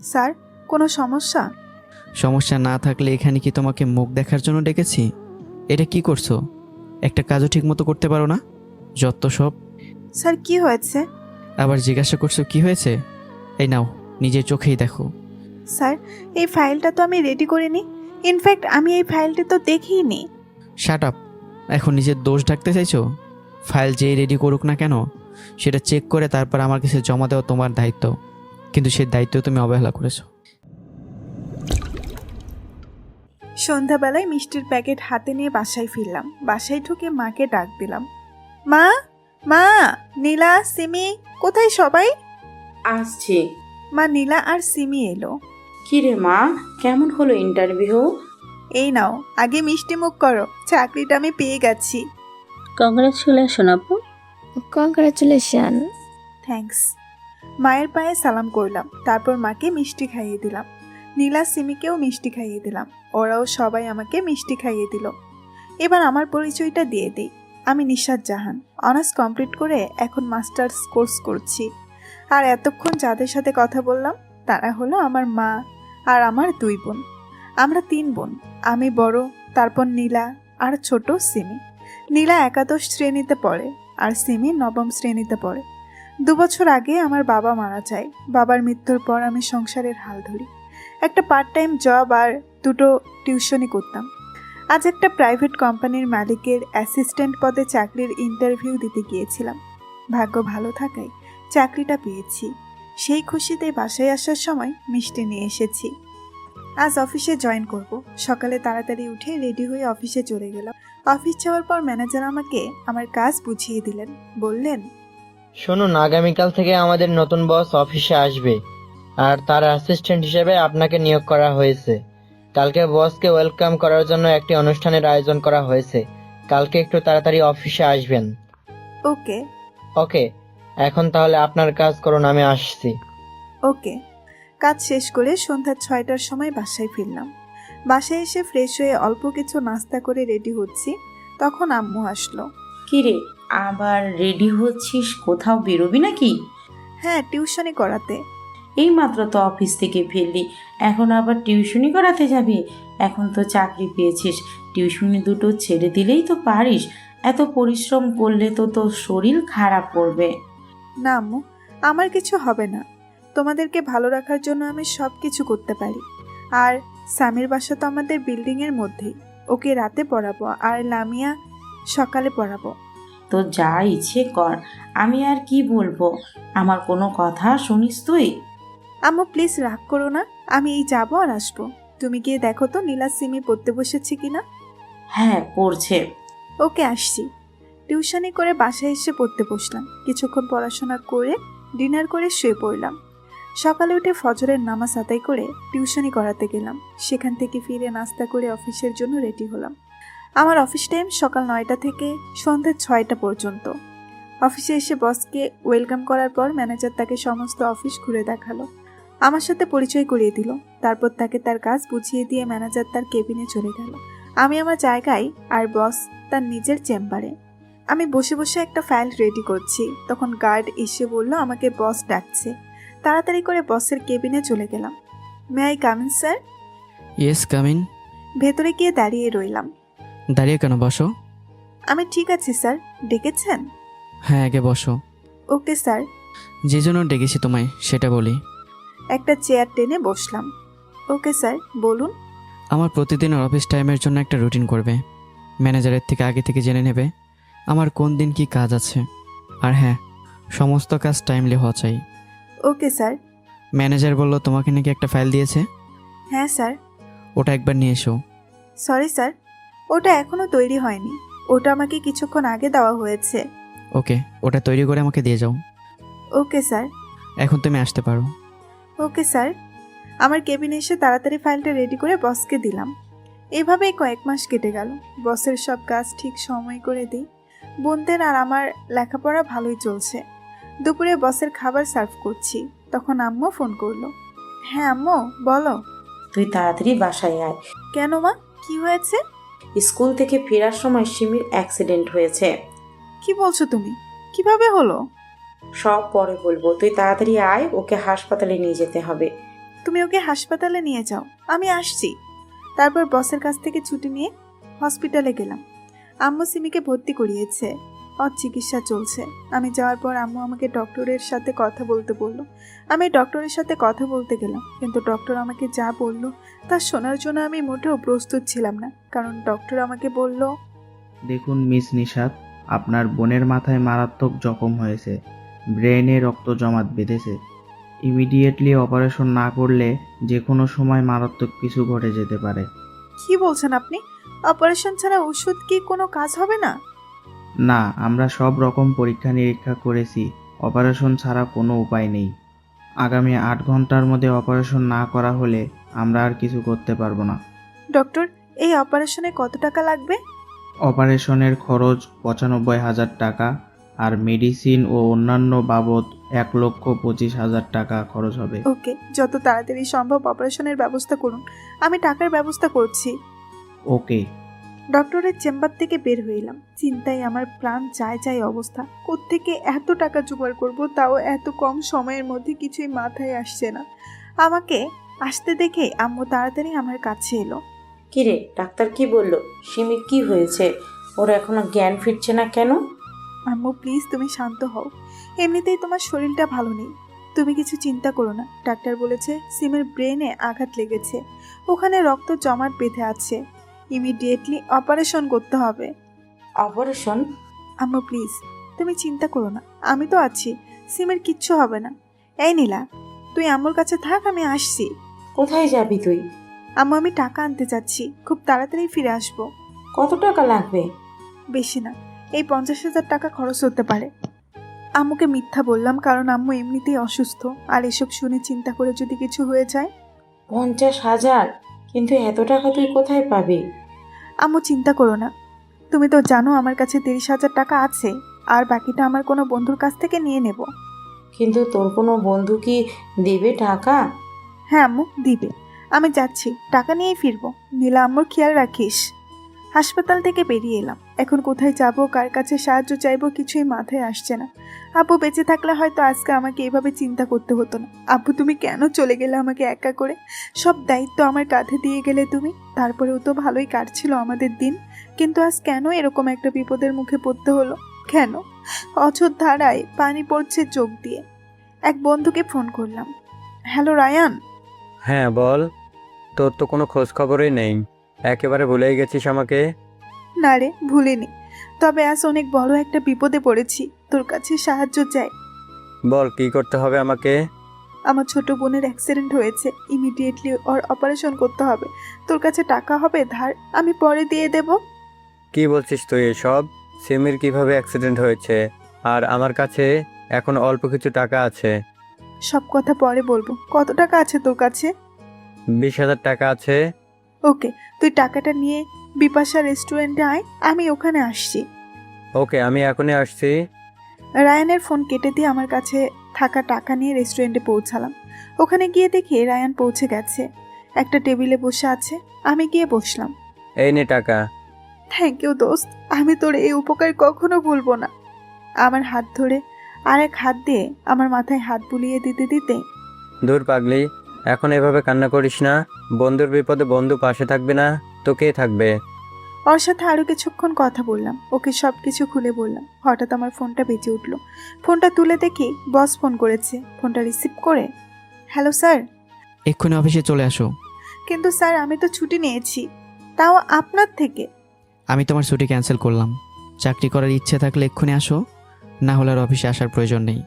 Sir, কোনো সমস্যা? সমস্যা না থাকলে এখানে কি তোমাকে মুখ দেখার জন্য ডেকেছি? এটা কি করছো? একটা কাজও ঠিক মতো করতে পারো না? যত সব। স্যার, কি হয়েছে? আবার জিজ্ঞাসা করছো কি হয়েছে? এই নাও, নিজের চোখেই দেখো। স্যার, এই ফাইলটা তো আমি রেডি করিনি। ইনফ্যাক্ট আমি এই ফাইলটি তো দেখিনি। Shut up. এখন নিজের দোষ ঢাকতে চাইছো? ফাইল যেই রেডি করুক না কেন, সেটা চেক করে তারপর আমার কাছে জমা দেওয়া তোমার দায়িত্ব, কিন্তু সেই দায়িত্ব তুমি অবহেলা করেছো। সন্ধ্যাবেলায় মিষ্টির প্যাকেট হাতে নিয়ে বাসায় ফিরলাম। বাসায় ঢুকে মাকে ডাক দিলাম। মা, মা, নীলা, সিমি, কোথায় সবাই? আসছি। মা, নীলা আর সিমি এলো। কি রে মা, কেমন হলো ইন্টারভিউ? এই নাও, আগে মিষ্টি মুখ করো, চাকরিটা আমি পেয়ে গেছি। কংগ্রাচুলেশন আপু। কংগ্রাচুলেশন। থ্যাঙ্কস। মায়ের পায়ে সালাম করলাম, তারপর মাকে মিষ্টি খাইয়ে দিলাম। নীলা, সিমিকেও মিষ্টি খাইয়ে দিলাম। ওরাও সবাই আমাকে মিষ্টি খাইয়ে দিল। এবার আমার পরিচয়টা দিয়ে দিই। আমি নিশাত জাহান, অনার্স কমপ্লিট করে এখন মাস্টার্স কোর্স করছি। আর এতক্ষণ যাদের সাথে কথা বললাম তারা হলো আমার মা আর আমার 2 বোন। আমরা 3 বোন। আমি বড়, তারপর নীলা, আর ছোট সিমি। নীলা একাদশ শ্রেণীতে পড়ে আর সিমি নবম শ্রেণীতে পড়ে। 2 বছর আগে আমার বাবা মারা যায়। বাবার মৃত্যুর পর আমি সংসারের হাল ধরি। একটা পার্ট টাইম জব আর 2টো টিউশনি করতাম। আজ একটা প্রাইভেট কোম্পানির মালিকের অ্যাসিস্ট্যান্ট পদে চাকরির ইন্টারভিউ দিতে গিয়েছিলাম। ভাগ্য ভালো থাকায় চাকরিটা পেয়েছি। সেই খুশিতে বাসায় আসার সময় মিষ্টি নিয়ে এসেছি। আজ অফিসে জয়েন করব। সকালে তাড়াতাড়ি উঠে রেডি হয়ে অফিসে চলে গেলাম। অফিস যাওয়ার পর ম্যানেজার আমাকে আমার কাজ বুঝিয়ে দিলেন। বললেন, শুনুন, আগামীকাল থেকে আমাদের নতুন বস অফিসে আসবে আর তার অ্যাসিস্ট্যান্ট হিসেবে আপনাকে নিয়োগ করা হয়েছে। কালকে বসকে ওয়েলকাম করার জন্য একটি অনুষ্ঠানের আয়োজন করা হয়েছে। কালকে একটু তাড়াতাড়ি অফিসে আসবেন। ওকে। ওকে, এখন তাহলে আপনার কাজ করুন, আমি আসছি। ওকে। কাজ শেষ করে সন্ধ্যা 6টার সময় বাসায় ফিরলাম। বাসায় এসে ফ্রেশ হয়ে অল্প কিছু নাস্তা করে রেডি হচ্ছি, তখন আম্মু আসলো। কি রে, আবার রেডি হচ্ছিস? কোথাও বেরোবি নাকি? হ্যাঁ, টিউশনি করাতে। এই মাত্র তো অফিস থেকে ফিরলি, এখন আবার টিউশনি করাতে যাবি? এখন তো চাকরি পেয়েছিস, টিউশনি দুটো ছেড়ে দিলেই তো পারিস। এত পরিশ্রম করলে তো তোর শরীর খারাপ করবে। না আম্মু, আমার কিছু হবে না। তোমাদেরকে ভালো রাখার জন্য আমি সব কিছু করতে পারি। আর সামির বাসা তো আমাদের বিল্ডিংয়ের মধ্যেই। ওকে রাতে পড়াবো আর লামিয়া সকালে পড়াবো। তো যা ইচ্ছে কর, আমি আর কি বলবো? আমার কোনো কথা শুনিস তুই? আম্মু প্লিজ রাগ করো না, আমি এই যাবো আর আসবো। তুমি গিয়ে দেখো তো নীলা সিমি পড়তে বসেছে কিনা। হ্যাঁ, পড়ছে। ওকে, আসছি। টিউশনি করে বাসায় এসে পড়তে বসলাম। কিছুক্ষণ পড়াশোনা করে ডিনার করে শুয়ে পড়লাম। সকালে উঠে ফজরের নামাজ আদায় করে টিউশনি করাতে গেলাম। সেখান থেকে ফিরে নাস্তা করে অফিসের জন্য রেডি হলাম। আমার অফিস টাইম সকাল 9টা থেকে সন্ধ্যা 6টা পর্যন্ত। অফিসে এসে বসকে ওয়েলকাম করার পর ম্যানেজার তাকে সমস্ত অফিস ঘুরে দেখালো। আমার সাথে পরিচয় করিয়ে দিল। তারপর তাকে তার কাজ বুঝিয়ে দিয়ে ম্যানেজার তার কেবিনে চলে গেল। আমি আমার জায়গায় আর বস তার নিজের চেম্বারে। আমি বসে বসে একটা ফাইল রেডি করছি, তখন গার্ড এসে বলল আমাকে বস ডাকছে। তাড়াতাড়ি করে বসের কেবিনে চলে গেলাম। May I come in sir? Yes, come in. ভেতরে গিয়ে দাঁড়িয়ে রইলাম। দাঁড়িয়ে কেন, বসো। আমি ঠিক আছি স্যার, ডেকেছেন? হ্যাঁ, আগে বসো। Okay sir. যে জন্য ডেকেছি তোমায় সেটা বলি। একটা চেয়ার টেনে বসলাম। ওকে স্যার, বলুন। আমার প্রতিদিনের অফিস টাইমের জন্য একটা রুটিন করবে। ম্যানেজারের থেকে আগে থেকে জেনে নেবে আমার কোন দিন কি কাজ আছে। আর হ্যাঁ, সমস্ত কাজ টাইমলি হওয়া চাই। Okay sir. ম্যানেজার বলল তোমাকে নাকি একটা ফাইল দিয়েছে। হ্যাঁ স্যার। ওটা একবার নিয়ে এসো। সরি স্যার, ওটা এখনো তৈরি হয়নি। ওটা আমাকে কিছুক্ষণ আগে দেওয়া হয়েছে। ওকে, ওটা তৈরি করে আমাকে দিয়ে যাও। Okay sir. এখন তুমি আসতে পারো। Okay sir. আমার কেবিনে এসে তাড়াতাড়ি ফাইলটা রেডি করে বসকে দিলাম। এভাবেই কয়েক মাস কেটে গেল। বসের সব কাজ ঠিক সময় করে দিই। বোনদের আর আমার লেখাপড়া ভালোই চলছে। দুপুরে বসের খাবার সার্ভ করছি, তখন আম্মু ফোন করলো। হ্যাঁ আম্মু, বলো। তুই তাড়াতাড়ি বাসায় আয়। কেন মা, কি হয়েছে? স্কুল থেকে ফেরার সময় সিমির অ্যাক্সিডেন্ট হয়েছে। কি বলছো তুমি? কিভাবে হলো? সব পরে বলবো, তুই তাড়াতাড়ি আয়, ওকে হাসপাতালে নিয়ে যেতে হবে। তুমি ওকে হাসপাতালে নিয়ে যাও, আমি আসছি। তারপর বসের কাছ থেকে ছুটি নিয়ে হসপিটালে গেলাম। আম্মু সিমিকে ভর্তি করিয়েছে, ওর চিকিৎসা চলছে। আমি যাওয়ার পর আম্মু আমাকে ডক্টরের সাথে কথা বলতে বললো। আমি ডক্টরের সাথে কথা বলতে গেলাম, কিন্তু ডক্টর আমাকে যা বলল তা শোনার জন্য আমি মোটেও প্রস্তুত ছিলাম না। কারণ ডক্টর আমাকে বলল, দেখুন মিস নিশাত, আপনার বোনের মাথায় মারাত্মক জখম হয়েছে, ব্রেনে রক্ত জমাট বেঁধেছে। ইমিডিয়েটলি অপারেশন না করলে যে কোনো সময় মারাত্মক কিছু ঘটে যেতে পারে। কি বলছেন আপনি? অপারেশন ছাড়া ওষুধ কি কোনো কাজ হবে না? না, আমরা সব রকম পরীক্ষা নিরীক্ষা করেছি, অপারেশন ছাড়া কোনো উপায় নেই। আগামী 8 ঘন্টার মধ্যে অপারেশন না করা হলে আমরা আর কিছু করতে পারবো না। ডক্টর, এই অপারেশনে কত টাকা লাগবে? অপারেশনের খরচ 95,000 টাকা, আর মেডিসিন ও অন্যান্য বাবদ 1,25,000 টাকা খরচ হবে। ওকে, যত তাড়াতাড়ি সম্ভব অপারেশনের ব্যবস্থা করুন, আমি টাকার ব্যবস্থা করছি। ওকে। ডক্টরের চেম্বার থেকে বের হইলাম। চিন্তায় আমার প্রাণ চায় চায় অবস্থা। কোত্থেকে এত টাকা জোগাড় করব, তাও এত কম সময়ের মধ্যে কিছুই মাথায় আসছে না। আমাকে আসতে দেখে আম্মু তাড়াতাড়ি আমার কাছে এলো। কিরে, ডাক্তার কি বলল? সিমির কি হয়েছে? ওর এখনো জ্ঞান ফিরছে না কেন? আম্মু প্লিজ, তুমি শান্ত হও। এমনিতেই তোমার শরীরটা ভালো নেই, তুমি কিছু চিন্তা করো না। ডাক্তার বলেছে সিমের ব্রেনে আঘাত লেগেছে, ওখানে রক্ত জমাট বেঁধে আছে, ইমিডিয়েটলি অপারেশন করতে হবে। অপারেশন? আম্মু প্লিজ, তুমি চিন্তা করো না, আমি তো আছি, সিমের কিচ্ছু হবে না। এই নীলা, তুই আম্মুর কাছে থাক, আমি আসছি। কোথায় যাবি তুই? আম্মু, আমি টাকা আনতে যাচ্ছি, খুব তাড়াতাড়ি ফিরে আসবো। কত টাকা লাগবে? বেশি না, এই 50,000 টাকা খরচ হতে পারে। আম্মুকে মিথ্যা বললাম, কারণ আম্মু এমনিতেই অসুস্থ, আর এসব শুনে চিন্তা করে যদি কিছু হয়ে যায়। 50,000? কিন্তু এত টাকা তুই কোথায় পাবি? আম্মু চিন্তা করো না, তুমি তো জানো আমার কাছে 30,000 টাকা আছে, আর বাকিটা আমার কোনো বন্ধুর কাছ থেকে নিয়ে নেব। কিন্তু তোর কোনো বন্ধু কি দেবে টাকা? হ্যাঁ আম্মু, দিবে। আমি যাচ্ছি, টাকা নিয়েই ফিরবো। নীলা, আম্মুর খেয়াল রাখিস। হাসপাতাল থেকে বেরিয়ে এলাম। এখন কোথায় যাব, কার কাছে সাহায্য চাইবো, কিছুই মাথায় আসছে না। আব্বু বেঁচে থাকলে হয়তো আজকে আমাকে এভাবে চিন্তা করতে হতো না। আব্বু, তুমি কেন চলে গেলে আমাকে একা করে? সব দায়িত্ব আমার কাঁধে দিয়ে গেলে তুমি। তারপরেও তো ভালোই কাটছিল আমাদের দিন, কিন্তু আজ কেন এরকম একটা বিপদের মুখে পড়তে হলো? কেন? অঝোর ধারায় পানি পড়ছে চোখ দিয়ে। এক বন্ধুকে ফোন করলাম। Hello Ryan. হ্যাঁ বল, তোর তো কোনো খোঁজ খবরই নেই, একেবারে ভুলেই গেছিস আমাকে। না রে, ভুলিনি, তবে আজ অনেক বড় একটা বিপদে পড়েছি, তোর কাছে সাহায্য চাই। বল কি করতে হবে আমাকে? আমার ছোট বোনের অ্যাক্সিডেন্ট হয়েছে, ইমিডিয়েটলি ওর অপারেশন করতে হবে। তোর কাছে টাকা হবে ধার, আমি পরে দিয়ে দেব। কি বলছিস তুই এসব? সিমির কিভাবে অ্যাক্সিডেন্ট হয়েছে? আর আমার কাছে এখন অল্প কিছু টাকা আছে। সব কথা পরে বলবো। কত টাকা আছে তোর কাছে? 20,000 টাকা আছে। ওকে, তুই টাকাটা নিয়ে বিপাশা রেস্টুরেন্টে আয়, আমি ওখানে আসছি। ওকে, আমি এখনই আসছি। রায়ানের ফোন কেটে দিয়ে আমার কাছে থাকা টাকা নিয়ে রেস্টুরেন্টে পৌঁছালাম। ওখানে গিয়ে দেখি রায়ান পৌঁছে গেছে, একটা টেবিলে বসে আছে। আমি গিয়ে বসলাম। এই নে টাকা। থ্যাংক ইউ দোস্ত, আমি তোর এই উপকার কখনো ভুলবো না। আমার হাত ধরে আর এক হাত দিয়ে আমার মাথায় হাত বুলিয়ে দিতে দিতে, দূর পাগলি, এখন এভাবে কান্না করিস না। বন্ধুর বিপদে বন্ধু পাশে থাকবে না তো কে থাকবে? ওর সাথে আরো কিছুক্ষণ কথা বললাম, ওকে সব কিছু খুলে বললাম। হঠাৎ আমার ফোনটা বেজে উঠলো। ফোনটা তুলে দেখি বস ফোন করেছে। ফোনটা রিসিভ করে, হ্যালো স্যার। এক্ষুনি অফিসে চলে আসো। কিন্তু স্যার, আমি তো ছুটি নিয়েছি, তাও আপনার থেকে। আমি তোমার ছুটি ক্যান্সেল করলাম। চাকরি করার ইচ্ছে থাকলে এক্ষুনি আসো, না হলে আর অফিসে আসার প্রয়োজন নেই।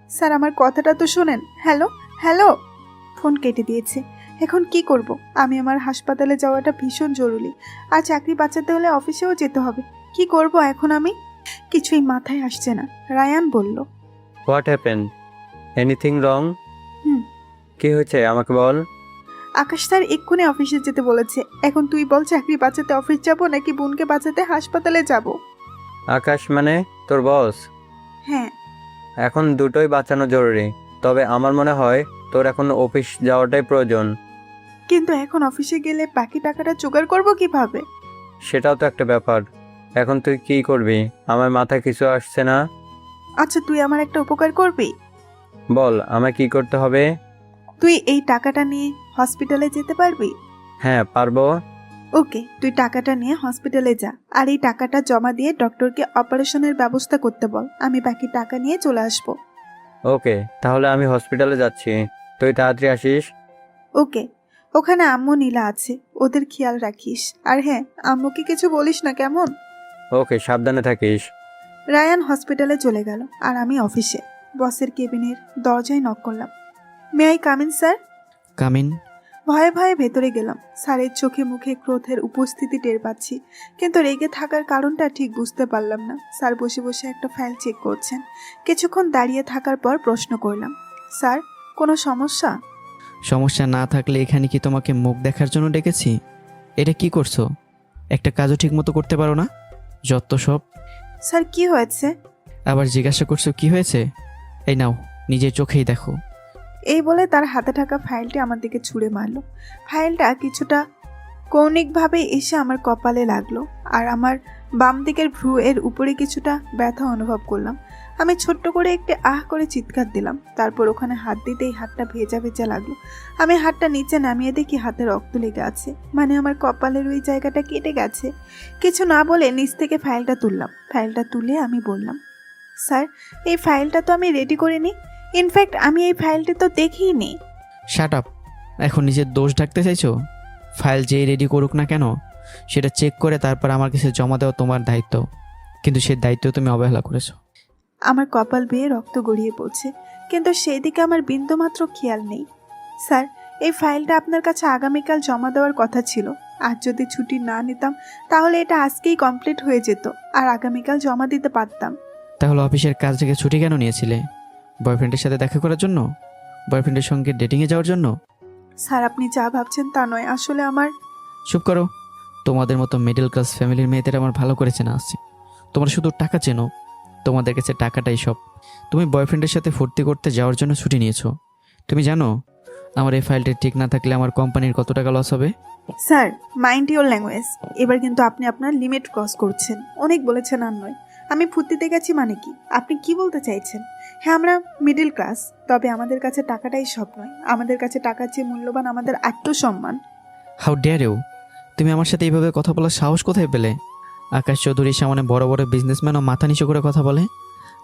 স্যার, আমার কথাটা তো শোনেন। Hello hello. ফোন কেটে দিয়েছে। এখন কি করব? আমি আমার হাসপাতালে যাওয়াটা ভীষণ জরুরি, আর চাকরি বাঁচাতে হলে অফিসেও যেতে হবে। কি করব এখন আমি? কিছুই মাথায় আসছে না। রায়ান বলল, what happen? Anything wrong? Hmm. কি হয়েছে আমাকে বল। আকাশ স্যার এক্ষুনি অফিসে যেতে বলেছে। এখন তুই বল, চাকরি বাঁচাতে অফিস যাব নাকি বোনকে বাঁচাতে হাসপাতালে যাব? আকাশ মানে তোর বস? হ্যাঁ। এখন দুটোই বাঁচানো জরুরি, তবে আমার মনে হয় তোর এখন অফিস যাওয়াটাই প্রয়োজন। কিন্তু এখন অফিসে গেলে বাকি টাকাটা জোগাড় করব কিভাবে? সেটাও তো একটা ব্যাপার। এখন তুই কি করবি? আমার মাথায় কিছু আসছে না। আচ্ছা, তুই আমার একটা উপকার করবি? বল, আমায় কি করতে হবে? তুই এই টাকাটা নিয়ে হসপিটালে যেতে পারবি? হ্যাঁ পারবো। ওকে, তুই টাকাটা নিয়ে হসপিটালে যা, আর এই টাকাটা জমা দিয়ে ডক্টরকে অপারেশনের ব্যবস্থা করতে বল। আমি বাকি টাকা নিয়ে চলে আসবো। ওকে, তাহলে আমি হসপিটালে যাচ্ছি, তুই তাড়াতাড়ি আসিস। ওকে, ওখানে আম্মু নীলা আছে, ওদের খেয়াল রাখিস। আর হ্যাঁ, আম্মুকে কিছু বলিস না, কেমন? ওকে, সাবধানে থাকিস। রায়ান হসপিটালে চলে গেল আর আমি অফিসে বসের কেবিনের দরজায় নক করলাম। May I come in sir? Come in. ভয়ে ভয়ে ভেতরে গেলাম। স্যারের চোখে মুখে ক্রোধের উপস্থিতি টের পাচ্ছি, কিন্তু রেগে থাকার কারণটা ঠিক বুঝতে পারলাম না। স্যার বসে বসে একটা ফাইল চেক করছেন। কিছুক্ষণ দাঁড়িয়ে থাকার পর প্রশ্ন করলাম, স্যার কোনো সমস্যা? সমস্যা না থাকলে এখানে কি তোমাকে মুখ দেখার জন্য ডেকেছি? এটা কি করছো? একটা কাজও ঠিক মতো করতে পারো না, যত সব। স্যার কি হয়েছে? আবার জিজ্ঞাসা করছো কি হয়েছে? এই নাও, নিজের চোখেই দেখো। এই বলে তার হাতে থাকা ফাইলটি আমার দিকে ছুঁড়ে মারলো। ফাইলটা কিছুটা কৌণিকভাবে এসে আমার কপালে লাগলো, আর আমার বাম দিকের ভ্রু এর উপরে কিছুটা ব্যথা অনুভব করলাম। আমি ছোট্ট করে একটি আহ করে চিৎকার দিলাম। তারপর ওখানে হাত দিতেই হাতটা ভেজা ভেজা লাগলো। আমি হাতটা নিচে নামিয়ে দেখি হাতে রক্ত লেগে আছে, মানে আমার কপালের ওই জায়গাটা কেটে গেছে। কিছু না বলে নিচ থেকে ফাইলটা তুললাম। ফাইলটা তুলে আমি বললাম, স্যার এই ফাইলটা তো আমি রেডি করিনি। ইনফ্যাক্ট আমি এই ফাইলটি তো দেখিনি। Shut up. এখন নিজের দোষ ঢাকতে চাইছো? ফাইল যেই রেডি করুক না কেন, সেটা চেক করে তারপর আমার কাছে জমা দেওয়া তোমার দায়িত্ব, কিন্তু সেই দায়িত্ব তুমি অবহেলা করেছো। আমার কপাল বেয়ে রক্ত গড়িয়ে পড়ছে, কিন্তু সেই দিকে আমার বিন্দুমাত্র খেয়াল নেই। স্যার এই ফাইলটা আপনার কাছে আগামীকাল জমা দেওয়ার কথা ছিল। আজ যদি ছুটি না নিতাম তাহলে এটা আজকেই কমপ্লিট হয়ে যেত, আর আগামীকাল জমা দিতে পারতাম। তাহলে অফিসের কাজ থেকে ছুটি কেন নিয়েছিলে? বয়ফ্রেন্ডের সাথে দেখা করার জন্য? বয়ফ্রেন্ডের সঙ্গে ডেটিংয়ে যাওয়ার জন্য? স্যার আপনি যা ভাবছেন তা নয়, আসলে আমার... চুপ করো। তোমাদের মতো মিডল ক্লাস ফ্যামিলির মেয়েদের আমার ভালো করে চেনা আছে। তোমরা শুধু টাকা চেনো, তোমাদের কাছে টাকাটাই সব। তুমি বয়ফ্রেন্ডের সাথে ফুর্তি করতে যাওয়ার জন্য ছুটি নিয়েছো। তুমি জানো আমার এই ফাইলটা ঠিক না থাকলে আমার কোম্পানির কত টাকা লস হবে? Sir mind your language. এবার কিন্তু আপনি আপনার লিমিট ক্রস করছেন। অনেক বলেছেন আর নয়। আমি ফুর্তিতে গেছি মানে কি? আপনি কি বলতে চাইছেন? হ্যাঁ আমরা মিডল ক্লাস, তবে আমাদের কাছে টাকাটাই সব নয়। আমাদের কাছে টাকার চেয়ে মূল্যবান আমাদের আত্মসম্মান। How dare you! তুমি আমার সাথে এইভাবে কথা বলার সাহস কোথায় পেলে? আকাশ চৌধুরীর সামনে বড় বড় বিজনেসম্যানও মাথা নিচু করে কথা বলে,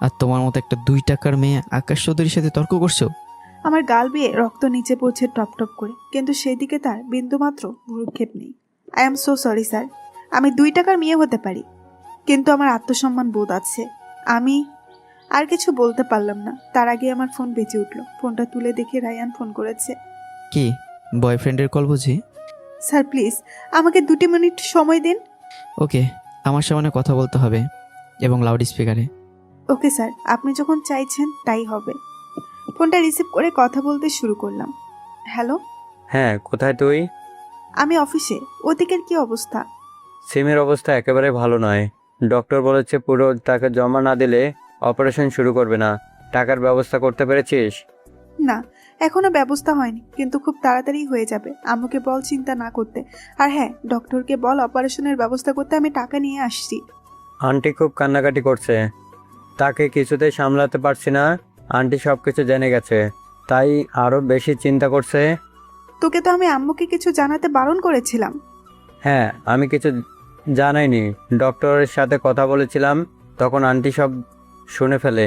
আর তোমার মতো একটা 2 টাকার মেয়ে আকাশ চৌধুরীর সাথে তর্ক করছো? আমার গাল বেয়ে রক্ত নিচে পড়ছে টপ টপ করে, কিন্তু সেদিকে তার বিন্দুমাত্র ভ্রুক্ষেপ নেই। I am so sorry sir. আমি 2 টাকার মেয়ে হতে পারি, কিন্তু আমার আত্মসম্মান বোধ আছে। আমি আর কিছু বলতে পারলাম না। তার আগে আমার ফোন বেজে উঠল। ফোনটা তুলে দেখে রায়ান ফোন করেছে। কি বয়ফ্রেন্ডের কল বুঝি? স্যার প্লিজ আমাকে 2 মিনিট সময় দিন। ওকে, আমার সামনে কথা বলতে হবে এবং লাউড স্পিকারে। ওকে স্যার, আপনি যখন চাইছেন তাই হবে। ফোনটা রিসিভ করে কথা বলতে শুরু করলাম। হ্যালো, হ্যাঁ, কোথায় তুই? আমি অফিসে। ওদিকের কি অবস্থা? সিমের অবস্থা একেবারে ভালো নয়। ডক্টর বলেছে পুরো টাকা জমা না দিলে অপারেশন শুরু করবে না। টাকার ব্যবস্থা করতে পেরেছিস? না, এখনো ব্যবস্থা হয়নি, কিন্তু খুব তাড়াতাড়ি হয়ে যাবে। আম্মুকে বল চিন্তা না করতে। আর হ্যাঁ, ডক্টরকে বল অপারেশনের ব্যবস্থা করতে। আমি টাকা নিয়ে আসছি। আন্টি খুব কান্নাকাটি করছে, তাকে কিছুতেই সামলাতে পারছি না। আন্টি সব কিছু জেনে গেছে, তাই আরও বেশি চিন্তা করছে। তোকে তো আমি আম্মুকে কিছু জানাতে বারণ করেছিলাম। হ্যাঁ, আমি কিছু জানাইনি। ডক্টরের সাথে কথা বলেছিলাম, তখন আন্টি সব শুনে ফেলে।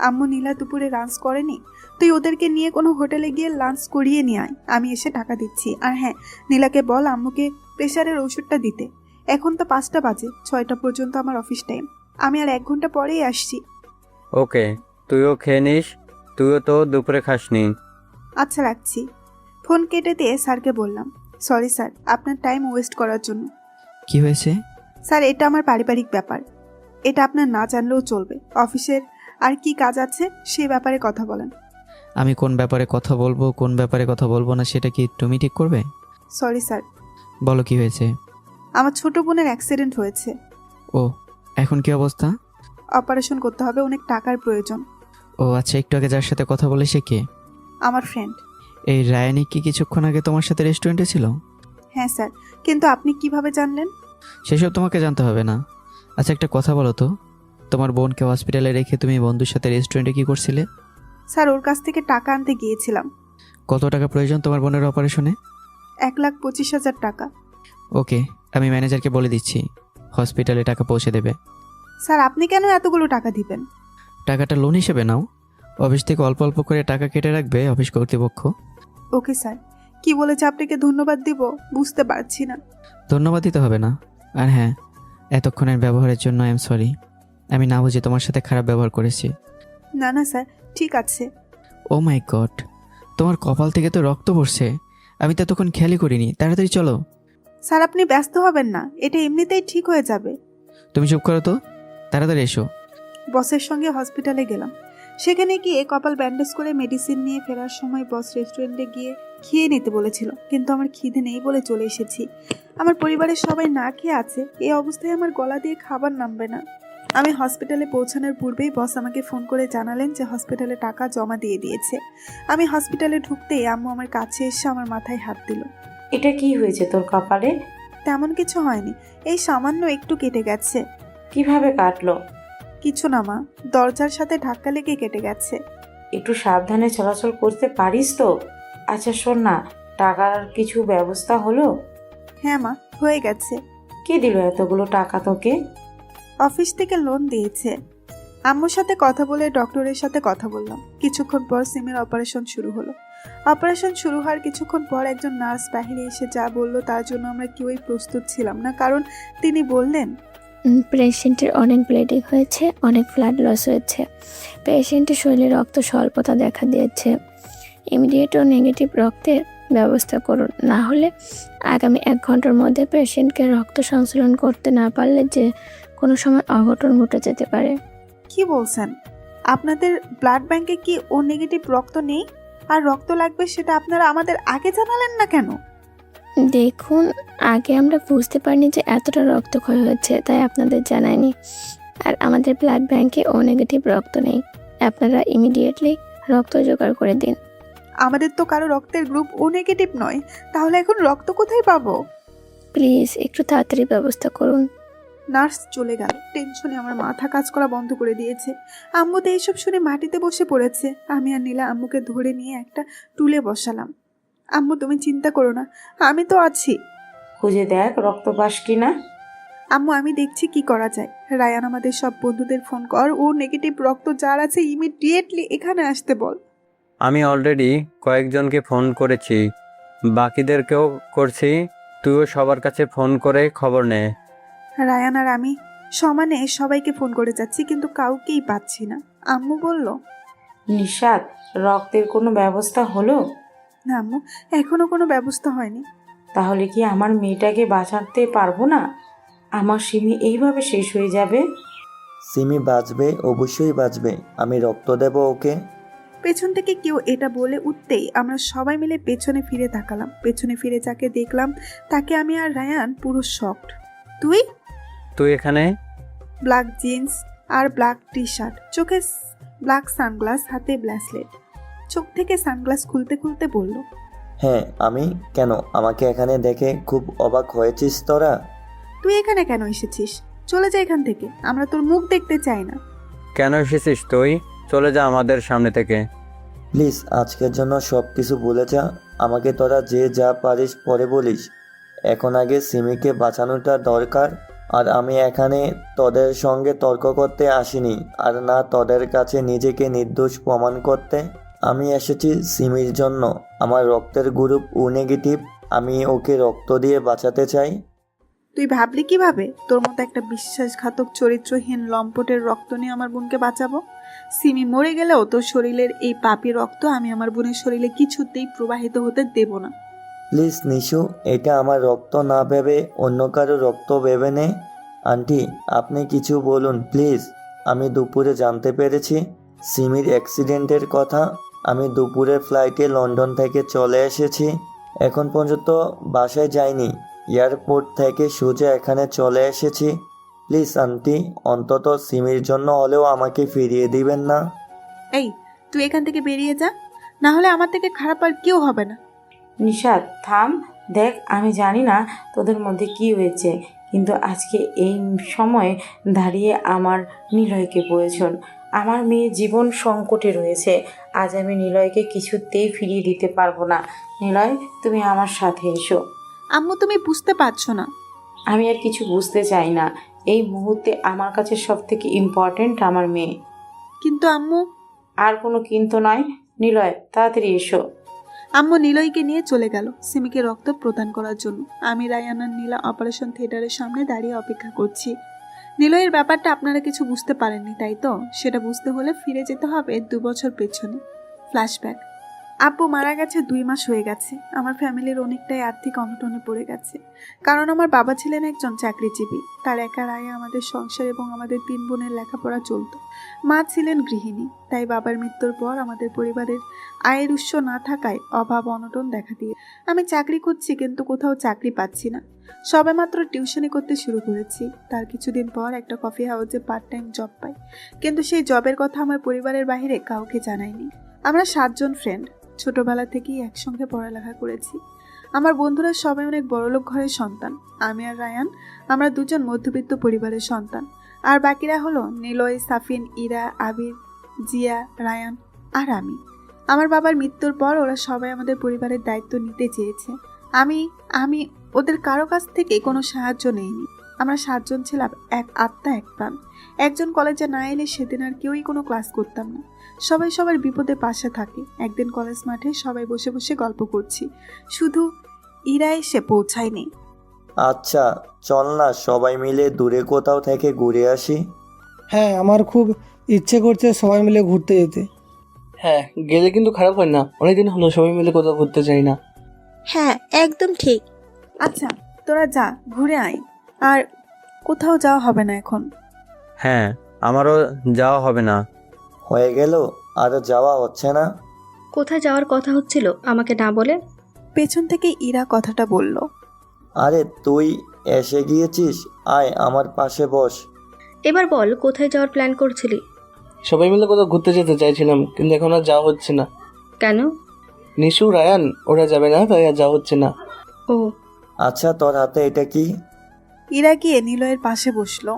আম্মু নীলা দুপুরে লাঞ্চ করেনি। তুই ওদেরকে নিয়ে কোনো হোটেলে গিয়ে লাঞ্চ করিয়ে নিয়ে আয়। আমি এসে টাকা দিচ্ছি। আর হ্যাঁ, নীলাকে বল আম্মুকে প্রেশারের ওষুধটা দিতে। এখন তো 5টা বাজে, 6টা পর্যন্ত আমার অফিস টাইম। আমি আর 1 ঘন্টা পরেই আসছি। ওকে, তুইও খেয়ে নিস, তুইও তো দুপুরে খাসনি। আচ্ছা রাখছি। ফোন কেটে দিয়ে স্যারকে বললাম, সরি স্যার আপনার টাইম ওয়েস্ট করার জন্য। কি হয়েছে? স্যার এটা আমার পারিবারিক ব্যাপার, এটা আপনার না জানলেও চলবে। অফিসের আর কি কাজ আছে সেই ব্যাপারে কথা বলেন। আমি কোন ব্যাপারে কথা বলবো, কোন ব্যাপারে কথা বলবো না, সেটা কি তুমি ঠিক করবে? সরি স্যার, বলো কি হয়েছে। আমার ছোট বোনের অ্যাক্সিডেন্ট হয়েছে। ও, এখন কি অবস্থা? অপারেশন করতে হবে, অনেক টাকার প্রয়োজন। ও আচ্ছা, একটু আগে যার সাথে কথা বলে সে কে? আমার ফ্রেন্ড। এই রায়ানি কি কিছুক্ষণ আগে তোমার সাথে রেস্টুরেন্টে ছিল? হ্যাঁ স্যার, কিন্তু আপনি কিভাবে জানলেন? সেসব তোমাকে জানতে হবে না। আচ্ছা একটা কথা বলো তো, তোমার বোনকে হসপিটালে রেখে তুমি বন্ধুর সাথে রেস্টুরেন্টে কি করছিলে? স্যার ওর কাছ থেকে টাকা আনতে গিয়েছিলাম। কত টাকা প্রয়োজন তোমার বোনের অপারেশনে? 1,25,000 টাকা। ওকে, আমি ম্যানেজারকে বলে দিচ্ছি, হসপিটালে টাকা পৌঁছে দেবে। স্যার আপনি কেন এতগুলো টাকা দিবেন? টাকাটা লোন হিসেবে নাও, অফিস থেকে অল্প অল্প করে টাকা কেটে রাখবে অফিস কর্তৃপক্ষ। Okay sir. কি বলে যে আপনাকে ধন্যবাদ দিব বুঝতে পারছি না। ধন্যবাদ দিতে হবে না। আর হ্যাঁ, এতক্ষণের ব্যবহারের জন্য আই এম সরি। আমি না বুঝে তোমার সাথে খারাপ ব্যবহার করেছি। না না স্যার, ঠিক আছে। ও মাই গড, তোমার কপাল থেকে তো রক্ত পড়ছে। আমি তো এতক্ষণ খেয়ালই করিনি। তাড়াতাড়ি চলো। স্যার আপনি ব্যস্ত হবেন না, এটা এমনিতেই ঠিক হয়ে যাবে। তুমি চুপ করো তো, তাড়াতাড়ি এসো। বসের সঙ্গে হসপিটালে গেলাম। সেখানে গিয়ে কপাল ব্যান্ডেজ করে মেডিসিন নিয়ে ফেরার সময় বস রেস্টুরেন্টে গিয়ে খেয়ে নিতে বলেছিল, কিন্তু আমার খিদে নেই বলে চলে এসেছি। আমার পরিবারের সবাই না খেয়ে আছে, এই অবস্থায় আমার গলা দিয়ে খাবার নামবে না। আমি হসপিটালে পৌঁছানোর পূর্বেই বস আমাকে ফোন করে জানালেন যে হসপিটালে টাকা জমা দিয়ে দিয়েছে। আমি হসপিটালে ঢুকতেই আম্মু আমার কাছে এসে আমার মাথায় হাত দিল। এটা কি হয়েছে তোর কপালে? তেমন কিছু হয়নি, এই সামান্য একটু কেটে গেছে। কিভাবে কাটলো? কিছু না মা, দরজার সাথে ধাক্কা লেগে কেটে গেছে। একটু সাবধানে চলাচল করতে পারিস তো? আচ্ছা শোন না, টাকার কিছু ব্যবস্থা হলো? হ্যাঁ মা, হয়ে গেছে। কে দিল এতগুলো টাকা তোকে? অফিস থেকে লোন দিয়েছে। আম্মুর সাথে কথা বলে ডক্টরের সাথে কথা বললাম। কিছুক্ষণ পর সিমের অপারেশন শুরু হলো। অপারেশন শুরু হওয়ার কিছুক্ষণ পর একজন নার্স বাহিরে এসে যা বলল তার জন্য আমরা কেউই প্রস্তুত ছিলাম না, কারণ তিনি বললেন, পেশেন্টের অনেক ব্লিডিং হয়েছে, অনেক ব্লাড লস হয়েছে। পেশেন্টের শরীরে রক্ত স্বল্পতা দেখা দিয়েছে। ইমিডিয়েট ও নেগেটিভ রক্তের ব্যবস্থা করুন, না হলে আগামী 1 ঘন্টার মধ্যে পেশেন্টকে রক্ত সংশোধন করতে না পারলে যে কোনো সময় অঘটন ঘটে যেতে পারে। কি বলছেন? আপনাদের ব্লাড ব্যাংকে কি ও নেগেটিভ রক্ত নেই? আর রক্ত লাগবে সেটা আপনারা আমাদের আগে জানালেন না কেন? দেখুন, আগে আমরা বুঝতে পারিনি যে এতটা রক্তক্ষয় হয়েছে, তাই আপনাদের জানাইনি। আর আমাদের ব্লাড ব্যাংকে ও নেগেটিভ রক্ত নেই। আপনারা ইমিডিয়েটলি রক্ত জোগাড় করে দিন। আমাদের তো কারো রক্তের গ্রুপ ও নেগেটিভ নয়, তাহলে এখন রক্ত কোথায় পাবো? প্লিজ একটু তাড়াতাড়ি ব্যবস্থা করুন। নার্স চলে গেল। টেনশনে আমার মাথা কাজ করা বন্ধ করে দিয়েছে। আম্মু তো এইসব শুনে মাটিতে বসে পড়েছে। আমি আর নীলা আম্মুকে ধরে নিয়ে একটা টুলে বসালাম। আম্মু তুমি চিন্তা করো না, আমি তো আছি। খুঁজে দেখ রক্ত পাস কিনা। আম্মু আমি দেখছি কি করা যায়। রায়ান আমাদের সব বন্ধুদের ফোন কর, ও নেগেটিভ রক্ত যার আছে ইমিডিয়েটলি এখানে আসতে বল। আমি অলরেডি কয়েকজনকে ফোন করেছি, বাকিদেরকেও করছি। তুইও সবার কাছে ফোন করে খবর নে। রায়ান আর আমি সমানে সবাইকে ফোন করে যাচ্ছি, কিন্তু কাউকেই পাচ্ছি না। আম্মু বলল, নিশাত, রক্তের কোনো ব্যবস্থা হলো? না আম্মু, এখনো কোনো ব্যবস্থা হয়নি। তাহলে কি আমার মেয়েটাকে বাঁচাতে পারবো না? আমার সিমি এইভাবে শেষ হয়ে যাবে? সিমি বাঁচবে, অবশ্যই বাঁচবে। আমি রক্ত দেব ওকে। পেছন থেকে কেউ এটা বলে উঠতেই আমরা সবাই মিলে পেছনে ফিরে তাকালাম। পেছনে ফিরে যাকে দেখলাম তাকে আমি আর রায়ান পুরো শকড। তুই এখানে? ব্ল্যাক জিন্স আর ব্ল্যাক টি শার্ট, চোখে ব্ল্যাক সানগ্লাস, হাতে ব্রেসলেট। চোখ থেকে সানগ্লাস খুলতে খুলতে বলল, হ্যাঁ আমি। কেন, আমাকে এখানে দেখে খুব অবাক হয়েছিস তোরা? তুই এখানে কেন এসেছিস? চলে যা এখান থেকে, আমরা তোর মুখ দেখতে চাই না। কেন এসেছিস তুই? চলে যা আমাদের সামনে থেকে। প্লিজ আজকের জন্য সব কিছু ভুলে যা। আমাকে তোরা যে যা পারিস পরে বলিস। এখন আগে সিমিকে বাঁচানোটা দরকার। আর আমি এখানে তোদের সঙ্গে তর্ক করতে আসিনি, আর না তোদের কাছে নিজেকে নির্দোষ প্রমাণ করতে। আমি এসেছি সিমির জন্য। আমার রক্তের গ্রুপ ও নেগেটিভ। আমি ওকে রক্ত দিয়ে বাঁচাতে চাই। তুই ভাবলি কিভাবে তোর মতো একটা বিশ্বাসঘাতক চরিত্রহীন লম্পটের রক্ত নিয়ে আমার বোনকে বাঁচাবো? সিমি মরে গেলেও তোর শরীরের এই পাপি রক্ত আমি আমার বোনের শরীরে কিছুতেই প্রবাহিত হতে দেব না। প্লিজ নিশু, এটা আমার রক্ত না ভেবে অন্য কারো রক্ত ভেবে নে। আন্টি আপনি কিছু বলুন প্লিজ। আমি দুপুরে জানতে পেরেছি সিমির অ্যাক্সিডেন্টের কথা। আমি দুপুরে ফ্লাইটে লন্ডন থেকে চলে এসেছি। এখন পর্যন্ত বাসায় যাইনি। এয়ারপোর্ট থেকে সোজা এখানে চলে এসেছি। প্লিজ আন্টি, অন্তত সিমির জন্য হলেও আমাকে ফিরিয়ে দিবেন না? এই তুই এখান থেকে বেরিয়ে যা, না হলে আমার থেকে খারাপ আর কেউ হবে না। নিশাত থাম। দেখ, আমি জানি না তোদের মধ্যে কি হয়েছে, কিন্তু আজকে এই সময় দাঁড়িয়ে আমার নিলয়কে প্রয়োজন। আমার মেয়ে জীবন সংকটে রয়েছে। আজ আমি নিলয়কে কিছুতেই ফিরিয়ে দিতে পারবো না। নিলয়, তুমি আমার সাথে এসো। আম্মু তুমি বুঝতে পারছো না। আমি আর কিছু বুঝতে চাই না। এই মুহূর্তে আমার কাছে সব থেকে ইম্পর্ট্যান্ট আমার মেয়ে। কিন্তু আম্মু। আর কোনো কিন্তু নয়। নিলয়, তাড়াতাড়ি এসো। আম্মু নিলয়কে নিয়ে চলে গেল সিমিকে রক্ত প্রদান করার জন্য। আমি রায়ান আর নীলা অপারেশন থিয়েটারের সামনে দাঁড়িয়ে অপেক্ষা করছি। নিলয়ের ব্যাপারটা আপনারা কিছু বুঝতে পারেননি, তাই তো? সেটা বুঝতে হলে ফিরে যেতে হবে 2 বছর পেছনে। ফ্ল্যাশব্যাক। আব্বু মারা গেছে 2 মাস হয়ে গেছে। আমার ফ্যামিলির অনেকটাই আর্থিক অনটনে পড়ে গেছে, কারণ আমার বাবা ছিলেন একজন চাকরিজীবী। তার একা আয়ে আমাদের সংসার এবং আমাদের 3 বোনের লেখাপড়া চলত। মা ছিলেন গৃহিণী। তাই বাবার মৃত্যুর পর আমাদের পরিবারের আয়ের উৎস না থাকায় অভাব অনটন দেখা দিয়ে আমি চাকরি করছি, কিন্তু কোথাও চাকরি পাচ্ছি না। সবেমাত্র টিউশনি করতে শুরু করেছি। তার কিছুদিন পর একটা কফি হাউসে পার্ট টাইম জব পাই, কিন্তু সেই জবের কথা আমার পরিবারের বাইরে কাউকে জানাইনি। আমরা 7 জন ফ্রেন্ড, ছোটবেলা থেকেই একসঙ্গে পড়ালেখা করেছি। আমার বন্ধুরা সবাই অনেক বড়লোক ঘরের সন্তান। আমি আর রায়ান, আমরা 2 জন মধ্যবিত্ত পরিবারের সন্তান। আর বাকিরা হলো নিলয়, সাফিন, ইরা, আবির, জিয়া, রায়ান আর আমি। আমার বাবার মৃত্যুর পর ওরা সবাই আমাদের পরিবারের দায়িত্ব নিতে চেয়েছে। আমি ওদের কারো কাছ থেকে কোনো সাহায্য নেইনি। আমরা 7 জন ছিলাম এক আত্মা এক প্রাণ। একজন কলেজে না এলে সেদিন আর কেউই কোনো ক্লাস করতাম না। সবাই সবার বিপদে পাশে থাকে। একদিন কলেজ মাঠে সবাই বসে বসে গল্প করছি, শুধু ইরা এসে পৌঁছায়নি। আচ্ছা, চল না সবাই মিলে দূরে কোথাও থেকে ঘুরে আসি। হ্যাঁ, আমার খুব ইচ্ছে করছে সবাই মিলে ঘুরতে যেতে। হ্যাঁ, গেলে কিন্তু খারাপ হয় না? অনেকদিন হলো সবাই মিলে কোথাও ঘুরতে যাই না। হ্যাঁ, একদম ঠিক। আচ্ছা তোরা যা, ঘুরে আয়। আর কোথাও যাওয়া হবে না এখন। হ্যাঁ, আমারও যাওয়া হবে না। হয়ে গেল, আর যাওয়া হচ্ছে না? কোথায় যাওয়ার কথা হচ্ছিল আমাকে না বলে? পেছন থেকে ইরা কথাটা বলল। আরে তুই এসে গিয়েছিস, আয় আমার পাশে বস। এবার বল, কোথায় যাওয়ার প্ল্যান করছিলি? সবাই মিলে কোথাও ঘুরতে যেতে চাইছিলাম, কিন্তু এখন আর যাওয়া হচ্ছে না। কেন? নিশু, রায়ান ওরা যাবে না, তাই আর যাওয়া হচ্ছে না। ও আচ্ছা, তোর হাতে এটা কি? ইরা গিয়ে নিলয়ের পাশে বসলো।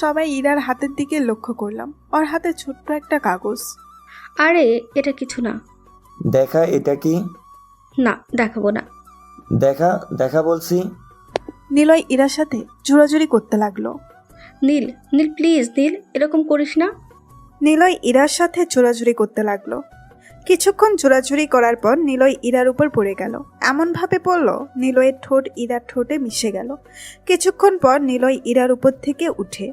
সবাই ইরার হাতের দিকে লক্ষ্য করলাম। ওর হাতে ছোট্ট একটা কাগজ। আরে, এটা কিছু না। দেখা, এটা কি? না, দেখাবো না। দেখা দেখা বলছি। নিলয় ইরার সাথে জোরাজুরি করতে লাগলো। নীল, নীল প্লিজ, নীল এরকম করিস না। নিলয় ইরার সাথে জোরাজুরি করতে লাগলো। কিছুক্ষণ জোরাজুরি করার পর নিলয় ইরার উপর পড়ে গেল। এমনভাবে পড়ল নিলয়ের ঠোঁট ইরার ঠোঁটে মিশে গেল। কিছুক্ষণ পর নিলয় ইরার উপর থেকে উঠে,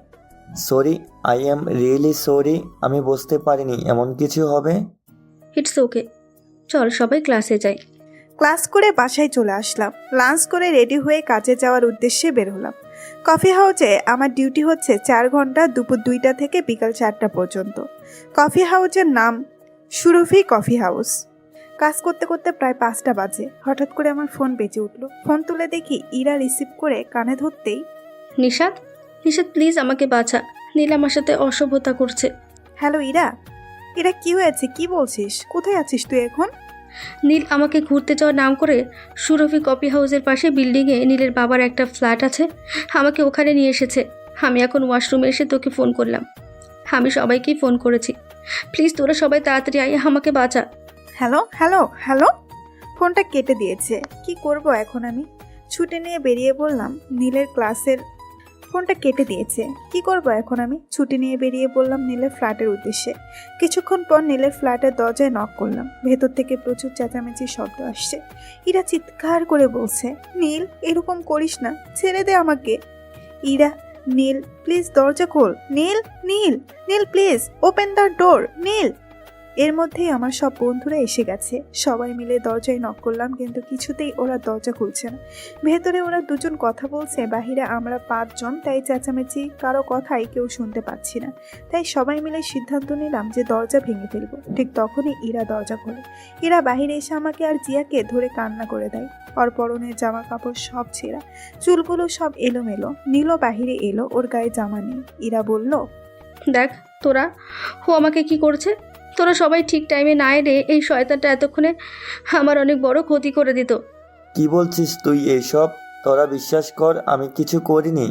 sorry, I am really sorry, আমি বুঝতে পারিনি এমন কিছু হবে। ইটস ওকে, চল সবাই ক্লাসে যাই। ক্লাস করে বাসায় চলে আসলাম। লাঞ্চ করে রেডি হয়ে কাজে যাওয়ার উদ্দেশ্যে বের হলাম। কফি হাউসে আমার ডিউটি হচ্ছে 4 ঘন্টা, দুপুর 2টা থেকে বিকাল 4টা পর্যন্ত। কফি হাউসের নাম সুরভি কফি হাউস। কাজ করতে করতে প্রায় 5টা বাজে। হঠাৎ করে আমার ফোন বেজে উঠলো। ফোন তুলে দেখি ইরা রিসিভ করে কানে ধরতেই, নিশাদ, নিশাদ প্লিজ আমাকে বাঁচা। নীল আমার সাথে অসভ্যতা করছে। হ্যালো ইরা। ইরা কি হয়েছে, কি বলছিস? কোথায় আছিস তুই এখন? নীল আমাকে ঘুরতে যাওয়ার নাম করে সুরভি কফি হাউসের পাশে বিল্ডিংয়ে নীলের বাবার একটা ফ্ল্যাট আছে, আমাকে ওখানে নিয়ে এসেছে। আমি এখন ওয়াশরুমে এসে তোকে ফোন করলাম। আমি সবাইকেই ফোন করেছি। প্লিজ তোরা সবাই তাড়াতাড়ি আয়, আমাকে বাঁচা। Hello hello hello. ফোনটা কেটে দিয়েছে। কি করব এখন আমি? ছুটি নিয়ে বেরিয়ে বললাম নীলের ক্লাসের। ফোনটা কেটে দিয়েছে। কি করব এখন আমি? ছুটি নিয়ে বেরিয়ে বললাম নীলের ফ্ল্যাটের উদ্দেশ্যে। কিছুক্ষণ পর নীলের ফ্ল্যাটের দরজায় নক করলাম। ভেতর থেকে প্রচুর চেঁচামেচির শব্দ আসছে। ইরা চিৎকার করে বলছে, নীল এরকম করিস না, ছেড়ে দে আমাকে। ইরা, নীল প্লিজ দরজা খোল। নীল, নীল, নীল প্লিজ ওপেন দ্য ডোর, নীল। এর মধ্যেই আমার সব বন্ধুরা এসে গেছে। সবাই মিলে দরজায় নক করলাম, কিন্তু কিছুতেই ওরা দরজা খুলছে না। ভেতরে ওরা 2 জন কথা বলছে, বাহিরে আমরা 5 জন, তাই চেঁচামেচি কারো কথাই কেউ শুনতে পাচ্ছি না। তাই সবাই মিলে সিদ্ধান্ত নিলাম যে দরজা ভেঙে ফেলবো। ঠিক তখনই ইরা দরজা খোলে। ইরা বাহিরে এসে আমাকে আর জিয়াকে ধরে কান্না করে দেয়। ওর পরনের জামা কাপড় সব ছেঁড়া, চুলগুলো সব এলোমেলো। নীলও বাহিরে এলো, ওর গায়ে জামা নেই। ইরা বলল, দেখ তোরা, ও আমাকে কি করছে। তোরা সবাই ঠিক টাইমে না এলে এই শয়তানটা এতক্ষণে আমার অনেক বড় ক্ষতি করে দিত। কি বলছিস তুই এইসব? তোরা বিশ্বাস কর, আমি কিছু করিনি।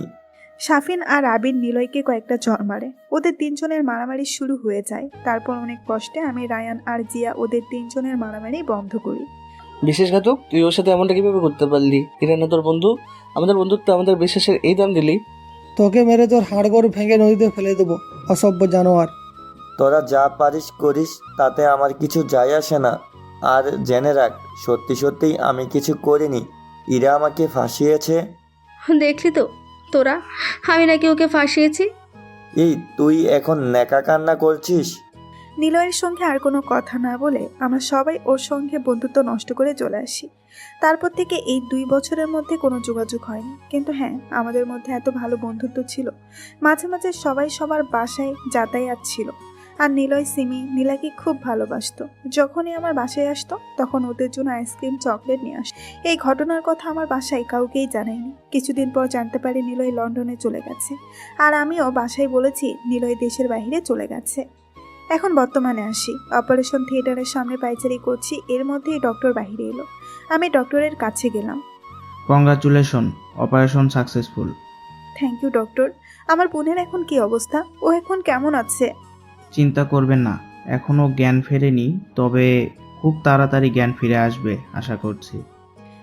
শাফিন আর আবির নিলয়কে কয়েকটা চড় মারে। ওদের তিনজনের মারামারি শুরু হয়ে যায়। তারপর অনেক কষ্টে আমি রায়ান আর জিয়া ওদের তিনজনের মারামারি বন্ধ করি। বিশ্বাসঘাতক, তুই ওর সাথে এমনটা কিভাবে করতে পারলি? এরা না তোর বন্ধু? আমাদের বন্ধুত্ব, আমাদের বিশ্বাসের এই দাম দিলি? তোকে মেরে তোর হাড়গোড় ভেঙে নদীতে ফেলে দেবো, অসভ্য জানোয়ার। তোরা যা পারিস করিস, তাতে আমার কিছু যায় আসে না। আর জেনে রাখ, সত্যি সত্যিই আমি কিছু করিনি। ইরা আমাকে ফাঁসিয়েছে। দেখলি তো তোরা, আমি নাকি ওকে ফাঁসিয়েছি। এই তুই এখন নেকা কান্না করছিস? নিলয়ের সঙ্গে আর কোনো কথা না বলে আমরা সবাই ওর সঙ্গে বন্ধুত্ব নষ্ট করে চলে আসি। তারপর থেকে এই 2 বছরের মধ্যে কোনো যোগাযোগ হয়নি, কিন্তু হ্যাঁ, আমাদের মধ্যে এত ভালো বন্ধুত্ব ছিল। মাঝে মাঝে সবাই সবার বাসায় যাতায়াত ছিল। আর নিলয় সিমি নীলাকে খুব ভালোবাসতো। যখনই আমার বাসায় আসতো তখন ওদের জন্য আইসক্রিম চকলেট নিয়ে আসতো। এই ঘটনার কথা আমার বাসায় কাউকেই জানাইনি। কিছুদিন পর জানতে পারি নিলয় লন্ডনে চলে গেছে। আর আমিও বাসায় বলেছি নিলয় দেশের বাইরে চলে গেছে। এখন বর্তমানে আসি। অপারেশন থিয়েটারের সামনে পাইচারি করছি, এর মধ্যেই ডক্টর বাইরে এলো। আমি ডক্টরের কাছে গেলাম। Congratulation, operation successful. Thank you doctor. আমার বোনের এখন কি অবস্থা? ও এখন কেমন আছে? চিন্তা করবেন না, এখনও জ্ঞান ফেরেনি, তবে খুব তাড়াতাড়ি জ্ঞান ফিরে আসবে আশা করছি।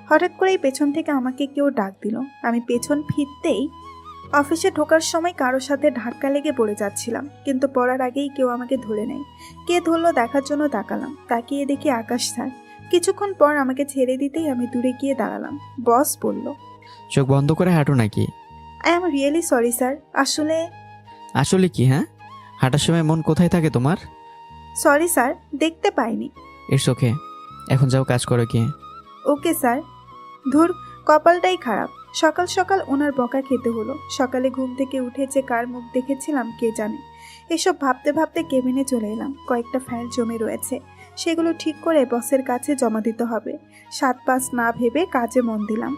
হঠাৎ করেই পেছন থেকে আমাকে কেউ ডাক দিল। আমি পেছন ফিরতেই অফিসে ঢোকার সময় কারোর সাথে ধাক্কা লেগে পড়ে যাচ্ছিলাম, কিন্তু পড়ার আগেই কেউ আমাকে ধরে নেয়। কে ধরলো দেখার জন্য তাকালাম। তাকিয়ে দেখি আকাশ স্যার। কিছুক্ষণ পর আমাকে ছেড়ে দিতেই আমি দূরে গিয়ে দাঁড়ালাম। বস বলল, চোখ বন্ধ করে হাঁটো নাকি? I am really sorry sir. আসলে আসলে কি? হ্যাঁ, হাঁটার সময় মন কোথায় থাকে তোমার? সরি স্যার, দেখতে পাইনি। ইটস ওকে, এখন যাও কাজ করো গিয়ে। Okay sir. ধুর, কপালটাই খারাপ। সকাল সকাল ওনার বকা খেতে হলো। সকালে ঘুম থেকে উঠে যে কার মুখ দেখেছিলাম কে জানে। এসব ভাবতে ভাবতে কেবিনে চলে এলাম। কয়েকটা ফাইল জমে রয়েছে, সেগুলো ঠিক করে বসের কাছে জমা দিতে হবে। 7-5 না ভেবে কাজে মন দিলাম।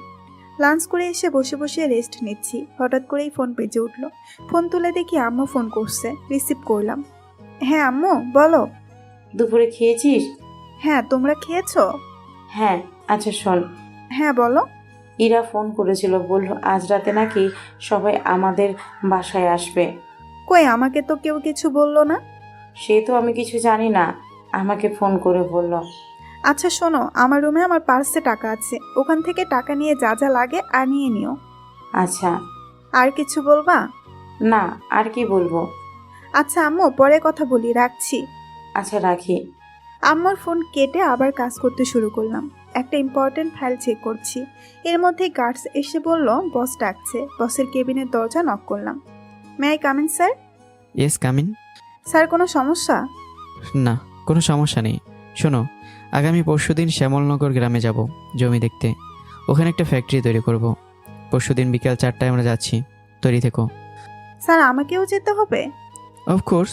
লাঞ্চ করে এসে বসে বসে রেস্ট নিচ্ছি। হঠাৎ করেই ফোন বেজে উঠল। ফোন তুলে দেখি আম্মু ফোন করছে। রিসিভ করলাম। হ্যাঁ আম্মু, বলো। দুপুরে খেয়েছিস? হ্যাঁ, তোমরা খেয়েছো? হ্যাঁ। আচ্ছা শোন, হ্যাঁ বলো। ইরা ফোন করেছিল, বলল আজ রাতে নাকি সবাই আমাদের বাসায় আসবে। কই, আমাকে তো কেউ কিছু বললো না। সে তো আমি কিছু জানি না, আমাকে ফোন করে বলল। আচ্ছা শোনো, আমার রুমে আমার পার্সে টাকা আছে, ওখান থেকে টাকা নিয়ে যা যা লাগে আনিয়ে নিও। আচ্ছা। আর কিছু বলবা? না, আর কি বলবো। আচ্ছা আম্মু, পরে কথা বলি, রাখছি। আচ্ছা রাখি। আম্মুর ফোন কেটে আবার কাজ করতে শুরু করলাম। একটা ইম্পর্টেন্ট ফাইল চেক করছি। এর মধ্যে গার্ডস এসে বলল বস ডাকছে। বসের কেবিনের দরজা নক করলাম। May I come in sir? Yes, come in. Sir, কোনো সমস্যা? না, কোনো সমস্যা নেই। শোনো, আগামী পরশুদিন শ্যামলনগর গ্রামে যাব জমি দেখতে। ওখানে একটা ফ্যাক্টরি তৈরি করব। পরশুদিন বিকেল 4টায় আমরা যাচ্ছি, তৈরি থেকো। স্যার, আমাকেও যেতে হবে? অফকোর্স,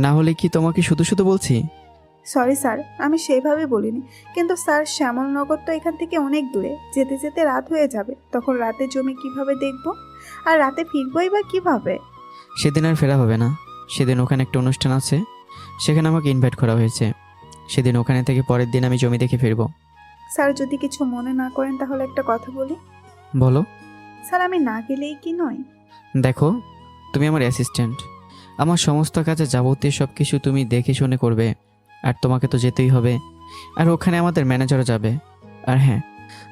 না হলে কি তোমাকে শুধু শুধু বলছি? সরি স্যার, আমি সেভাবে বলিনি। কিন্তু স্যার, শ্যামলনগর তো এখান থেকে অনেক দূরে। যেতে যেতে রাত হয়ে যাবে, তখন রাতে জমি কিভাবে দেখব? আর রাতে ফিরবই বা কিভাবে? সেদিন আর ফেরা হবে না। সেদিন ওখানে একটা অনুষ্ঠান আছে, সেখানে আমাকে ইনভাইট করা হয়েছে। সেদিন ওখানে থেকে পরের দিন আমি জমি দেখে ফিরবো। স্যার, যদি কিছু মনে না করেন তাহলে একটা কথা বলি। বলো। স্যার, আমি না গেলেই কি নয়? দেখো, তুমি আমার অ্যাসিস্ট্যান্ট। আমার সমস্ত কাজে যাবতীয় সব কিছু তুমি দেখে শুনে করবে। আর তোমাকে তো যেতেই হবে। আর ওখানে আমাদের ম্যানেজারও যাবে। আর হ্যাঁ,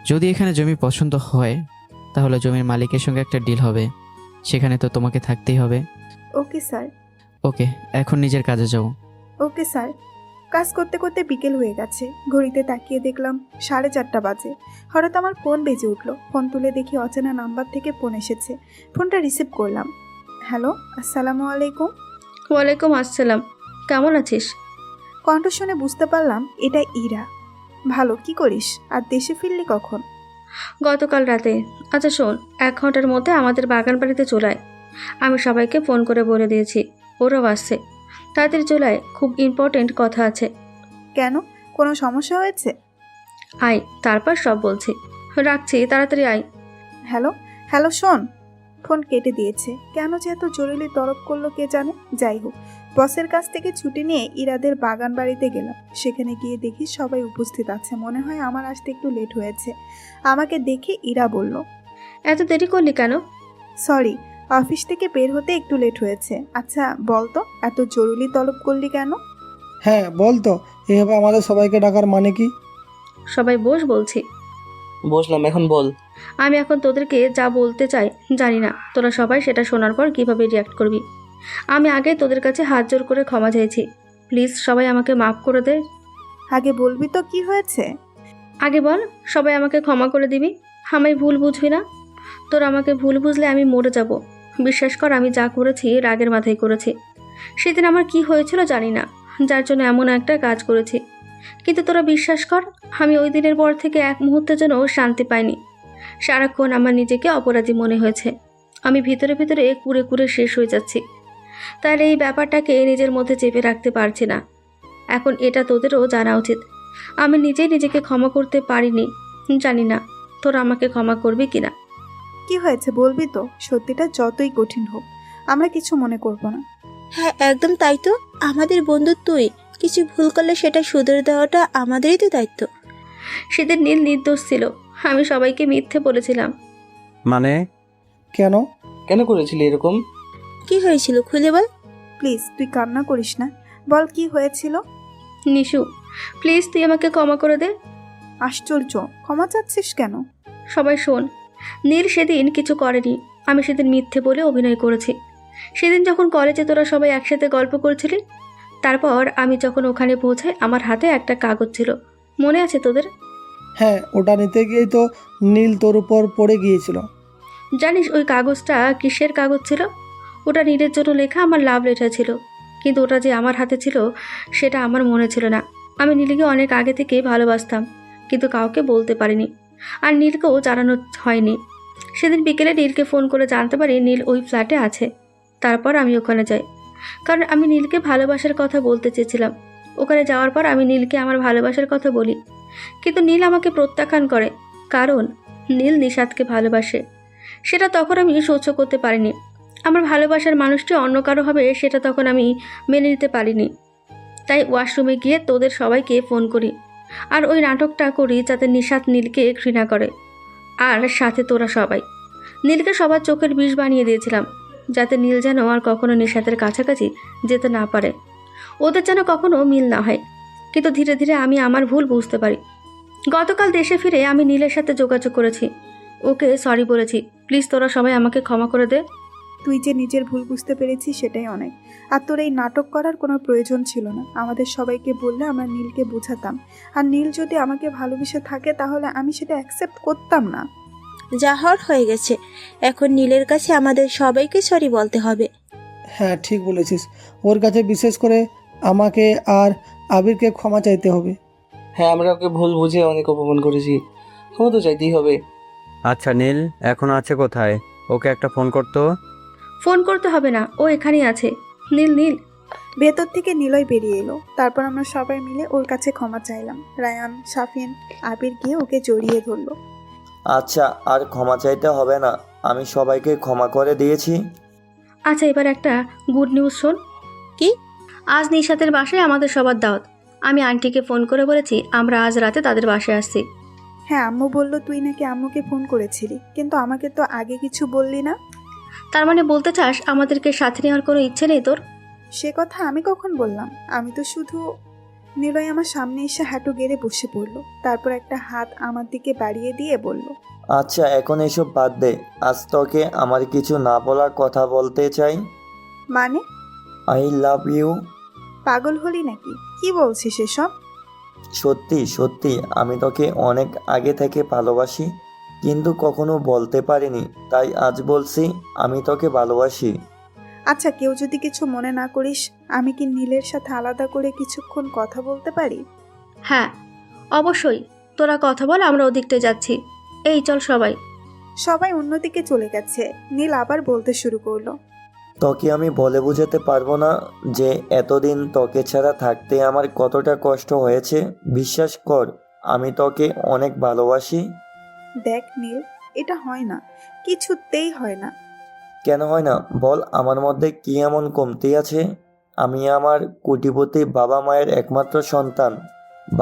যদি এখানে জমি পছন্দ হয় তাহলে জমির মালিকের সঙ্গে একটা ডিল হবে, সেখানে তো তোমাকে থাকতেই হবে। Okay sir. ওকে, এখন নিজের কাজে যাও। Okay sir. কাজ করতে করতে বিকেল হয়ে গেছে। ঘড়িতে তাকিয়ে দেখলাম 4:30 বাজে। হঠাৎ আমার ফোন বেজে উঠলো। ফোন তুলে দেখি অচেনা নাম্বার থেকে ফোন এসেছে। ফোনটা রিসিভ করলাম। হ্যালো, আসসালামু আলাইকুম। ওয়ালাইকুম আসসালাম, কেমন আছিস? কণ্ঠ শুনে বুঝতে পারলাম এটা ইরা। ভালো, কি করিস? আর দেশে ফিরলি কখন? গতকাল রাতে। আচ্ছা শোন, 1 ঘন্টার মধ্যে আমাদের বাগান বাড়িতে চলে আয়। আমি সবাইকে ফোন করে বলে দিয়েছি, ওরাও আসছে। তাড়াতাড়ি চলে আয়, খুব ইম্পর্টেন্ট কথা আছে। কেন, কোনো সমস্যা হয়েছে? আয়, তারপর সব বলছি। রাখছি, তাড়াতাড়ি আয়। হ্যালো, হ্যালো শোন। ফোন কেটে দিয়েছে। কেন যে এত জরুরি তলব করলো কে জানে। যাই হোক, বসের কাছ থেকে ছুটি নিয়ে ইরাদের বাগান বাড়িতে গেলাম। সেখানে গিয়ে দেখি সবাই উপস্থিত আছে। মনে হয় আমার আসতে একটু লেট হয়েছে। আমাকে দেখে ইরা বলল, এত দেরি করলি কেন? সরি, অফিস থেকে বের হতে একটু লেট হয়েছে। আচ্ছা বল তো, এত জরুরি তলব করলি কেন? হ্যাঁ বল তো, এভাবে আমাদের সবাইকে ডাকার মানে কি? সবাই বস বলছি। বসলাম, এখন বল। আমি এখন তোদেরকে যা বলতে চাই জানি না তোরা সবাই সেটা শোনার পর কিভাবে রিয়াক্ট করবি। আমি আগে তোদের কাছে হাত জোর করে ক্ষমা চাইছি, প্লিজ সবাই আমাকে মাফ করে দে। আগে বলবি তো কি হয়েছে? আগে বল, সবাই আমাকে ক্ষমা করে দিবি? আমায় ভুল বুঝবি না? তোর আমাকে ভুল বুঝলে আমি মরে যাব। বিশ্বাস কর, আমি যা করেছি রাগের মাথায় করেছি। সেদিন আমার কি হয়েছিল জানি না, যার জন্য এমন একটা কাজ করেছি। কিন্তু তোরা বিশ্বাস কর, আমি ওই দিনের পর থেকে এক মুহূর্তের জন্য শান্তি পাইনি। সারাক্ষণ আমার নিজেকে অপরাধী মনে হয়েছে। আমি ভিতরে ভিতরে কুড়ে কুড়ে শেষ হয়ে যাচ্ছি। তাহলে এই ব্যাপারটাকে নিজের মধ্যে চেপে রাখতে পারছি না। এখন এটা তোদেরও জানা উচিত, আমি নিজেই নিজেকে ক্ষমা করতে পারিনি। জানি না তোরা আমাকে ক্ষমা করবি কিনা। কি হয়েছে বলবি তো? সত্যিটা যতই কঠিন হোক আমরা কিছু মনে করব না। হ্যাঁ একদম তাই তো, আমাদের বন্ধু তুই, কিছু ভুল করলে সেটা শুধরে দেওয়াটা আমাদেরই তো দায়িত্ব। সেদিন নীল নির্দোষ ছিল, আমি সবাইকে মিথ্যে বলেছিলাম। মানে? কেন? কেন করেছিলি এরকম? কি হয়েছিল খুলে বল। প্লিজ তুই কান্না করিস না, বল কি হয়েছিল। নিশু, প্লিজ তুই আমাকে ক্ষমা করে দে। আশ্চর্য, ক্ষমা চাচ্ছিস কেন? সবাই শোন, নীল সেদিন কিছু করেনি। আমি সেদিন মিথ্যে বলে অভিনয় করেছি। সেদিন যখন কলেজে তোরা সবাই একসাথে গল্প করছিলি, তারপর আমি যখন ওখানে পৌঁছাই আমার হাতে একটা কাগজ ছিল, মনে আছে তোদের? হ্যাঁ, ওটা নিতে গিয়েই তো নীল তোর উপর পড়ে গিয়েছিল। জানিস ওই কাগজটা কিসের কাগজ ছিল? ওটা নীলের জন্য লেখা আমার লাভ লেটার ছিল। কিন্তু ওটা যে আমার হাতে ছিল সেটা আমার মনে ছিল না। আমি নীলকে অনেক আগে থেকে ভালোবাসতাম, কিন্তু কাউকে বলতে পারিনি, আর নীলকেও জানানো হয়নি। সেদিন বিকেলে নীলকে ফোন করে জানতে পারি নীল ওই ফ্ল্যাটে আছে। তারপর আমি ওখানে যাই, কারণ আমি নীলকে ভালোবাসার কথা বলতে চেয়েছিলাম। ওখানে যাওয়ার পর আমি নীলকে আমার ভালোবাসার কথা বলি, কিন্তু নীল আমাকে প্রত্যাখ্যান করে, কারণ নীল নিশাদকে ভালোবাসে। সেটা তখন আমি সহ্য করতে পারিনি। আমার ভালোবাসার মানুষটি অন্য কারো হবে সেটা তখন আমি মেনে নিতে পারিনি। তাই ওয়াশরুমে গিয়ে তোদের সবাইকে ফোন করি, আর ওই নাটকটা করি যাতে নিশাদ নীলকে ঘৃণা করে। আর সাথে তোরা সবাই। নীলকে সবার চোখের বিষ বানিয়ে দিয়েছিলাম, যাতে নীল যেন আর কখনো নিশাদের কাছাকাছি যেতে না পারে, ওদের যেন কখনো মিল না হয়। কিন্তু ধীরে ধীরে আমি আমার ভুল বুঝতে পারি। গতকাল দেশে ফিরে আমি নীলের সাথে যোগাযোগ করেছি, ওকে সরি বলেছি। প্লিজ তোরা সবাই আমাকে ক্ষমা করে দে। তুই যে নিজের ভুল বুঝতে পেরেছিস সেটাই অনেক। আর তোর এই নাটক করার কোনো প্রয়োজন ছিল না। আমাদের সবাইকে বললে আমরা নীলকে বোঝাতাম, আর নীল যদি আমাকে ভালোবেসে থাকে তাহলে আমি সেটা অ্যাকসেপ্ট করতাম না। যা হওয়ার হয়ে গেছে, এখন নীলের কাছে আমাদের সবাইকে সরি বলতে হবে। হ্যাঁ ঠিক বলেছিস, ওর কাছে বিশেষ করে আমাকে আর আবিরকে ক্ষমা চাইতে হবে। হ্যাঁ, আমরা ওকে ভুল বুঝে অনেক অপমান করেছি, ক্ষমা তো চাইতেই হবে। আচ্ছা নীল এখন আছে কোথায়? ওকে একটা ফোন করতো। ফোন করতে হবে না, ও এখানেই আছে। নীল নীল। ভেতর থেকে নীলয় বেরিয়ে এলো। তারপর আমরা সবাই মিলে ওর কাছে ক্ষমা চাইলাম। রায়ান, সাফিন, আবির গিয়ে ওকে জড়িয়ে ধরলো। আচ্ছা আর ক্ষমা চাইতে হবে না, আমি সবাইকে ক্ষমা করে দিয়েছি। আচ্ছা এবার একটা গুড নিউজ শোন। কি? আজ নিশাতের বাসায় আমাদের সবার দাওয়াত। আমি আন্টিকে ফোন করে বলেছি আমরা আজ রাতে তাদের বাসায় আসছি। হ্যাঁ, আম্মু বলল তুই নাকি আম্মুকে ফোন করেছিলি, কিন্তু আমাকে তো আগে কিছু বললি না। তার মানে বলতে চাস আমাদেরকে সাথে নেওয়ার কোনো ইচ্ছে নেই তোর? সে কথা আমি কখন বললাম? আমি তো শুধু... নিলয় আমার সামনে এসে হাঁটু গেড়ে বসে পড়লো, তারপর একটা হাত আমার দিকে বাড়িয়ে দিয়ে বলল, আচ্ছা এখন এসব বাদ দে, আজ তোকে আমার কিছু না বলার কথা বলতে চাই। মানে? I love you. পাগল হলি নাকি? কি বলছিস এসব? সত্যি সত্যি আমি তোকে অনেক আগে থেকে ভালোবাসি, কিন্তু কখনো বলতে পারিনি, তাই আজ বলছি আমি তোকে ভালোবাসি। আচ্ছা কেউ যদি কিছু মনে না করিস, আমি কি নীলের সাথে আলাদা করে কিছুক্ষণ কথা বলতে পারি? হ্যাঁ অবশ্যই, তোরা কথা বল, আমরা ওদিকটা যাচ্ছি। এই চল সবাই। সবাই অন্যদিকে চলে গেছে। নীল আবার বলতে শুরু করলো, তোকে আমি বলে বোঝাতে পারবো না যে এতদিন তোকে ছাড়া থাকতে আমার কতটা কষ্ট হয়েছে। বিশ্বাস কর আমি তোকে অনেক ভালোবাসি। দেখ নীল, এটা হয় না, কিছুতেই হয় না। কেন হয় না বল, আমার মধ্যে কি এমন কমতি আছে? আমি আমার কোটিপতি বাবা মায়ের একমাত্র সন্তান।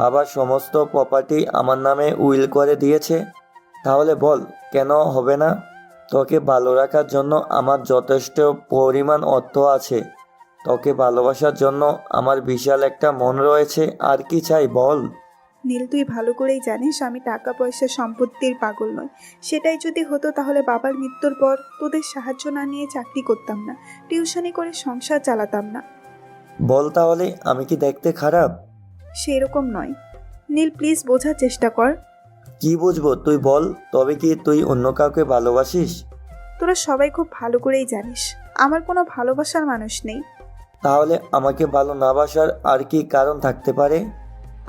বাবা সমস্ত প্রপার্টি আমার নামে উইল করে দিয়েছে। তাহলে বল কেন হবে না? তোকে ভালো রাখার জন্য আমার যথেষ্ট পরিমাণ অর্থ আছে। তোকে ভালোবাসার জন্য আমার বিশাল একটা মন রয়েছে। আর কি চাই বল? নীল, তুই ভালো করেই জানিস আমি টাকা পয়সা সম্পত্তির পাগল নই। সেটাই যদি হতো তাহলে বাবার মৃত্যুর পর তোদের সাহায্য না নিয়ে চাকরি করতাম না, টিউশনি করে সংসার চালাতাম না। বল তাহলে আমি কি দেখতে খারাপ? সেরকম নয় নীল, প্লিজ বোঝার চেষ্টা কর। কি বুঝবো তুই বল। তবে কি তুই অন্য কাউকে ভালোবাসিস? তোরা সবাই খুব ভালো করেই জানিস আমার কোনো ভালোবাসার মানুষ নেই। তাহলে আমাকে ভালো না বাসার আর কি কারণ থাকতে পারে?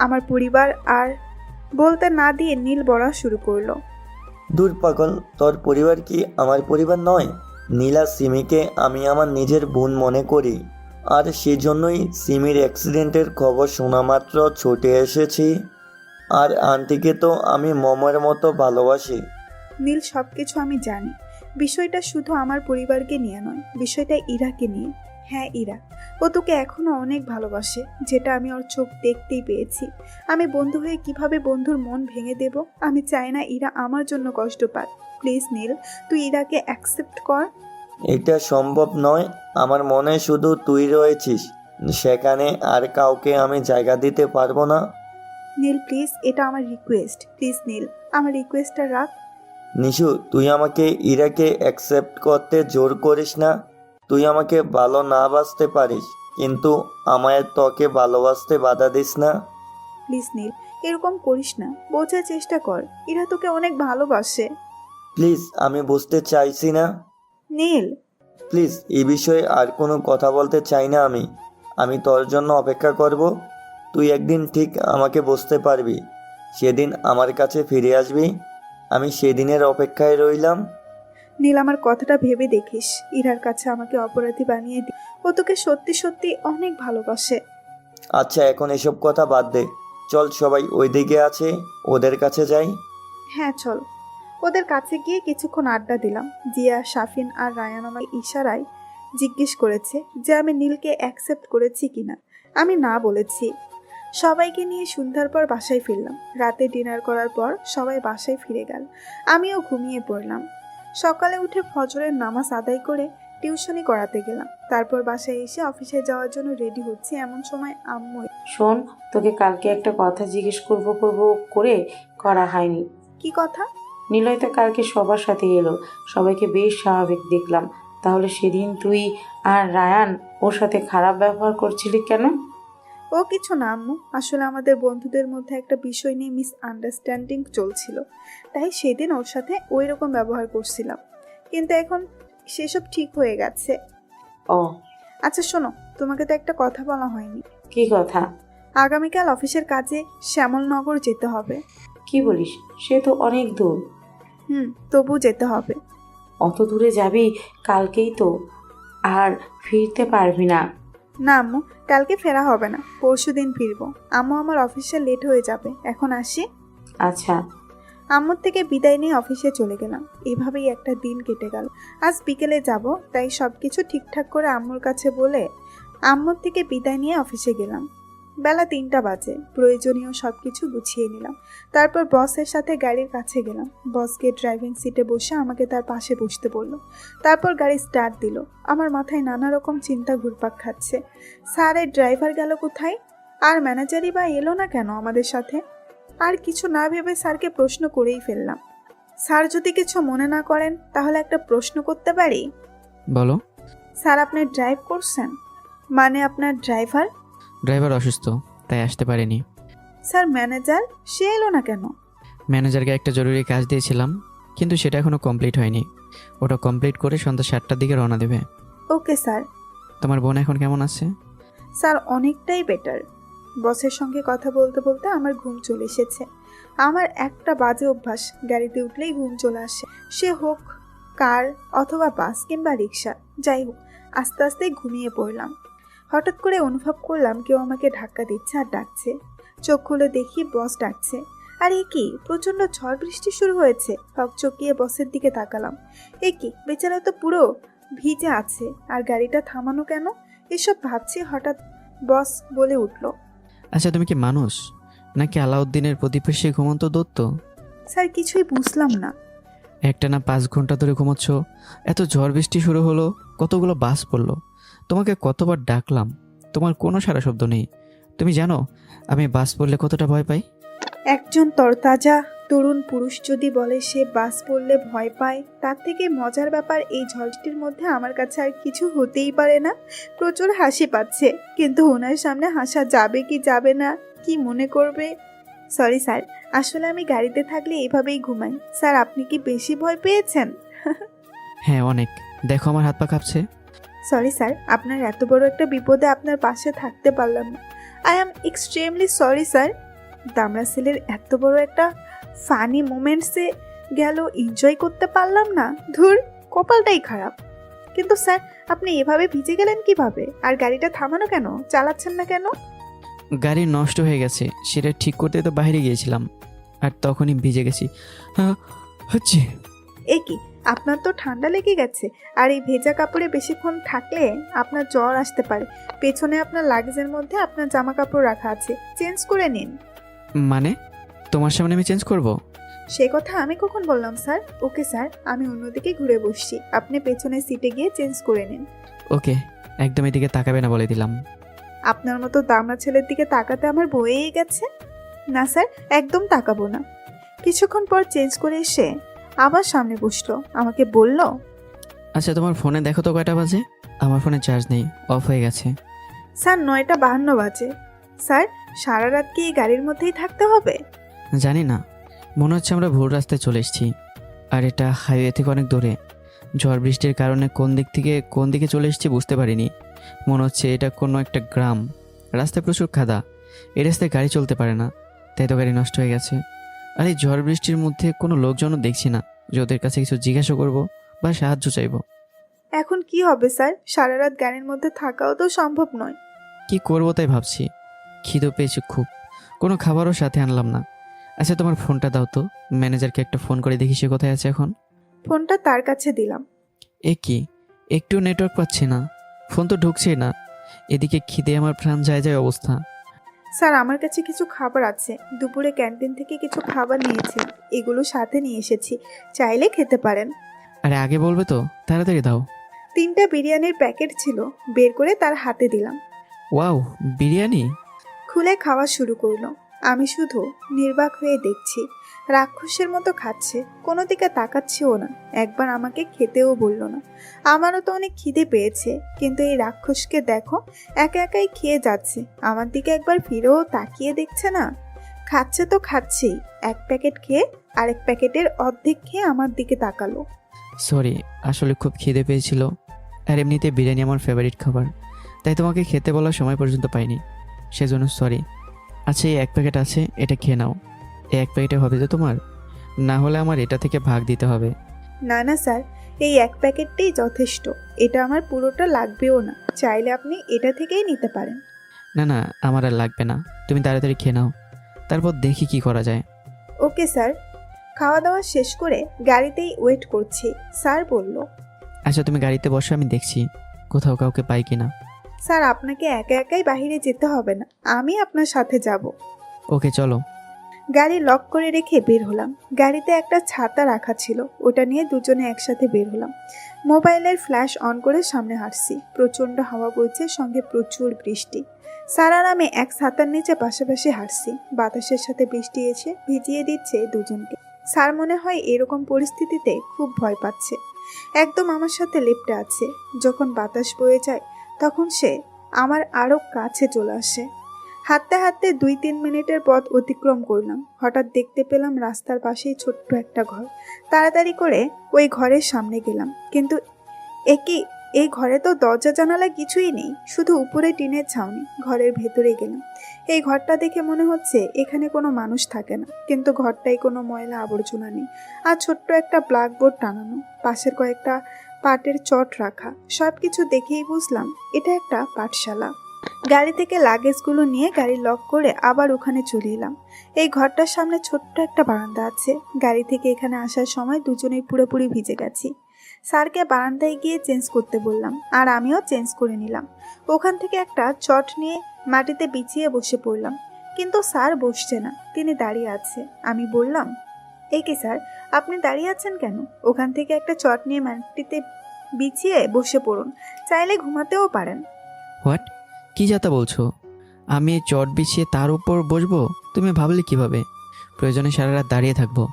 আমার পরিবার। আর বলতে না দিয়ে নীল বলা শুরু করলো। দূর পাগল, তোর পরিবার কি আমার পরিবার নয়? নীলা সিমিকে আমি আমার নিজের বোন মনে করি। আর সেজন্যই সিমির অ্যাক্সিডেন্টের খবর শোনা মাত্র ছুটে এসেছি। আর আন্টিকে তো আমি মমের মতো ভালোবাসি। নীল, সব কিছু আমি জানি। বিষয়টা শুধু আমার পরিবারকে নিয়ে নয়, বিষয়টা ইরাকে নিয়ে। হ্যাঁ ইরা, ও তোকে এখনো অনেক ভালোবাসে, যেটা আমি ওর চোখ দেখতেই পেয়েছি। আমি বন্ধু হয়ে কিভাবে বন্ধুর মন ভেঙে দেব? আমি চাই না ইরা আমার জন্য কষ্ট পাক। প্লিজ নীল, তুই ইরাকে অ্যাকসেপ্ট কর। এটা সম্ভব নয়। আমার মনে শুধু তুই রয়েছিস, সেখানে আর কাউকে আমি জায়গা দিতে পারবো না। নীল প্লিজ, এটা আমার রিকোয়েস্ট। প্লিজ নীল, আমার রিকোয়েস্টটা রাখ। নিশু, তুই আমাকে ইরাকে অ্যাকসেপ্ট করতে জোর করিস না। তুই আমাকে ভালো না বাসতে পারিস, কিন্তু আমায় তোকে ভালোবাসতে বাধা দিস না। প্লিজ নীল, এরকম করিস না, বোঝার চেষ্টা কর। ইরা তোকে অনেক ভালোবাসে। প্লিজ, আমি বুঝতে চাইছি না। নীল, প্লিজ, এই বিষয়ে আর কোনো কথা বলতে চাই না। আমি তোর জন্য অপেক্ষা করব। তুই একদিন ঠিক আমাকে বুঝতে পারবি, সেদিন আমার কাছে ফিরে আসবি। আমি সেদিনের অপেক্ষায় রইলাম। নীল, আমার কথাটা ভেবে দেখিস। ইরার কাছে আমাকে অপরাধী বানিয়ে দি। ও তোকে সত্যি সত্যি অনেক ভালোবাসে। আচ্ছা, এখন এসব কথা বাদ দে। চল, সবাই ওইদিকে আছে, ওদের কাছে যাই। হ্যাঁ চল। ওদের কাছে গিয়ে কিছুক্ষণ আড্ডা দিলাম। জিয়া, শাফিন আর রায়ান আমার ইশারায় জিজ্ঞেস করেছে যে আমি নীলকে অ্যাকসেপ্ট করেছি কিনা। আমি না বলেছি। সবাইকে নিয়ে সন্ধ্যার পর বাসায় ফিরলাম। রাতে ডিনার করার পর সবাই বাসায় ফিরে গেল, আমিও ঘুমিয়ে পড়লাম। সকালে উঠে ফজরের নামাজ আদায় করে টিউশনি করাতে গেলাম। তারপর বাসায় এসে অফিসে যাওয়ার জন্য রেডি হচ্ছি, এমন সময় আম্মু। শোন, তোকে কালকে একটা কথা জিজ্ঞেস করব করে করা হয়নি। কি কথা? নিলয় তো কালকে সবার সাথে এলো, সবাইকে বেশ স্বাভাবিক দেখলাম। তাহলে সেদিন তুই আর রায়ান ওর সাথে খারাপ ব্যবহার করছিলি কেন? ও কিছু না আম্মু, আসলে আমাদের বন্ধুদের মধ্যে একটা বিষয় নিয়ে মিসআন্ডারস্ট্যান্ডিং চলছিল, তাই সেদিন ওর সাথে ওই রকম ব্যবহার করছিলাম। কিন্তু এখন সেসব ঠিক হয়ে গেছে। ও আচ্ছা শোনো, তোমাকে তো একটা কথা বলা হয়নি। কি কথা? আগামীকাল অফিসের কাজে শ্যামলনগর যেতে হবে। কি বলিস? সে তো অনেক দূর। তবু যেতে হবে। অত দূরে যাবি? কালকেই তো, আর ফিরতে পারবি না। না আম্মু, কালকে ফেরা হবে না, পরশুদিন ফিরবো। আম্মু, আমার অফিসে লেট হয়ে যাবে, এখন আসি। আচ্ছা। আম্মুর থেকে বিদায় নিয়ে অফিসে চলে গেলাম। এভাবেই একটা দিন কেটে গেল। আজ বিকেলে যাব, তাই সবকিছু ঠিকঠাক করে আম্মুর কাছে বলে আম্মুর থেকে বিদায় নিয়ে অফিসে গেলাম। বেলা 3টা বাজে। প্রয়োজনীয় সবকিছু গুছিয়ে নিলাম। তারপর বসের সাথে গাড়ির কাছে গেলাম। বসকে ড্রাইভিং সিটে বসে আমাকে তার পাশে বসতে বলল। তারপর গাড়ি স্টার্ট দিল। আমার মাথায় নানা রকম চিন্তা ঘুরপাক খাচ্ছে। স্যারের ড্রাইভার গেল কোথায়? আর ম্যানেজারই বা এলো না কেন আমাদের সাথে? আর কিছু না ভেবে স্যারকে প্রশ্ন করেই ফেললাম। স্যার যদি কিছু মনে না করেন তাহলে একটা প্রশ্ন করতে পারি? বলো। স্যার, আপনি ড্রাইভ করছেন? মানে আপনার ড্রাইভার? ড্রাইভার অসুস্থ, তাই আসতে পারেনি। স্যার, ম্যানেজার সে এলো না কেন? ম্যানেজারকে একটা জরুরি কাজ দিয়েছিলাম, কিন্তু সেটা এখনও কমপ্লিট হয়নি। ওটা কমপ্লিট করে সন্ধ্যা 7টার দিকে রওনা দেবে। Okay sir. তোমার বোন এখন কেমন আছে? স্যার, অনেকটাই বেটার। বসের সঙ্গে কথা বলতে বলতে আমার ঘুম চলে এসেছে। আমার একটা বাজে অভ্যাস, গাড়িতে উঠলেই ঘুম চলে আসে। সে হোক কার অথবা বাস কিংবা রিক্সা, যাই হোক আস্তে আস্তে ঘুমিয়ে পড়লাম। হঠাৎ করে অনুভব করলাম কেউ আমাকে ধাক্কা দিচ্ছে আর ডাকছে। চোখ খুলে দেখি বস ডাকছে। আর এ কি, প্রচণ্ড ঝড় বৃষ্টি শুরু হয়েছে। হকচকিয়ে বসের দিকে তাকালাম। এ কি, বেচারা তো পুরো ভিজে আছে, আর গাড়িটা থামানো কেন? এসব ভাবছি, হঠাৎ বস বলে উঠল, আচ্ছা, তুমি কি মানুষ নাকি আলাউদ্দিনের প্রতিবেশী ঘুমন্ত দত্ত? স্যার, কিছুই বুঝলাম না। একটানা 5 ঘন্টা ধরে ঘুমাচ্ছ, এত ঝড় বৃষ্টি শুরু হলো, কতগুলো বাস পড়লো, তোমাকে কতবার ডাকলাম, তোমার কোনো সাড়া শব্দ নেই। তুমি জানো আমি বাস পড়লে কতটা ভয় পাই? একজন তরতাজা তরুণ পুরুষ যদি বলে সে বাস পড়লে ভয় পায়, তার থেকে মজার ব্যাপার এই ঝড়টির মধ্যে আমার কাছে আর কিছু হতেই পারে না। প্রচুর হাসি পাচ্ছে, কিন্তু ওনার সামনে হাসা যাবে কি যাবে না, কি মনে করবে। সরি স্যার, আসলে আমি গাড়িতে থাকলে এভাবেই ঘুমাই। স্যার, আপনি কি বেশি ভয় পেয়েছেন? হ্যাঁ অনেক, দেখো আমার হাত পা কাঁপছে। সরি স্যার, আপনার এত বড় একটা বিপদে আপনার পাশে থাকতে পারলাম না। I am extremely sorry sir. দামড়া ছেলের এত বড় একটা ফানি মোমেন্টসে গেল এনজয় করতে পারলাম না। ধুর, কপালটাই খারাপ। কিন্তু স্যার, আপনি এভাবে ভিজে গেলেন কিভাবে? আর গাড়িটা থামানো কেন, চালাচ্ছেন না কেন? গাড়ি নষ্ট হয়ে গেছে, সেটা ঠিক করতে তো বাইরে গিয়েছিলাম, আর তখনই ভিজে গেছি। হচ্ছে এ কি, আপনার তো ঠান্ডা লেগে গেছে, আর এই ভেজা কাপড়ে বেশিক্ষণ থাকলে আপনার জ্বর আসতে পারে। পেছনে আপনার লাগেজের মধ্যে আপনার জামা কাপড় রাখা আছে, চেঞ্জ করে নিন। মানে তোমার সামনে আমি চেঞ্জ করব? সে কথা আমি কখন বললাম স্যার? ওকে স্যার, আমি অন্যদিকে ঘুরে বসছি, আপনি পেছনের সিটে গিয়ে চেঞ্জ করে নিন। ওকে, একদম এদিকে তাকাবে না বলে দিলাম। আপনার মতো দামড়া ছেলের দিকে তাকাতে আমার বয়েই গেছে। না স্যার, একদম তাকাবো না। কিছুক্ষণ পর চেঞ্জ করে এসে আবার সামনে বসলো, আমাকে বলল, আচ্ছা তোমার ফোনে দেখো তো কয়টা বাজে। আমার ফোনে চার্জ নেই, অফ হয়ে গেছে। স্যার 9:52 বাজে। স্যার, সারা রাত কি এই গাড়ির মধ্যেই থাকতে হবে? জানি না, মনে হচ্ছে আমরা ভুল রাস্তায় চলে এসেছি, আর এটা হাইওয়ে থেকে অনেক দূরে। ঝড় বৃষ্টির কারণে কোন দিকে চলে এসেছি বুঝতে পারিনি। মনে হচ্ছে এটা কোনো একটা গ্রাম, রাস্তায় প্রচুর খাদা, এই রাস্তায় গাড়ি চলতে পারে না, তাই তো গাড়ি নষ্ট হয়ে গেছে। আর এই ঝড় বৃষ্টির মধ্যে কোনো লোকজনও দেখছি না যে ওদের কাছে কিছু জিজ্ঞাসা করব বা সাহায্য চাইবো। এখন কি হবে স্যার? সারা রাত গাড়ির মধ্যে থাকাও তো সম্ভব নয়। কি করবো তাই ভাবছি, খিদে পেয়েছি খুব, কোনো খাবারও সাথে আনলাম না। আচ্ছা তোমার ফোনটা দাও তো, ম্যানেজারকে একটা ফোন করে দেখি সে কোথায় আছে এখন। ফোনটা তার কাছে দিলাম। এ কি, একটু নেটওয়ার্ক পাচ্ছি না, ফোন তো ঢুকছেই না। এদিকে খিদে আমার প্রাণ যায় যায় অবস্থা। স্যার, আমার কাছে কিছু খাবার আছে, দুপুরে ক্যান্টিন থেকে কিছু খাবার নিয়েছি, এগুলো সাথে নিয়ে এসেছি, চাইলে খেতে পারেন। আরে আগে বলবে তো, তাড়াতাড়ি দাও। 3টা বিরিয়ানির প্যাকেট ছিল, বের করে তার হাতে দিলাম। ওয়াও, বিরিয়ানি! খুলে খাওয়া শুরু করলো। আমি শুধু নির্বাক হয়ে দেখছি, রাক্ষসের মতো খাচ্ছে, কোনো দিকে তাকাচ্ছেও না, একবার আমাকে খেতেও বলল না। আমারও তো অনেক খিদে পেয়েছে, কিন্তু এই রাক্ষসকে দেখো, একা একাই খেয়ে যাচ্ছে, আমার দিকে একবার ফিরেও তাকিয়ে দেখছে না। খাচ্ছে তো খাচ্ছেই, এক প্যাকেট খেয়ে আরেক প্যাকেটের অর্ধেক খেয়ে আমার দিকে তাকালো। সরি, আসলে খুব খিদে পেয়েছিল, আর এমনিতে বিরিয়ানি আমার ফেভারিট খাবার, তাই তোমাকে খেতে বলার সময় পর্যন্ত পাইনি, সেজন্য সরি। আচ্ছা এই এক প্যাকেট আছে, এটা খেয়ে নাও। এই এক প্যাকেটে হবে তো তোমার? না হলে আমার এটা থেকে ভাগ দিতে হবে। না না স্যার, এই এক প্যাকেটটাই যথেষ্ট, এটা আমার পুরোটা লাগবেও না, চাইলে আপনি এটা থেকেই নিতে পারেন। না না, আমার আর লাগবে না, তুমি তাড়াতাড়ি খেয়ে নাও, তারপর দেখি কি করা যায়। Okay sir. খাওয়া দাওয়া শেষ করে গাড়িতেই ওয়েট করছি। স্যার বলল, আচ্ছা তুমি গাড়িতে বসো, আমি দেখছি কোথাও কাউকে পাই কিনা। স্যার, আপনাকে একা একাই বাইরে যেতে হবে না, আমি আপনার সাথে যাব। ওকে চলো। গাড়ি লক করে রেখে বের হলাম। গাড়িতে একটা ছাতা রাখা ছিল, ওটা নিয়ে দুজনে একসাথে বের হলাম। মোবাইলের ফ্ল্যাশ অন করে সামনে হাঁটছি, প্রচণ্ড হাওয়া বইছে, সঙ্গে প্রচুর বৃষ্টি। স্যার আর আমি এক ছাতার নিচে পাশাপাশি হাঁটছি, বাতাসের সাথে বৃষ্টি এসে ভিজিয়ে দিচ্ছে দুজনকে। স্যার মনে হয় এরকম পরিস্থিতিতে খুব ভয় পাচ্ছে, একদম আমার সাথে লেপ্টে আছে। যখন বাতাস বয়ে যায় তখন সে আমার আরও কাছে চলে আসে। হাঁটতে হাঁটতে 2-3 মিনিটের পথ অতিক্রম করলাম, হঠাৎ দেখতে পেলাম রাস্তার পাশেই ছোট্ট একটা ঘর। তাড়াতাড়ি করে ওই ঘরের সামনে গেলাম, কিন্তু এই ঘরে তো দরজা জানালা কিছুই নেই, শুধু উপরে টিনের ছাউনি। ঘরের ভেতরে গেলাম। এই ঘরটা দেখে মনে হচ্ছে এখানে কোনো মানুষ থাকে না, কিন্তু ঘরটায় কোনো ময়লা আবর্জনা নেই, আর ছোট্ট একটা ব্ল্যাকবোর্ড টানানো, পাশের কয়েকটা পাটের চট রাখা। সব কিছু দেখেই বুঝলাম এটা একটা পাঠশালা। গাড়ি থেকে লাগেজগুলো নিয়ে গাড়ি লক করে আবার ওখানে চলে এলাম। এই ঘরটার সামনে ছোট্ট একটা বারান্দা আছে। গাড়ি থেকে এখানে আসার সময় দুজনেই পুরোপুরি ভিজে গেছি। স্যারকে বারান্দায় গিয়ে চেঞ্জ করতে বললাম, আর আমিও চেঞ্জ করে নিলাম। ওখান থেকে একটা চট নিয়ে মাটিতে বিছিয়ে বসে পড়লাম, কিন্তু স্যার বসছে না, তিনি দাঁড়িয়ে আছে। আমি বললাম, এই কি স্যার, আপনি দাঁড়িয়ে আছেন কেন? ওখান থেকে একটা চট নিয়ে মাটিতে বিছিয়ে বসে পড়ুন, চাইলে ঘুমাতেও পারেন। হোয়াট? কি যাতা বলছো? আমি এই চট বিছিয়ে তার উপর বসবো? তুমি ভাবলে কিভাবে? প্রয়োজনে সারা রাত দাঁড়িয়ে থাকবো,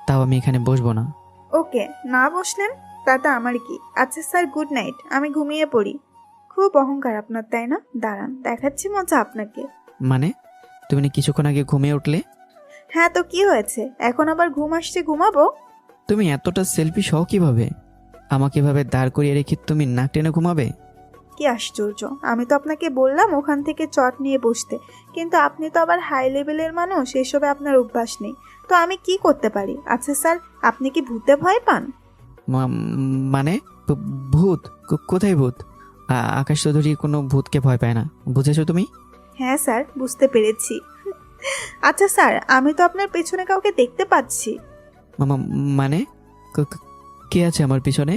তাও আমি এখানে বসবো না। ওকে, না বসলেন তাতে আমার কি। আচ্ছা স্যার, গুড নাইট, আমি ঘুমিয়ে পড়ি। খুব অহংকার আপনার, তাই না? দাঁড়ান, দেখাচ্ছি মজা আপনাকে। মানে তুমি না কিছুক্ষণ আগে ঘুমিয়ে উঠলে? হ্যাঁ তো কি হয়েছে, এখন আবার ঘুম আসছে, ঘুমাবো? তুমি এতটা সেলফিশ হও কিভাবে? আমাকে এভাবে দাঁড় করিয়ে রেখে তুমি নাক টেনে ঘুমাবে? কি আশ্চর্য, আমি তো আপনাকে বললাম ওখান থেকে চট নিয়ে বসতে, কিন্তু আপনি তো আবার হাই লেভেলের মানুষ, এসবে আপনার অভ্যাস নেই। তো আমি কি করতে পারি? আচ্ছা স্যার, আপনি কি ভূতে ভয় পান? মানে ভূত? কোথায় ভূত? আকাশ চৌধুরী কোনো ভূতকে ভয় পায় না, বুঝেছো তুমি? হ্যাঁ স্যার, বুঝতে পেরেছি। আচ্ছা স্যার, আমি তো আপনার পেছনে কাউকে দেখতে পাচ্ছি। মানে কে আছে আমার পিছনে?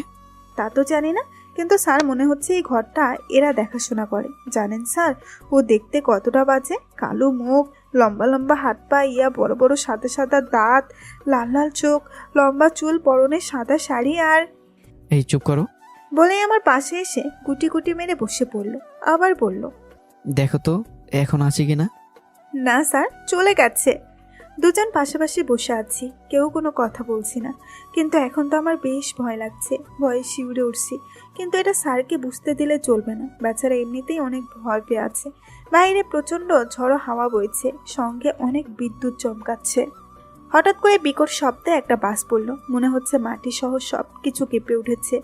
তা তো জানি না, কিন্তু স্যার মনে হচ্ছে এই ঘরটা এরা দেখাশোনা করে। জানেন স্যার, ও দেখতে কতটা বাজে, কালো মুখ, লম্বা লম্বা হাত পা, বড় বড় সাদা সাদা দাঁত, লাল লাল চোখ, লম্বা চুল, পরনে সাদা শাড়ি আর। এই চুপ করো। বলেই আমার পাশে এসে গুটি গুটি মেরে বসে পড়লো। আবার বলল, দেখো তো এখন আছে কিনা। না স্যার, চলে গেছে। দুজন পাশাপাশি বসে আছি, কেউ কোনো কথা বলছি না, কিন্তু এখন তো আমার বেশ ভয় লাগছে, ভয়ে শিউরে উঠছি। কিন্তু এটা স্যারকে বুঝতে দিলে চলবে না, বেচারা এমনিতেই অনেক ভয় পেয়ে আছে। বাইরে প্রচণ্ড ঝড়ো হাওয়া বইছে, সঙ্গে অনেক বিদ্যুৎ চমকাচ্ছে। হঠাৎ করে বিকট শব্দে একটা বাস পড়ল, মনে হচ্ছে মাটি সহ সব কিছু কেঁপে উঠেছে।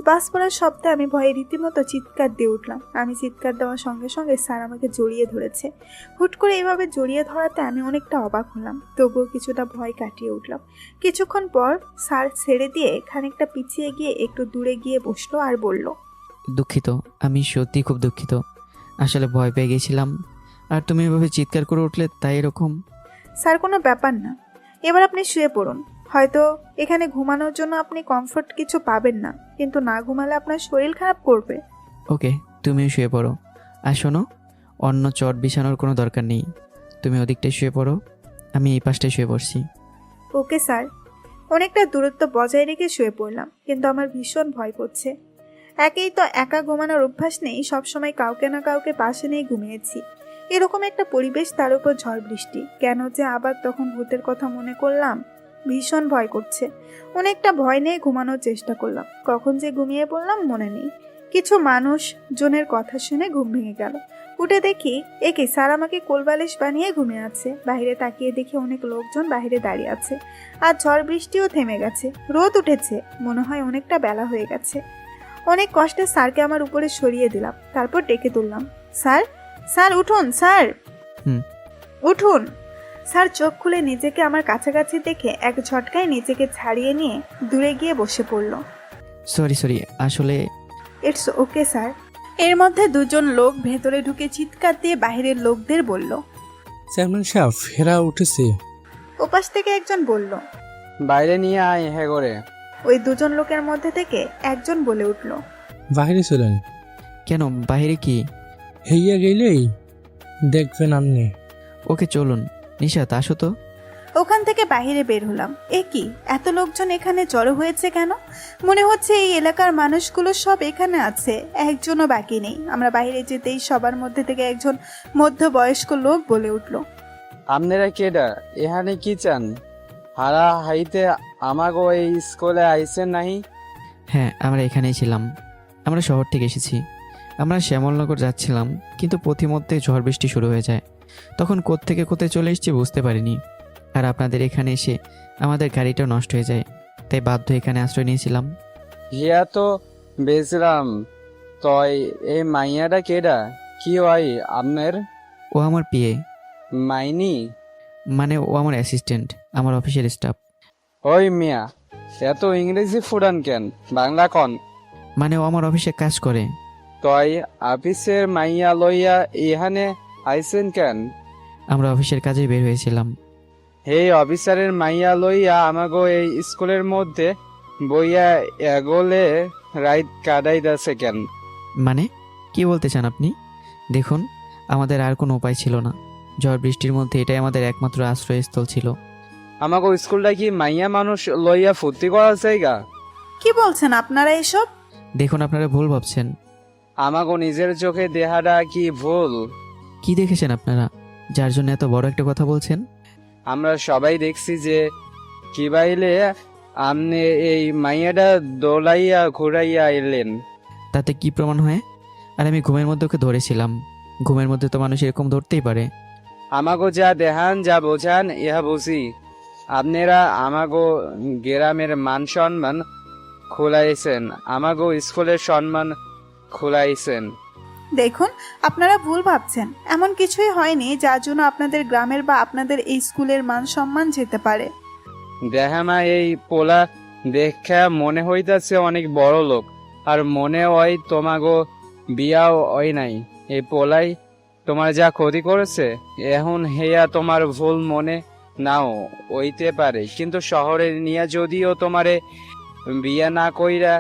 বাস পড়ার শব্দে আমি ভয়ে রীতিমতো চিৎকার দিয়ে উঠলাম। আমি চিৎকার দেওয়ার সঙ্গে সঙ্গে স্যার আমাকে জড়িয়ে ধরেছে। হুট করে এভাবে জড়িয়ে ধরাতে আমি অনেকটা অবাক হলাম, তবুও কিছুটা ভয় কাটিয়ে উঠলাম। কিছুক্ষণ পর স্যার ছেড়ে দিয়ে খানিকটা পিছিয়ে গিয়ে একটু দূরে গিয়ে বসলো আর বলল, দুঃখিত, আমি সত্যি খুব দুঃখিত। আসলে ভয় পেয়ে গেছিলাম, আর তুমি এভাবে চিৎকার করে উঠলে তাই এরকম। স্যার কোনো ব্যাপার না, এবার আপনি শুয়ে পড়ুন। হয়তো এখানে ঘুমানোর জন্য আপনি কমফোর্ট কিছু পাবেন না, কিন্তু না ঘুমালে আপনার শরীর খারাপ করবে। ওকে, তুমিও শুয়ে পড়ো। আর শোনো, অন্য চট বিছানোর কোনো দরকার নেই, তুমি ওদিকটায় শুয়ে পড়ো, আমি এই পাশটায় শুয়ে পড়ছি। Okay sir. অনেকটা দূরত্ব বজায় রেখে শুয়ে পড়লাম, কিন্তু আমার ভীষণ ভয় করছে। একেই তো একা ঘুমানোর অভ্যাস নেই, সবসময় কাউকে না কাউকে পাশে নিয়ে ঘুমিয়েছি। এরকম একটা পরিবেশ, তার উপর ঝড় বৃষ্টি, কেন যে আবার তখন ভূতের কথা মনে করলাম। ভীষণ ভয় করছে, অনেকটা ভয় নিয়ে ঘুমানোর চেষ্টা করলাম, কখন যে ঘুমিয়ে পড়লাম মনে নেই। কিছু মানুষ জনের কথা শুনে ঘুম ভেঙে গেল। উঠে দেখি একে স্যার আমাকে কোলবালিশ বানিয়ে ঘুমিয়ে আছে। বাইরে তাকিয়ে দেখি অনেক লোকজন বাইরে দাঁড়িয়ে আছে, আর ঝড় বৃষ্টিও থেমে গেছে, রোদ উঠেছে, মনে হয় অনেকটা বেলা হয়ে গেছে। অনেক কষ্টে স্যারকে আমার উপরে সরিয়ে দিলাম, তারপর ডেকে তুললাম, স্যার, স্যার উঠুন, স্যার উঠুন। স্যার চোখ খুলে নিজেকে আমার কাছাকাছি দেখে এক ঝটকায় নিজেকে ছাড়িয়ে নিয়ে দূরে গিয়ে বসে পড়ল। সরি, আসলে ইটস ওকে স্যার। এর মধ্যে দুজন লোক ভেতরে ঢুকে চিৎকার দিয়ে বাইরের লোকদের বলল, চেয়ারম্যান সাহেব ফেরা উঠেছে। ওপাশ থেকে একজন বলল, বাইরে নিয়ে আয় হ্যাঁ করে। ওই দুজন লোকের মধ্যে থেকে একজন বলে উঠল, বাইরে চলেন। কেন, বাইরে কি? হইয়া গেলেই দেখবেন আপনি। ওকে চলুন। নিশাত আসো তো। ওখান থেকে বাইরে বের হলাম। এ কি, এত লোকজন এখানে জড়ো হয়েছে কেন? মনে হচ্ছে এই এলাকার মানুষগুলো সব এখানে আছে, একজনও বাকি নেই। আমরা বাইরে যেতেই সবার মধ্যে থেকে একজন মধ্যবয়স্ক লোক বলে উঠল, আপনারা কেডা, এখানে কি চান? হারা হাইতে আমাকে ওই স্কুলে আইসেন নাহি? হ্যাঁ, আমরা এখানেই ছিলাম, আমরা শহর থেকে এসেছি। আমরা শ্যামলনগর যাচ্ছিলাম, কিন্তু পথিমধ্যে ঝড় বৃষ্টি শুরু হয়ে যায়। তখন কোত্থেকে কোথায় চলে এসেছি বুঝতে পারিনি, আর আপনাদের এখানে এসে আমাদের গাড়িটাও নষ্ট হয়ে যায়, তাই বাধ্য এখানে আশ্রয় নিয়েছিলাম। হিয়া তো বেচলাম, তয় এই মাইয়াটা কেডা, কি হয় আপনার? ও আমার পিএ। মাইনি মানে ও আমার অ্যাসিস্ট্যান্ট, আমার অফিসের স্টাফ। ওই মিয়া, এত ইংরেজি ফুরান কেন, বাংলা কন। মানে ও আমার অফিসে কাজ করে। তয় অফিসের মাইয়া লইয়া এখানে আইসেন কেন? আমরা অফিসের কাজে বের হয়েছিলাম। এই অফিসারের মাইয়া লইয়া আমাগো এই স্কুলের মধ্যে বইয়া এগোলে রাইট কাটাইতেছে কেন? মানে কি বলতে চান আপনি? দেখুন, আমাদের আর কোনো উপায় ছিল না, ঝড় বৃষ্টির মধ্যে এটাই আমাদের একমাত্র আশ্রয়স্থল ছিল। আমাকে স্কুলটা কি মাইয়া মানুষ লইয়া ফুর্তি করা জায়গা? কি বলছেন আপনারা এসব? দেখুন আপনারা ভুল ভাবছেন। আমাকে নিজের চোখে দেহাটা কি ভুল? কি দেখেছেন আপনারা যার জন্য এত বড় একটা কথা বলছেন? আমরা সবাই দেখছি যে কি বাইলে আপনি এই মাইয়াটা দোলাইয়া ঘুরাইয়া এলেন। তাতে কি প্রমাণ হয়? আর আমি ঘুমের মধ্যে ওকে ধরেছিলাম। ঘুমের মধ্যে তো মানুষ এরকম ধরতেই পারে। আমাকে যা দেখান যা বোঝান ইহা বুঝি। আপনারা আমাকে গ্রামের মান সম্মান খোলাইছেন, আমাকে স্কুলের সম্মান খোলাইছেন। দেখুন আপনারা ভুল ভাবছেন, এমন কিছুই হয়নি যার জন্য আপনাদের গ্রামের বা আপনাদের এই স্কুলের মান সম্মান যেতে পারে। দেখামা এই পোলা দেখা মনে হইতাছে অনেক বড় লোক, আর মনে হয় তোমাগো বিয়াও হয় নাই। এই পোলাই তোমার যা ক্ষতি করেছে, এখন হেয়া তোমার ভুল মনে নাও হইতে পারে, কিন্তু শহরে নিয়ে যদিও তোমারে বিয়া না কইরা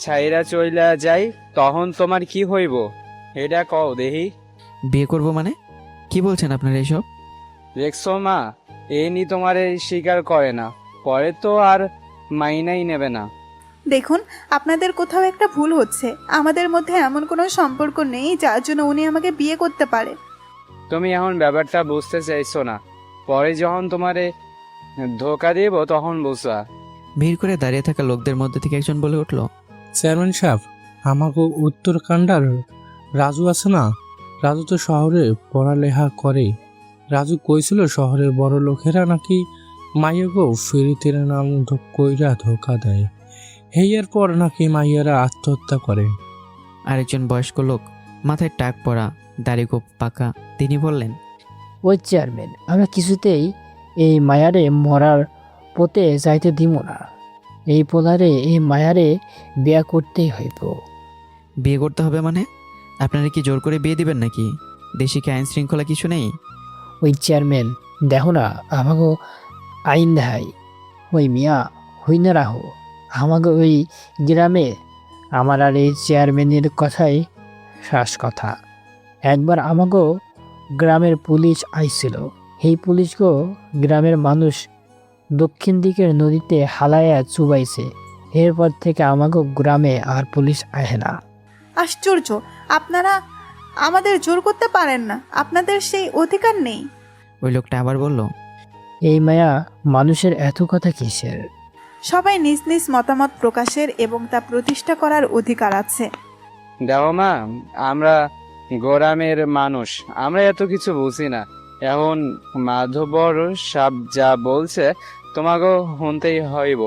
ছাইরা চইলা যাই, তখন তোমার কি হইব এটা কও দেহি। বিয়ে করব মানে? কি বলছেন আপনারা এসব? দেখছো মা, এই নি তোমারে স্বীকার করে না, পরে তো আর মাইনাই নেবে না। দেখুন আপনাদের কোথাও একটা ভুল হচ্ছে। আমাদের মধ্যে এমন কোনো সম্পর্ক নেই যার জন্য উনি আমাকে বিয়ে করতে পারে। তুমি এখন ব্যাপারটা বুঝতে চাইছো না, পরে যখন তোমারে ধোকা দেব তখন বুঝবা। ভিড় করে দাঁড়িয়ে থাকা লোকদের মধ্যে থেকে একজন বলে উঠল, চেয়ারম্যান সাহেব, আমাকে উত্তরকান্ডার রাজু আছে না, রাজু তো শহরে পড়ালেখা করে। রাজু কইছিল শহরের বড় লোকেরা নাকি মাইয়াগো ফেরিতে নাম কইরা ধোকা দেয়, হেয়ার পর নাকি মাইয়ারা আত্মহত্যা করে। আরেকজন বয়স্ক লোক, মাথায় টাক পরা, দাড়ি গোপ পাকা, তিনি বললেন, ওই চেয়ারম্যান, আমরা কিছুতেই এই মায়ারে মরার পথে যাইতে দিব না। এই পোলারে এই মায়ারে বিয়া করতেই হইব। বিয়ে করতে হবে মানে? আপনারা কি জোর করে বিয়ে দিবেন নাকি? দেশে কি আইন শৃঙ্খলা কিছু নেই? ওই চেয়ারম্যান দেখো না, আমাকে আইন দেখাই। ওই মিয়া হই না রাহো, আমাকে ওই গ্রামে আমার আর এই চেয়ারম্যানের কথাই শ্বাস কথা। একবার আমাকেও গ্রামের পুলিশ আইছিল, এই পুলিশকেও গ্রামের মানুষ দক্ষিণ দিকের নদীতে হালাইয়া চুবাইছে। এরপর থেকে আমাকে গ্রামে আর পুলিশ আহে না। আশ্চর্য, আপনারা আমাদের জোর করতে পারেন না, আপনাদের সেই অধিকার নেই। ওই লোকটা আবার বলল, এই মায়া মানুষের এত কথা কিসের? সবাই নিজ নিজ মতামত প্রকাশের এবং তা প্রতিষ্ঠা করার অধিকার আছে। দেখো মা, আমরা গ্রামের মানুষ, আমরা এত কিছু বুঝি না। এখন মাধবর সাপ যা বলছে তোমাকে শুনতেই হইব।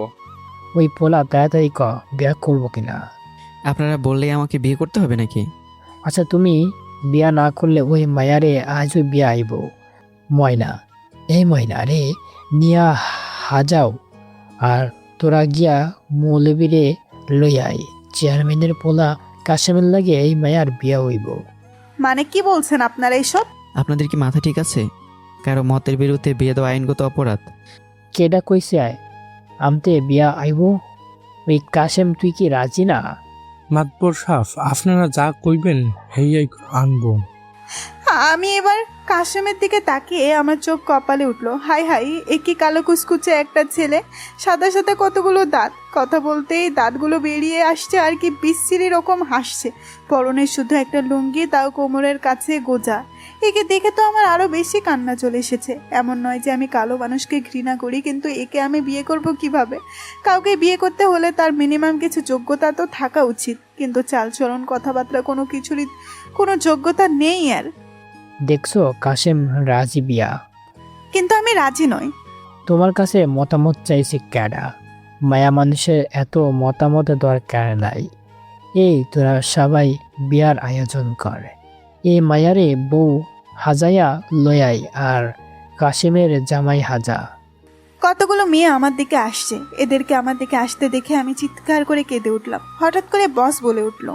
ওই পোলা তাড়াতাড়ি ক বিয়া করবো কিনা। আপনারা বললেই আমাকে বিয়ে করতে হবে নাকি? আচ্ছা, তুমি বিয়া না করলে ওই মায়ারে আজও বিয়া আইব। ময়না, এই ময়না রে নিয়া হাজাও, আর তোরা গিয়া মৌলবীরে লইয়াই। চেয়ারম্যানের পোলা কাশেমের লাগে এই মায়ার বিয়া হইব। মানে কি বলছেন আপনারা এসব? আপনাদের কি মাথা ঠিক আছে? কারো মতের বিরুদ্ধে বিয়ে দেওয়া আইনগত অপরাধ। কেডা কইছে আমতে বিয়া আইব? ওই কাশেম, তুই কি রাজি না? মাতবর সাহেব, আপনারা যা কইবেন হেয়াই আনবো। আমি এবার কাশেমের দিকে তাকিয়ে আমার চোখ কপালে উঠলো। হাই হাই, এ কি কালো কুচকুচে একটা ছেলে, সাদা সাদা কতগুলো দাঁত, কথা বলতেই দাঁতগুলো বেরিয়ে আসছে আর কি বিশ্রী রকম হাসছে। পরনে শুধু একটা লুঙ্গি, তাও কোমরের কাছে গোজা। একে দেখে তো আমার আরো বেশি কান্না চলে এসেছে। এমন নয় যে আমি কালো মানুষকে ঘৃণা করি, কিন্তু একে আমি বিয়ে করব কিভাবে? কাউকে বিয়ে করতে হলে তার মিনিমাম কিছু যোগ্যতা তো থাকা উচিত, কিন্তু চালচলন, কথাবার্তা কোনো কিছুরই কোনো যোগ্যতা নেই। আর দেখছো কাশেম রাজি বিয়া। কিন্তু আমি রাজি নই। তোমার কাছে মতামত চাইছি ক্যাডা? মায়া মানুষের এত মতামত দরকার নাই। এই তোরা সবাই বিয়ার আয়োজন কর। এই মায়ারে বউ হাজাইয়া লয়াই, আর কাশেমের জামাই হাজা। কতগুলো মেয়ে আমার দিকে আসছে, এদেরকে আমার দিকে আসতে দেখে আমি চিৎকার করে কেঁদে উঠলাম। হঠাৎ করে বস বলে উঠল,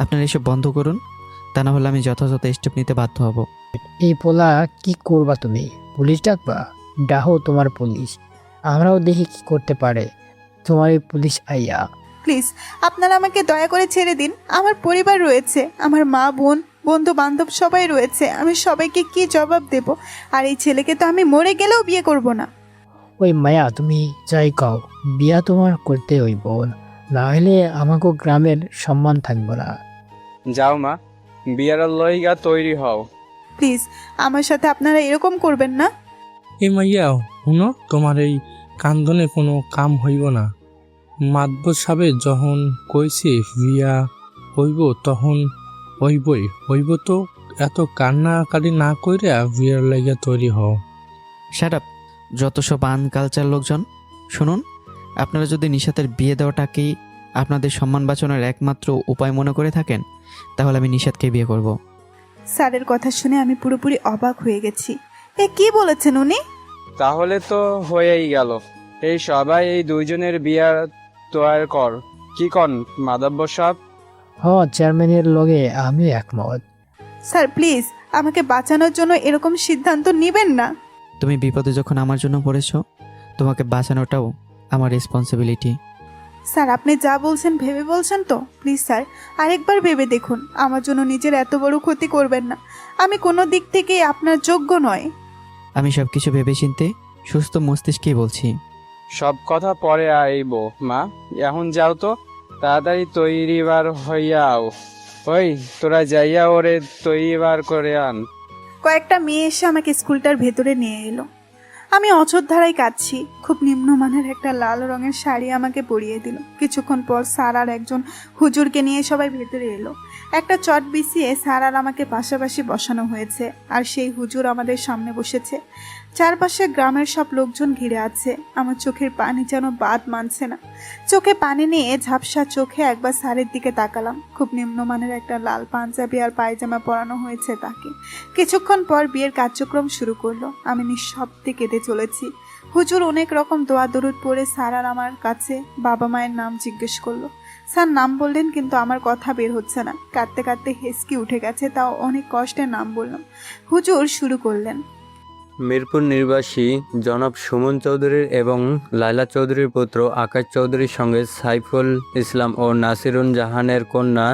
আপনারা এসব বন্ধ করুন, তা না হলে আমি যথাযথ স্টেপ নিতে বাধ্য হব। এই পোলা কি করবা তুমি? পুলিশ ডাকবা? ডাহো তোমার পুলিশ, আমরাও দেখি কি করতে পারে তোমার এই পুলিশ আইয়া। প্লিজ আপনারা আমাকে দয়া করে ছেড়ে দিন। আমার পরিবার রয়েছে, আমার মা, বোন, বন্ধু বান্ধব সবাই রয়েছে। আমি সবাইকে কি জবাব দেব? আর এই ছেলেকে তো আমি মরে গেলেও বিয়ে করব না। ওই মায়া তুমি যাই কও, বিয়া তোমার করতে হইব, না হলে আমাকে গ্রামের সম্মান থাকবো না। যাও মা, বিয়ার লইগা তৈরি হও। প্লিজ আমার সাথে আপনারা এরকম করবেন না। এই মাইয়া শুনো, তোমার এই কান্দনে কোনো কাম হইব না। মাতবর সাবে যখন কইছে বিয়া হইব তখন হইব তো, এত কান্নাকাটি না কইরা বিয়ার লাগিয়া তৈরি হও। শাট আপ, যত সব আনকালচার লোকজন। শুনুন, আপনারা যদি নিশাতের বিয়ে দেওয়াটাকেই আপনাদের সম্মান বাঁচানোর একমাত্র উপায় মনে করে থাকেন, তাহলে আমি নিশাতকে বিয়ে করব। স্যারের কথা শুনে আমি পুরোপুরি অবাক হয়ে গেছি। এ কি বলেছেন উনি? তাহলে তো হয়েই গেল। এই সবাই এই দুইজনের বিয়ার তৈরি কর। কি কন মাদাব্বর সাহেব? চেয়ারম্যানের লগে আমিও একমত। স্যার প্লিজ আমাকে বাঁচানোর জন্য এরকম সিদ্ধান্ত নেবেন না। তুমি বিপদে যখন আমার জন্য পড়েছো, তোমাকে বাঁচানোটাও আমার রেসপন্সিবিলিটি। স্যার আপনি যা বলছেন ভেবে বলছেন তো? প্লিজ স্যার আরেকবার ভেবে দেখুন, আমার জন্য নিজের এত বড় ক্ষতি করবেন না। আমি কোনো দিক থেকেই আপনার যোগ্য নয়। আমি সব কিছু ভেবেচিন্তে সুস্থ মস্তিষ্কেই বলছি। সব কথা পরে আইব মা, এখন যাও তো, তাড়াতাড়ি তৈরিবার হইয়াও। ওই তোরা যাইয়া ওরে তৈরিবার করে আন। কয়েকটা মেয়ে এসে আমাকে স্কুলটার ভেতরে নিয়ে এলো। আমি অযোধ্যারায় কাঁদছি। খুব নিম্নমানের একটা লাল রঙের শাড়ি আমাকে পরিয়ে দিল। কিছুক্ষণ পর স্যার আর একজন হুজুরকে নিয়ে সবাই ভেতরে এলো। একটা চট বিছিয়ে স্যার আর আমাকে পাশাপাশি বসানো হয়েছে, আর সেই হুজুর আমাদের সামনে বসেছে। চারপাশে গ্রামের সব লোকজন ঘিরে আছে। আমার চোখের পানি যেন বাদ মানছে না। চোখে পানি নিয়ে ঝাপসা চোখে একবার স্যারের দিকে তাকালাম। খুব নিম্নমানের একটা লাল পাঞ্জাবি আর পায়জামা পরানো হয়েছে তাকে। কিছুক্ষণ পর বিয়ের কার্যক্রম শুরু করলো। আমি নিঃশব্দে কেঁদে চলেছি। হুজুর অনেক রকম দোয়া দরুদ পড়ে স্যার আর আমার কাছে বাবা মায়ের নাম জিজ্ঞেস করলো। স্যার নাম বললেন, কিন্তু আমার কথা বের হচ্ছে না। কাঁদতে কাঁদতে হেসকি উঠে গেছে, তাও অনেক কষ্টে নাম বললাম। হুজুর শুরু করলেন। মিরপুর নির্বাসী জনাব সুমন চৌধুরীর এবং লায়লা চৌধুরীর পুত্র আকাশ চৌধুরীর সঙ্গে সাইফুল ইসলাম ও নাসিরুন জাহানের কন্যা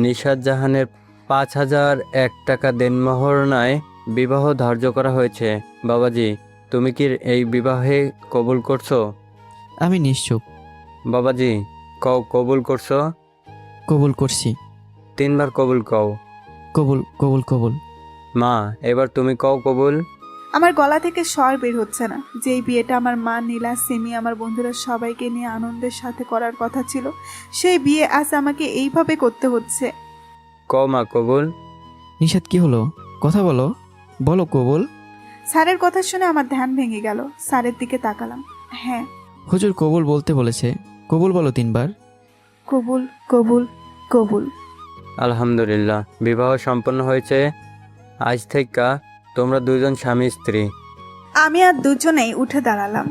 নিশাত জাহানের 5,001 টাকা দেনমোহরনায় বিবাহ ধার্য করা হয়েছে। বাবাজি, তুমি কি এই বিবাহে কবুল করছো? আমি নিশ্চুপ। বাবাজি, কবুল করছো? কবুল করছি। 3 বার কবুল কও। কবুল কবুল কবুল। মা, এবার তুমি কও কবুল। আমার গলা থেকে স্বর বের হচ্ছে না। যেই বিয়েটা আমার মা, নীলা, সিমি, আমার বন্ধুরা সবাইকে নিয়ে আনন্দের সাথে করার কথা ছিল, সেই বিয়ে আজ আমাকে এইভাবে করতে হচ্ছে। কও মা কবুল। নিশাত কি হলো? কথা বলো, বলো কবুল। স্যারের কথা শুনে আমার ধ্যান ভেঙে গেল। স্যারের দিকে তাকালাম। হ্যাঁ, হুজুর কবুল বলতে বলেছে, কবুল বলো 3 বার। কবুল কবুল কবুল। আলহামদুলিল্লাহ, বিবাহ সম্পন্ন হয়েছে। আজ থেকে তোমরা দুজন স্বামী স্ত্রী। আমি আর দুজনেই উঠে দাঁড়ালাম।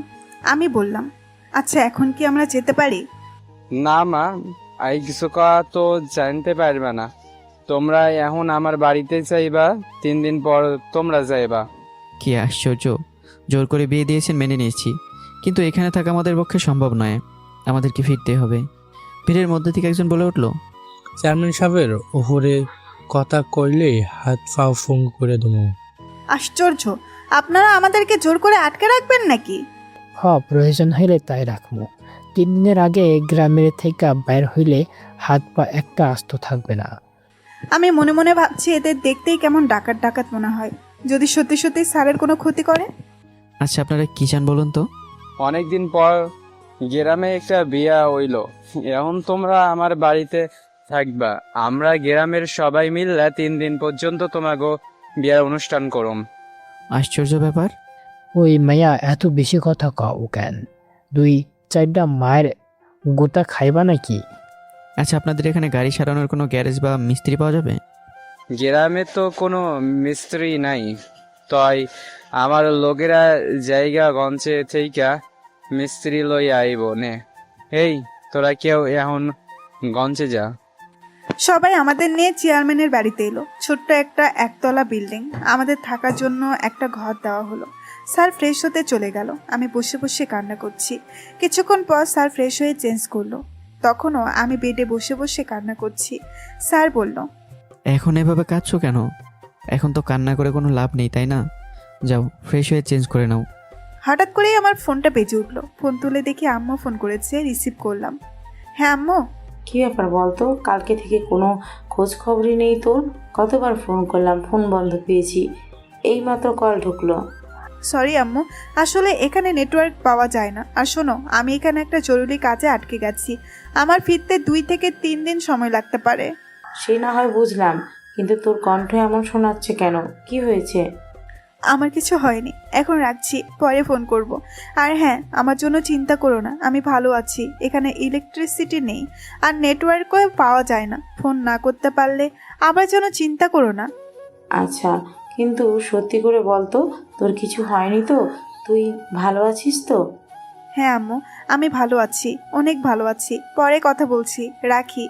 আমি বললাম, আচ্ছা এখন কি আমরা যেতে পারি? না মা, আই কিছু কথা তো জানতে পারবে না। তোমরা এখন আমার বাড়িতে যাইবা, 3 দিন পর তোমরা যাইবা। কি আশ্চর্য, জোর করে বিয়ে দিয়েছেন মেনে নিয়েছি, কিন্তু এখানে থাকা আমাদের পক্ষে সম্ভব নয়। আমাদেরকে ফিরতে হবে। ভিড়ের মধ্যে থেকে একজন বলে উঠল, চেয়ারম্যান সাহেবের ওপরে কথা কইলে হাত পাও ফোন করে দেবো। আশ্চর্য, আপনারা আমাদেরকে জোর করে আটকে রাখবেন নাকি? প্রয়োজন হইলে তাই রাখবো। 3 দিনের আগে গ্রামের থেকে বাইর হইলে হাত পা একটা আস্ত থাকবে না। আমি মনে মনে ভাবছি, এদের দেখতেই কেমন ডাকাত ডাকাত মনে হয়। যদি সত্যি সত্যি স্যারের কোনো ক্ষতি করে? আচ্ছা আপনারা কি চান বলুন তো? অনেকদিন পর গ্রামে একটা বিয়া হইল, এখন তোমরা আমার বাড়িতে থাকবা। আমরা গ্রামের সবাই মিললে 3 দিন পর্যন্ত তোমাকে বিয়ার অনুষ্ঠান করুম। আশ্চর্য ব্যাপার। ওই মাইয়া এত বেশি কথা কও কেন? 2-4টা মায়ের গোতা খাইবা নাকি? আচ্ছা আপনাদের এখানে গাড়ি সারানোর কোনো গ্যারেজ বা মিস্ত্রি পাওয়া যাবে? গ্রামে তো কোনো মিস্ত্রি নাই, তাই আমার লোকেরা জায়গা গঞ্চে থেকে মিস্ত্রি লই আইব নে। এই তোরা কেউ এখন গঞ্চে যা। সবাই আমাদের নিয়ে চেয়ারম্যানের বাড়িতে এলো। ছোট্ট একটা একতলা বিল্ডিং। আমাদের থাকার জন্য একটা ঘর দেওয়া হলো। স্যার ফ্রেশ হতে চলে গেল। আমি বসে বসে কান্না করছি। কিছুক্ষণ পর স্যার ফ্রেশ হয়ে চেঞ্জ করলো। তখনও আমি বেডে বসে বসে কান্না করছি। স্যার বলল, এখন এভাবে কাঁদছো কেন? এখন তো কান্না করে কোনো লাভ নেই, তাই না? যাও ফ্রেশ হয়ে চেঞ্জ করে নাও। হঠাৎ করেই আমার ফোনটা বেজে উঠলো। ফোন তুলে দেখি আম্মু ফোন করেছে, রিসিভ করলাম। হ্যাঁ আম্মু। কি ব্যাপার বলতো, কালকে থেকে কোনো খোঁজ খবরই নেই তোর। কতবার ফোন করলাম, ফোন বন্ধ পেয়েছি, এইমাত্র কল ঢুকলো। সরি আম্মু, আসলে এখানে নেটওয়ার্ক পাওয়া যায় না। আর শোনো, আমি এখানে একটা জরুরি কাজে আটকে গেছি, আমার ফিরতে 2 থেকে 3 দিন সময় লাগতে পারে। সে না হয় বুঝলাম, কিন্তু তোর কণ্ঠ এমন শোনাচ্ছে কেন? কি হয়েছে? আমার কিছু হয়নি, এখন রাখছি, পরে ফোন করব। আর হ্যাঁ, আমার জন্য চিন্তা করো না, আমি ভালো আছি। এখানে ইলেকট্রিসিটি নেই আর নেটওয়ার্কও পাওয়া যায় না, ফোন না করতে পারলে আবার যেন চিন্তা করো না। আচ্ছা, কিন্তু সত্যি করে বলতো, তোর কিছু হয়নি তো? তুই ভালো আছিস তো? হ্যাঁ আম্মু, আমি ভালো আছি, অনেক ভালো আছি। পরে কথা বলছি, রাখি।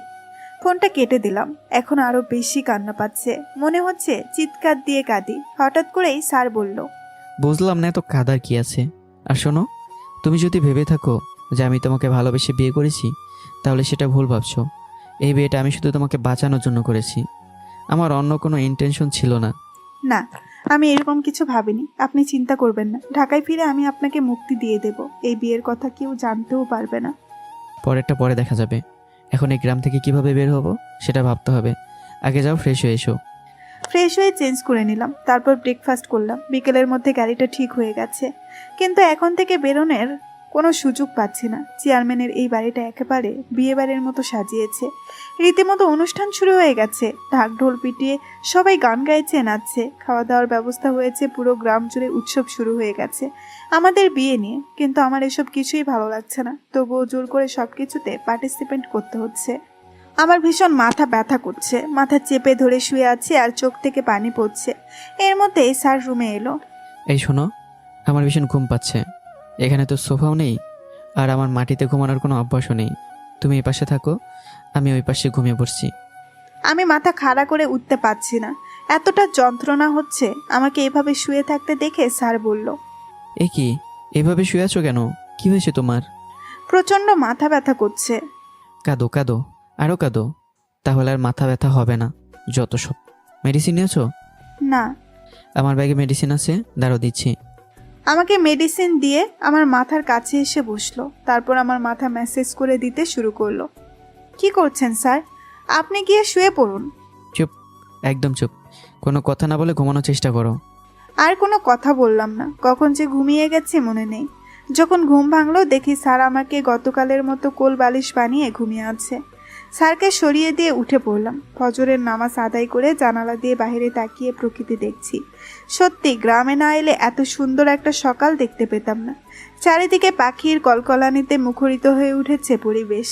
ফোনটা কেটে দিলাম। এখন আরো বেশি কান্না পাচ্ছে, মনে হচ্ছে চিৎকার দিয়ে কাঁদি। হঠাৎ করেই স্যার বলল, বুঝলাম না এত কাদার কি আছে। আর শোনো, তুমি যদি ভেবে থাকো যে আমি তোমাকে ভালোবেসে বিয়ে করেছি, তাহলে সেটা ভুল ভাবছো। এই বিয়েটা আমি শুধু তোমাকে বাঁচানোর জন্য করেছি, আমার অন্য কোনো ইন্টেনশন ছিল না। না, আমি এরকম কিছু ভাবিনি, আপনি চিন্তা করবেন না। ঢাকায় ফিরে আমি আপনাকে মুক্তি দিয়ে দেব, এই বিয়ের কথা কেউ জানতেও পারবে না। পরেরটা পরে দেখা যাবে, এখন এই গ্রাম থেকে কিভাবে বের হব সেটা ভাবতে হবে। আগে যাও, ফ্রেশ হয়ে এসো। ফ্রেশ হয়ে চেঞ্জ করে নিলাম, তারপর ব্রেকফাস্ট করলাম। বিকেলের মধ্যে গাড়িটা ঠিক হয়ে গেছে, কিন্তু এখন থেকে বেরোনোর কোনো সুযোগ পাচ্ছি না। চেয়ারম্যানের এই বাড়িটা একেবারে বিয়ে বাড়ির মতো সাজিয়েছে, রীতিমতো অনুষ্ঠান শুরু হয়ে গেছে। ঢাক ঢোল পিটিয়ে সবাই গান গাইছে, নাচছে, খাওয়া দাওয়ার ব্যবস্থা হয়েছে, পুরো গ্রাম জুড়ে উৎসব শুরু হয়ে গেছে আমাদের বিয়ে নিয়ে। কিন্তু আমার এসব কিছুই ভালো লাগছে না, তবুও জোর করে সব কিছুতে পার্টিসিপেট করতে হচ্ছে। আমার ভীষণ মাথা ব্যথা করছে, মাথা চেপে ধরে শুয়ে আছি আর চোখ থেকে পানি পড়ছে। এর মধ্যেই স্যার রুমে এলো। এই শোনো, আমার ভীষণ ঘুম পাচ্ছে। এখানে তো সোফাও নেই, আর আমার মাটিতে ঘুমানোর কোনো অভ্যাসও নেই। তুমি এই পাশে থাকো, আমি ওই পাশে ঘুমিয়ে পড়ছি। আমি মাথা খাড়া করে উঠতে পারছি না, এতটা যন্ত্রণা হচ্ছে। আমাকে এভাবে শুয়ে থাকতে দেখে স্যার বলল, এ কি, এভাবে শুয়ে আছো কেন? কি হয়েছে তোমার? প্রচণ্ড মাথা ব্যথা করছে। কাঁদো কাঁদো, আরও কাঁদো, তাহলে আর মাথা ব্যথা হবে না। যত সব। মেডিসিন নিয়েছো? না। আমার ব্যাগে মেডিসিন আছে, দাঁড়াও দিচ্ছি। আমাকে মেডিসিন দিয়ে আমার মাথার কাছে এসে বসলো, তারপর আমার মাথা ম্যাসেজ করে দিতে শুরু করলো। কি করছেন স্যার? আপনি গিয়ে শুয়ে পড়ুন। চুপ, একদম চুপ, কোনো কথা না বলে ঘুমানোর চেষ্টা করো। আর কোনো কথা বললাম না, কখন যে ঘুমিয়ে গেছি মনে নেই। যখন ঘুম ভাঙলো দেখি স্যার আমাকে গতকালের মতো কোল বালিশ বানিয়ে ঘুমিয়ে আছে। স্যারকে সরিয়ে দিয়ে উঠে পড়লাম। ফজরের নামাজ আদায় করে জানালা দিয়ে বাইরে তাকিয়ে প্রকৃতি দেখছি। সত্যি গ্রামে না এলে এত সুন্দর একটা সকাল দেখতে পেতাম না। চারিদিকে পাখির কলকলানিতে মুখরিত হয়ে উঠেছে পরিবেশ।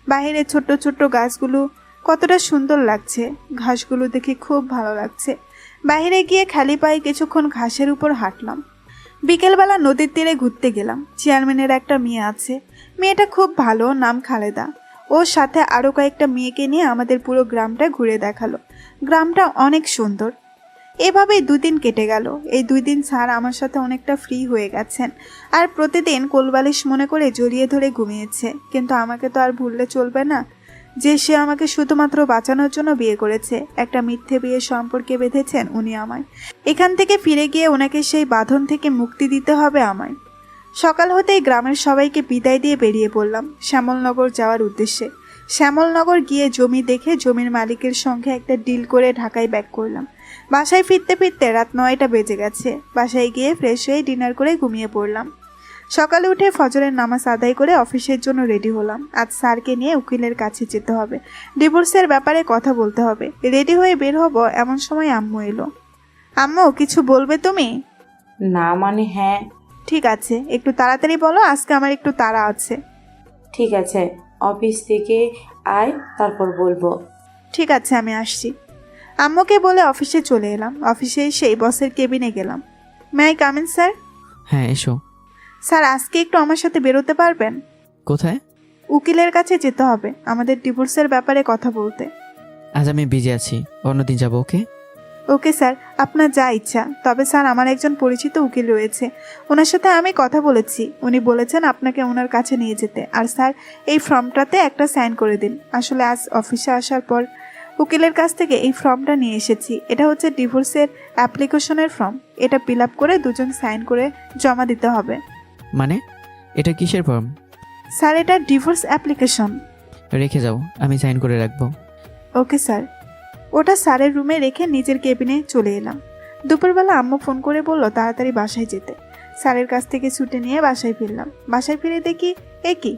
বাইরে ছোট্ট ছোট্ট গাছগুলো কতটা সুন্দর লাগছে, ঘাসগুলো দেখে খুব ভালো লাগছে। বাইরে গিয়ে খালি পায়ে কিছুক্ষণ ঘাসের উপর হাঁটলাম। বিকেলবেলা নদীর তীরে ঘুরতে গেলাম। চেয়ারম্যানের একটা মেয়ে আছে, মেয়েটা খুব ভালো, নাম খালেদা। ওর সাথে আরও কয়েকটা মেয়েকে নিয়ে আমাদের পুরো গ্রামটা ঘুরে দেখালো। গ্রামটা অনেক সুন্দর। এভাবেই 2 দিন কেটে গেল। এই 2 দিন স্যার আমার সাথে অনেকটা ফ্রি হয়ে গেছেন, আর প্রতিদিন কোলবালিশ মনে করে জড়িয়ে ধরে ঘুমিয়েছে। কিন্তু আমাকে তো আর ভুললে চলবে না যে সে আমাকে শুধুমাত্র বাঁচানোর জন্য বিয়ে করেছে। একটা মিথ্যে বিয়ে সম্পর্কে বেঁধেছেন উনি আমায়। এখান থেকে ফিরে গিয়ে ওনাকে সেই বাঁধন থেকে মুক্তি দিতে হবে আমায়। সকাল হতেই গ্রামের সবাইকে বিদায় দিয়ে বেরিয়ে পড়লাম শ্যামলনগর যাওয়ার উদ্দেশ্যে। শ্যামলনগর গিয়ে জমি দেখে জমির মালিকের সঙ্গে একটা ডিল করে ঢাকায় ব্যাক করলাম। বাসায় ফিরতে ফিরতে রাত 9টা বেজে গেছে। বাসায় গিয়ে ফ্রেশ হয়ে ডিনার করে ঘুমিয়ে পড়লাম। সকালে উঠে ফজরের নামাজ আদায় করে অফিসের জন্য রেডি হলাম। আজ স্যারকে নিয়ে উকিলের কাছে যেতে হবে, ডিভোর্সের ব্যাপারে কথা বলতে হবে। রেডি হয়ে বের হব এমন সময় আম্মু এলো। আম্মু, কিছু বলবে তুমি? না মানে হ্যাঁ। ঠিক আছে, একটু তাড়াতাড়ি বলো, আজকে আমার একটু তাড়া আছে। ঠিক আছে, অফিস থেকে আয়, তারপর বলবো। ঠিক আছে, আমি আসছি। আম্মুকে বলে অফিসে চলে এলাম। অফিসে এসেই বসের কেবিনে গেলাম। May I come in sir? হ্যাঁ এসো। স্যার, আজকে একটু আমার সাথে বেরোতে পারবেন? কোথায়? উকিলের কাছে যেতে হবে, আমাদের ডিভোর্সের ব্যাপারে কথা বলতে। আজ আমি বিজি আছি, অন্যদিন যাবো। ওকে? ওকে স্যার, আপনার যা ইচ্ছা। তবে স্যার, আমার একজন পরিচিত উকিল রয়েছে, ওনার সাথে আমি কথা বলেছি। উনি বলেছেন আপনাকে ওনার কাছে নিয়ে যেতে। আর স্যার, এই ফর্মটাতে একটা সাইন করে দিন। আসলে আজ অফিসে আসার পর উকিলের কাছ থেকে এই ফর্মটা নিয়ে এসেছি। এটা হচ্ছে ডিভোর্সের অ্যাপ্লিকেশনের ফর্ম। এটা ফিল আপ করে দুজন সাইন করে জমা দিতে হবে। মানে এটা কিসের ফর্ম? স্যার, এটা ডিভোর্স অ্যাপ্লিকেশন। রেখে যাও, আমি সাইন করে রাখবো। Okay sir. ওটা স্যারের রুমে রেখে নিজের কেবিনে চলে এলাম। দুপুরবেলা আম্মু ফোন করে বলল তাড়াতাড়ি বাসায় যেতে। স্যারের কাছ থেকে ছুটি নিয়ে বাসায় ফিরলাম। বাসায় ফিরে দেখি এ কি,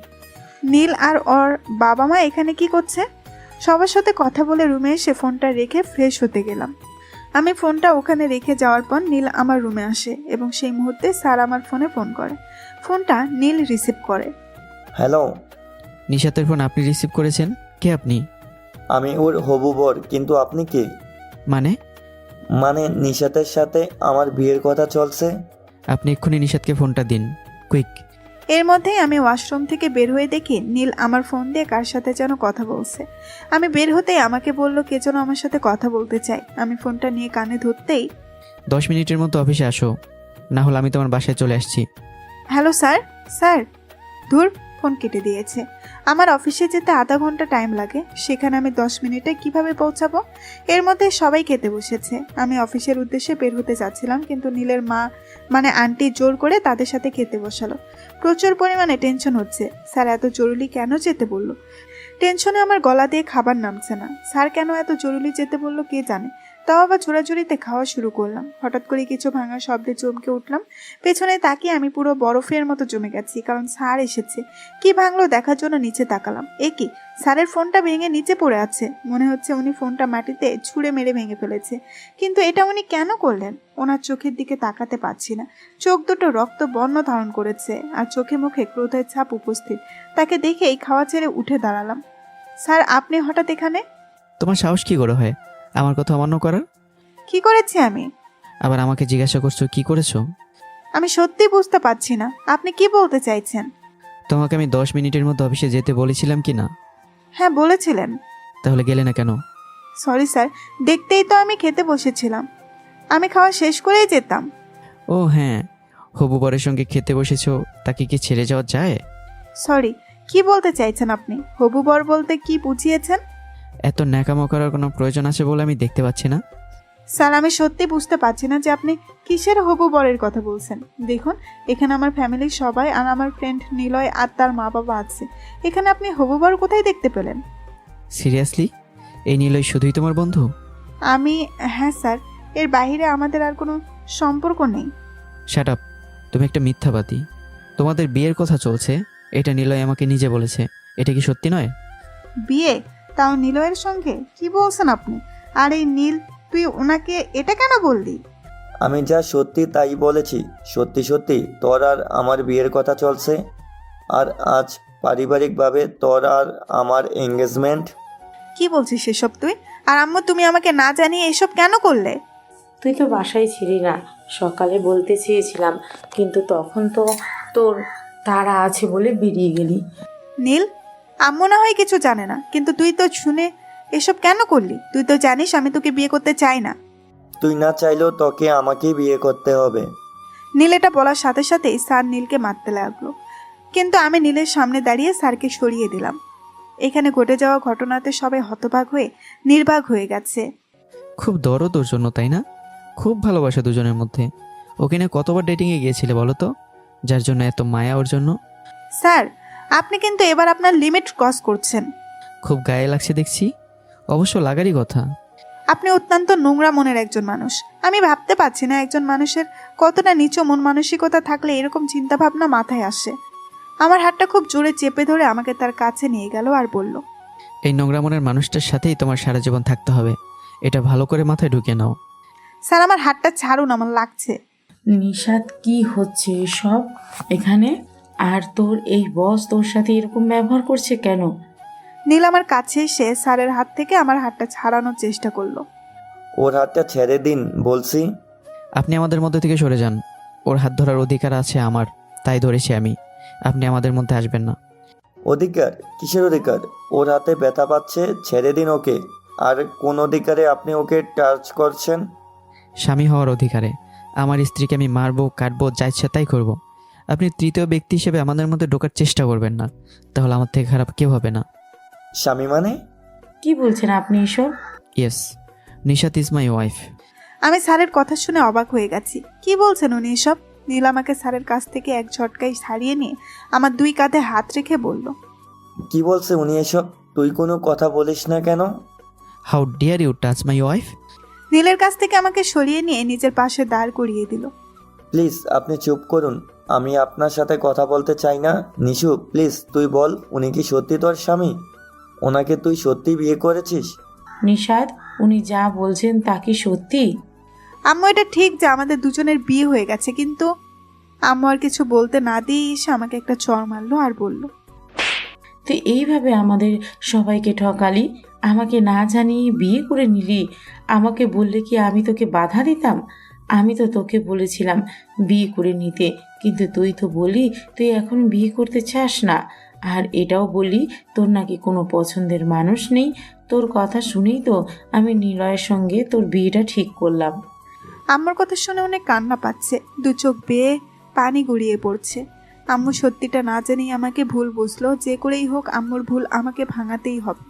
নীল আর ওর বাবা মা এখানে কি করছে। সবার সাথে কথা বলে রুমে এসে ফোনটা রেখে ফ্রেশ হতে গেলাম। আমি ফোনটা ওখানে রেখে যাওয়ার পর নীল আমার রুমে আসে এবং সেই মুহূর্তে স্যার আমার ফোনে ফোন করে। ফোনটা নীল রিসিভ করে। হ্যালো, নিশাতের ফোন আপনি রিসিভ করেছেন? কে আপনি? আমি ওর হবু বর, কিন্তু আপনি কে? মানে নিশাতের সাথে আমার বিয়ের কথা চলছে। আপনি এক্ষুনি নিশাতকে ফোনটা দিন, কুইক। এর মধ্যেই আমি ওয়াশরুম থেকে বের হয়ে দেখি নীল আমার ফোন দিয়ে কার সাথে যেন কথা বলছে। আমি বের হতেই আমাকে বলল কে যেন আমার সাথে কথা বলতে চাই। আমি ফোনটা নিয়ে কানে ধরতেই 10 মিনিটের মধ্যে অফিসে আসো, না হলে আমি তোমার বাসায় চলে আসছি। Hello sir. স্যার, ধুর, ফোন কেটে দিয়েছে। আমার অফিসে যেতে আধা ঘন্টা টাইম লাগে, সেখানে আমি 10 মিনিটে কিভাবে পৌঁছাবো? এর মধ্যে সবাই খেতে বসেছে। আমি অফিসের উদ্দেশ্যে বের হতে যাচ্ছিলাম, কিন্তু নীলের মা মানে আন্টি জোর করে তাদের সাথে খেতে বসালো। প্রচুর পরিমাণে টেনশন হচ্ছে। স্যার এত জরুরি কেন যেতে বললো? টেনশনে আমার গলা দিয়ে খাবার নামছে না। স্যার কেন এত জরুরি যেতে বললো কে জানে। তাও আবার ছোড়াছুড়িতে খাওয়া শুরু করলাম। হঠাৎ করে কিছু ভাঙা শব্দে চমকে উঠলাম। পেছনে তাকিয়ে আমি পুরো বরফের মতো জমে গেছি, কারণ স্যার এসেছে। কি ভাঙলো দেখার জন্য নিচে তাকালাম। এ কি, স্যারের ফোনটা ভেঙে নিচে পড়ে আছে। মনে হচ্ছে উনি ফোনটা মাটিতে ছুঁড়ে মেরে ভেঙে ফেলেছে। কিন্তু এটা উনি কেন করলেন? ওনার চোখের দিকে তাকাতে পারছি না। চোখ দুটো রক্ত বর্ণ ধারণ করেছে আর চোখে মুখে ক্রোধের ছাপ উপস্থিত। তাকে দেখেই খাওয়া ছেড়ে উঠে দাঁড়ালাম। স্যার, আপনি হঠাৎ এখানে? তোমার সাহস কি করে হয় আমার কথা অমান্য করার? কি করেছি আমি? আবার আমাকে জিজ্ঞাসা করছো কি করেছো? আমি সত্যি বুঝতে পারছি না আপনি কি বলতে চাইছেন। তোমাকে আমি 10 মিনিটের মধ্যে অফিসে যেতে বলেছিলাম কি না? হ্যাঁ বলেছিলেন। তাহলে গেলে না কেন? সরি স্যার, দেখতেই তো আমি খেতে বসেছিলাম। আমি খাওয়া শেষ করেই যেতাম। ও হ্যাঁ, হবু বরের সঙ্গে খেতে বসেছো, তাকে কি ছেড়ে যাওয়া যায়? সরি, কি বলতে চাইছেন আপনি? হবু বর বলতে কি বুঝিয়েছেন? এত ন্যাকামো করার কোনো প্রয়োজন আছে বলে আমি দেখতে পাচ্ছি না। স্যার, আমি সত্যি বুঝতে পারছি না যে আপনি কিসের হবু বরের কথা বলছেন। দেখুন, এখানে আমার ফ্যামিলির সবাই আর আমার ফ্রেন্ড নিলয় আর তার মা বাবা আছে। এখানে আপনি হবু বর কোথায় দেখতে পেলেন? সিরিয়াসলি, এই নিলয় শুধুই তোমার বন্ধু? হ্যাঁ স্যার, এর বাইরে আমাদের আর কোনো সম্পর্ক নেই। শাট আপ, তুমি একটা মিথ্যাবাদী। তোমাদের বিয়ের কথা চলছে, এটা নিলয় আমাকে নিজে বলেছে। এটা কি সত্যি নয়? বিয়ে? তাও নিলয়ের সঙ্গে? কি বলছেন আপনি? আর এই নীল, তুই ওনাকে এটা কেন বললি? আমি যা সত্যি তাই বলেছি। সত্যি সত্যি তোর আর আমার বিয়ের কথা চলছে, আর আজ পারিবারিকভাবে তোর আর আমার এঙ্গেজমেন্ট। কি বলছিস সেসব তুই? আর আম্মু, তুমি আমাকে না জানিয়ে এসব কেন করলে? তুই তো বাসায় ছিলি না। সকালে বলতে চেয়েছিলাম, কিন্তু তখন তো তোর তাড়া আছে বলে বেরিয়ে গেলি। নীল, আম্মু না হয় কিছু জানে না, কিন্তু তুই তো শুনে এসব কেন করলি? তুই তো জানিস আমি তোকে বিয়ে করতে চাই না। তুই না চাইলেও তোকে আমাকেই বিয়ে করতে হবে। নীল এটা বলার সাথে সাথেই স্যার নীলকে মারতে লাগলো, কিন্তু আমি নীলের সামনে দাঁড়িয়ে স্যারকে সরিয়ে দিলাম। এখানে ঘটে যাওয়া ঘটনাতে সবাই হতবাক হয়ে নির্বাক হয়ে গেছে। খুব দরদ ওর জন্য, তাই না? খুব ভালোবাসা দুজনের মধ্যে। ওকে নিয়ে কতবার ডেটিংয়ে গিয়েছিলে বলো তো, যার জন্য এত মায়া ওর জন্য? স্যার, আপনি কিন্তু এবার আপনার লিমিট ক্রস করছেন। খুব গায়ে লাগছে দেখছি। অবশ্য লাগারই কথা। আপনি অত্যন্ত নোংরা মনের একজন মানুষ। আমি ভাবতে পারছি না একজন মানুষের কতটা নিচু মন মানসিকতা থাকলে এরকম চিন্তা ভাবনা মাথায় আসে। আমার হাতটা খুব জোরে চেপে ধরে আমাকে তার কাছে নিয়ে গেল আর বলল, এই নোংরা মনের মানুষটার সাথেই তোমার সারা জীবন থাকতে হবে, এটা ভালো করে মাথায় ঢুকে নাও। স্যার, আমার হাতটা ছাড়ুন, আমার লাগছে। নিশাত, কি হচ্ছে সব এখানে? আর তোর এই বস তোর সাথে এরকম ব্যবহার করছে কেন? নীল আমার কাছে এসে স্যারের হাত থেকে আমার হাতটা ছাড়ানোর চেষ্টা করলো। ওর হাতটা ছেড়ে দিন বলছি। আপনি আমাদের মধ্যে থেকে সরে যান। ওর হাত ধরার অধিকার আছে আমার, তাই ধরেছি আমি। আপনি আমাদের মধ্যে আসবেন না। অধিকার? কিসের অধিকার? ওর হাতে ব্যথা পাচ্ছে, ছেড়ে দিন ওকে। আর কোন অধিকারে আপনি ওকে টাচ করছেন? স্বামী হওয়ার অধিকারে। আমার স্ত্রীকে আমি মারবো, কাটবো, যা ইচ্ছা তাই করবো। আপনি তৃতীয় ব্যক্তি হিসেবে আমাদের মধ্যে ঢোকার চেষ্টা করবেন না, তাহলে আমার থেকে খারাপ কেউ হবে না। স্বামী মানে? কি বলছেন আপনি এসব? Yes, Nishat is my wife. আমি স্যারের কথা শুনে অবাক হয়ে গেছি। কি বলছেন উনি এসব? নীল আমাকে স্যারের কাছ থেকে এক ঝটকায় ছাড়িয়ে নিয়ে আমার 2 কাঁধে হাত রেখে বলল, কি বলছে উনি এসব? তুই কোনো কথা বলিস না কেন? How dare you touch my wife? নীলের কাছ থেকে আমাকে সরিয়ে নিয়ে নিজের পাশে দাঁড় করিয়ে দিল। প্লিজ আপনি চুপ করুন, আমি আপনার সাথে কথা বলতে চাই না। নিশু প্লিজ তুই বল, উনি কি সত্যি তোর স্বামী? ওনাকে তুই সত্যি বিয়ে করেছিস? নিশাদ, উনি যা বলছেন তা কি সত্যি? আম্মু, এটা ঠিক যে আমাদের দুজনের বিয়ে হয়ে গেছে, কিন্তু আম্মু আর কিছু বলতে না দিয়ে এসে আমাকে একটা চড় মারলো আর বলল, তুই এইভাবে আমাদের সবাইকে ঠকালি, আমাকে না জানিয়ে বিয়ে করে নিলি। আমাকে বললে কি আমি তোকে বাধা দিতাম? আমি তো তোকে বলেছিলাম বিয়ে করে নিতে, কিন্তু তুই তো বলি তুই এখন বিয়ে করতে চাস না। আর এটাও বলি তোর নাকি কোনো পছন্দের মানুষ নেই। তোর কথা শুনেই তো আমি নিলয়ের সঙ্গে তোর বিয়েটা ঠিক করলাম। আম্মুর কথা শুনে অনেক কান্না পাচ্ছে, 2 চোখ বেয়ে পানি গড়িয়ে পড়ছে। আম্মু সত্যিটা না জানিয়ে আমাকে ভুল বুঝলো। যে করেই হোক আম্মুর ভুল আমাকে ভাঙাতেই হবে।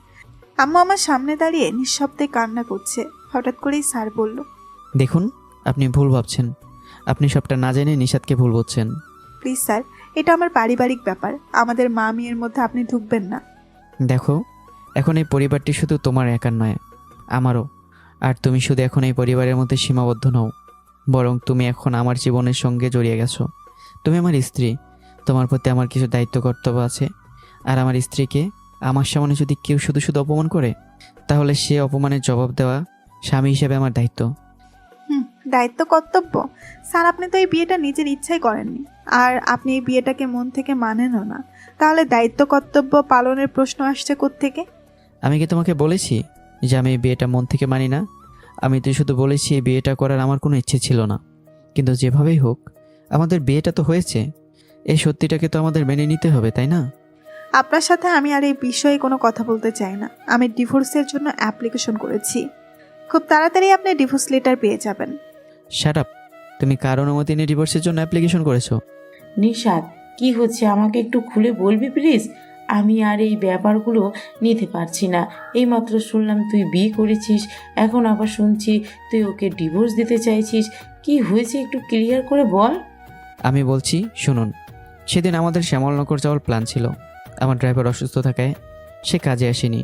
আম্মু আমার সামনে দাঁড়িয়ে নিঃশব্দে কান্না করছে। হঠাৎ করেই স্যার বলল, দেখুন, আপনি ভুল ভাবছেন। আপনি সবটা না জেনে নিশাতকে ভুল বলছেন। প্লিজ স্যার, এটা আমার পারিবারিক ব্যাপার, আমাদের মা মেয়ের মধ্যে আপনি ঢুকবেন না। দেখো, এখন এই পরিবারটি শুধু তোমার একার নয়, আমারও। আর তুমি শুধু এখন এই পরিবারের মধ্যে সীমাবদ্ধ নও, বরং তুমি এখন আমার জীবনের সঙ্গে জড়িয়ে গেছো। তুমি আমার স্ত্রী, তোমার প্রতি আমার কিছু দায়িত্ব কর্তব্য আছে। আর আমার স্ত্রীকে আমার সামনে যদি কেউ শুধু শুধু অপমান করে, তাহলে সে অপমানের জবাব দেওয়া স্বামী হিসেবে আমার দায়িত্ব। দায়িত্ব কর্তব্য? স্যার, আপনি তো এই বিয়েটা নিজের ইচ্ছাই করেননি, আর আপনি এই বিয়েটাকে মন থেকে মানেনও না। তাহলে দায়িত্ব কর্তব্য পালনের প্রশ্ন আসছে কোত্থেকে? আমি কি তোমাকে বলেছি যে আমি এই বিয়েটা মন থেকে মানি না? আমি তো শুধু বলেছি এই বিয়েটা করার আমার কোনো ইচ্ছে ছিল না, কিন্তু যেভাবেই হোক আমাদের বিয়েটা তো হয়েছে। এই সত্যিটাকে তো আমাদের মেনে নিতে হবে, তাই না? আপনার সাথে আমি আর এই বিষয়ে কোনো কথা বলতে চাই না। আমি ডিভোর্সের জন্য অ্যাপ্লিকেশন করেছি, খুব তাড়াতাড়ি আপনি ডিভোর্স লেটার পেয়ে যাবেন। Shut up! তুমি কার অনুমতি নিয়ে ডিভোর্সের জন্য অ্যাপ্লিকেশন করেছো? নিশাদ, কি হচ্ছে আমাকে একটু খুলে বলবি প্লিজ? আমি আর এই ব্যাপারগুলো নিতে পারছি না। এইমাত্র শুনলাম তুই বিয়ে করেছিস, এখন আবার শুনছি তুই ওকে ডিভোর্স দিতে চাইছিস। কি হয়েছে একটু ক্লিয়ার করে বল। আমি বলছি শুনুন, সেদিন আমাদের শ্যামলনগর যাওয়ার প্ল্যান ছিল। আমার ড্রাইভার অসুস্থ থাকায় সে কাজে আসেনি,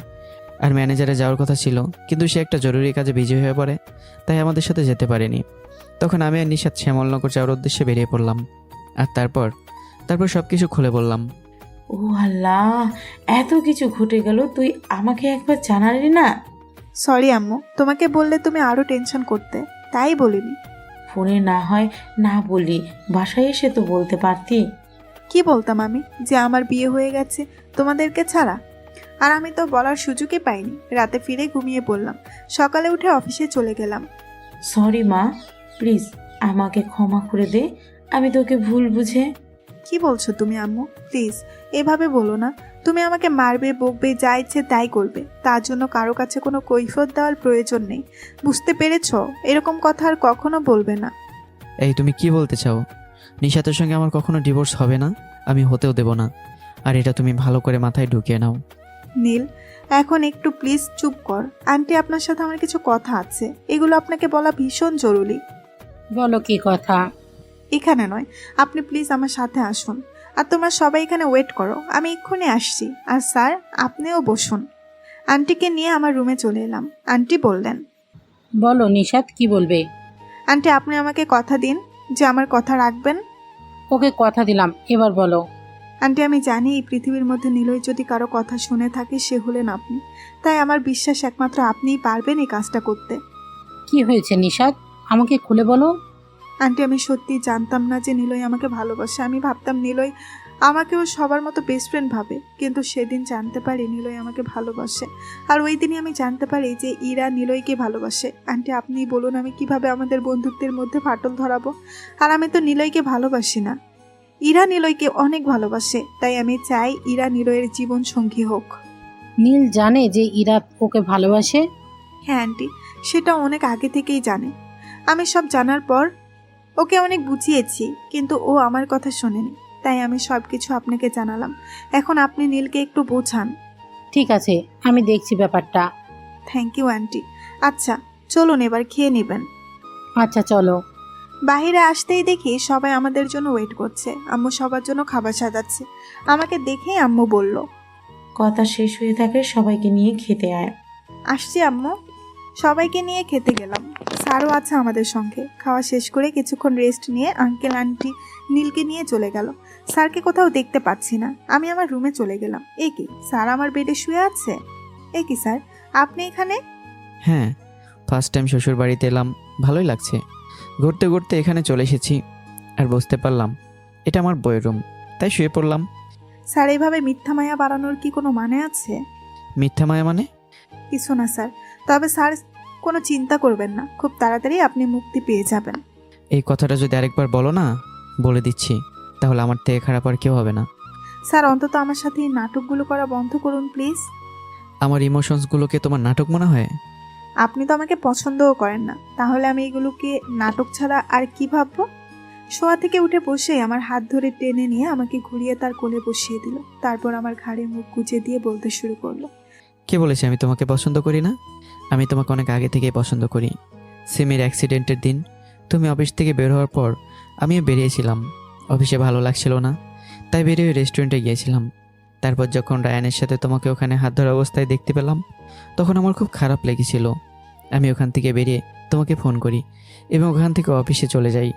আর ম্যানেজারে যাওয়ার কথা ছিল, কিন্তু সে একটা জরুরি কাজে বিজি হয়ে পড়ে, তাই আমাদের সাথে যেতে পারেনি। তখন আমি আর নিশাত শ্যামলনগর যাওয়ার উদ্দেশ্যে বেরিয়ে পড়লাম, আর তারপর সব কিছু খুলে বললাম। ও আল্লাহ, এত কিছু ঘটে গেল, তুই আমাকে একবার জানালি না? সরি আম্মু, তোমাকে বললে তুমি আরও টেনশন করতে, তাই বলিনি। ফোনে না হয় না বলি, বাসায় এসে তো বলতে পারতি। কি বলতাম আমি? যে আমার বিয়ে হয়ে গেছে তোমাদেরকে ছাড়া? আর আমি তো বলার সুযোগই পাইনি। রাতে ফিরে ঘুমিয়ে পড়লাম, সকালে উঠে অফিসে চলে গেলাম। সরি মা, প্লিজ আমাকে ক্ষমা করে দে, আমি তোকে ভুল বুঝে। কি বলছো তুমি আম্মু? প্লিজ এভাবে বলো না। তুমি আমাকে মারবে, বকবে, যা ইচ্ছে তাই করবে, তার জন্য কারো কাছে কোনো কৈফিয়ত দেওয়ার প্রয়োজন নেই। বুঝতে পেরেছো? এরকম কথা আর কখনো বলবে না। এই তুমি কি বলতে চাও? নিশাতের সঙ্গে আমার কখনো ডিভোর্স হবে না, আমি হতেও দেব না। আর এটা তুমি ভালো করে মাথায় ঢুকিয়ে নাও। নীল, এখন একটু প্লিজ চুপ কর। আন্টি, আপনার সাথে আমার কিছু কথা আছে, এগুলো আপনাকে বলা ভীষণ জরুরি। বলো কি কথা? এখানে নয়, আপনি প্লিজ আমার সাথে আসুন। আর তোমরা সবাই এখানে ওয়েট করো, আমি এক্ষুনি আসছি। আর স্যার, আপনিও বসুন। আন্টিকে নিয়ে আমার রুমে চলে এলাম। আন্টি বললেন, বলো নিশাত, কি বলবে? আন্টি, আপনি আমাকে কথা দিন যে আমার কথা রাখবেন। ওকে কথা দিলাম, এবার বলো। আন্টি, আমি জানি এই পৃথিবীর মধ্যে নিলয় যদি কারো কথা শুনে থাকে সে হলেন আপনি। তাই আমার বিশ্বাস একমাত্র আপনিই পারবেন এই কাজটা করতে। কি হয়েছে নিশাত, আমাকে খুলে বলো। আন্টি, আমি সত্যি জানতাম না যে নিলয় আমাকে ভালোবাসে। আমি ভাবতাম নিলয় আমাকেও সবার মতো বেস্ট ফ্রেন্ড ভাবে, কিন্তু সেদিন জানতে পারি নিলয় আমাকে ভালোবাসে। আর ওই দিনই আমি জানতে পারি যে ইরা নিলয়কে ভালোবাসে। আন্টি, আপনিই বলুন আমি কিভাবে আমাদের বন্ধুত্বের মধ্যে ফাটল ধরাবো? আর আমি তো নিলয়কে ভালোবাসি না, ইরা নিলয়কে অনেক ভালোবাসে। তাই আমি চাই ইরা নিলয়ের জীবন সঙ্গী হোক। নীল জানে যে ইরা ওকে ভালোবাসে? হ্যাঁ আন্টি, সেটা অনেক আগে থেকেই জানে। আমি সব জানার পর ওকে অনেক বুঝিয়েছি, কিন্তু ও আমার কথা শোনেনি। তাই আমি সব কিছু আপনাকে জানালাম। এখন আপনি নীলকে একটু বোঝান। ঠিক আছে, আমি দেখছি ব্যাপারটা। Thank you aunty. আচ্ছা চলুন এবার খেয়ে নেবেন। আচ্ছা চলো। বাহিরে আসতেই দেখি সবাই আমাদের জন্য ওয়েট করছে। আম্মু সবার জন্য খাবার সাজাচ্ছে। আমাকে দেখেই আম্মু বলল, কথা শেষ হয়ে থাকে সবাইকে নিয়ে খেতে আয়। আসছি আম্মু। সবাইকে নিয়ে খেতে গেলাম। স্যারও আছে আমাদের সঙ্গে। খাওয়া শেষ করে কিছুক্ষণ রেস্ট নিয়ে আঙ্কেল আন্টি নীলকে নিয়ে চলে গেল। স্যারকে কোথাও দেখতে পাচ্ছি না। আমি আমার রুমে চলে গেলাম। এ কি, স্যার আমার বেডে শুয়ে আছে? এ কি স্যার, আপনি এখানে? হ্যাঁ, ফার্স্ট টাইম শ্বশুর বাড়িতে এলাম, ভালোই লাগছে। ঘুরতে ঘুরতে এখানে চলে এসেছি আর বুঝতে পারলাম এটা আমার বইয়ের রুম, তাই শুয়ে পড়লাম। স্যার এইভাবে মিথ্যা মায়া বাড়ানোর কি কোনো মানে আছে? মিথ্যা মায়া মানে? কিছু না স্যার। তবে স্যার কোনো চিন্তা করবেন না, খুব তাড়াতাড়ি আপনি মুক্তি পেয়ে যাবেন। এই কথাটা যদি আরেকবার বলো না, বলে দিচ্ছি, তাহলে আমার থেকে খারাপ আর কেউ হবে না। স্যার অন্তত আমার সাথে এই নাটকগুলো করা বন্ধ করুন প্লিজ। আমার ইমোশনসগুলোকে তোমার নাটক মনে হয়? আপনি তো আমাকে পছন্দও করেন না, তাহলে আমি এগুলোকে নাটক ছাড়া আর কি ভাববো? শোয়া থেকে উঠে বসে আমার হাত ধরে টেনে নিয়ে আমাকে ঘুরিয়ে তার কোলে বসিয়ে দিল। তারপর আমার ঘাড়ে মুখ গুজে দিয়ে বলতে শুরু করলো, কে বলেছে আমি তোমাকে পছন্দ করি না? আমি তোমাকে অনেক আগে থেকেই পছন্দ করি। সিমির অ্যাক্সিডেন্টের দিন তুমি অফিস থেকে বের হওয়ার পর আমিও বেরিয়েছিলাম। অফিসে ভালো লাগছিল না, তাই বেরিয়ে রেস্টুরেন্টে গিয়েছিলাম। তারপর যখন রায়ানের সাথে তোমাকে ওখানে হাত ধরা অবস্থায় দেখতে পেলাম, তখন আমার খুব খারাপ লেগেছিল। আমি ওখান থেকে বেরিয়ে তোমাকে ফোন করি এবং ওখান থেকে অফিসে চলে যাই।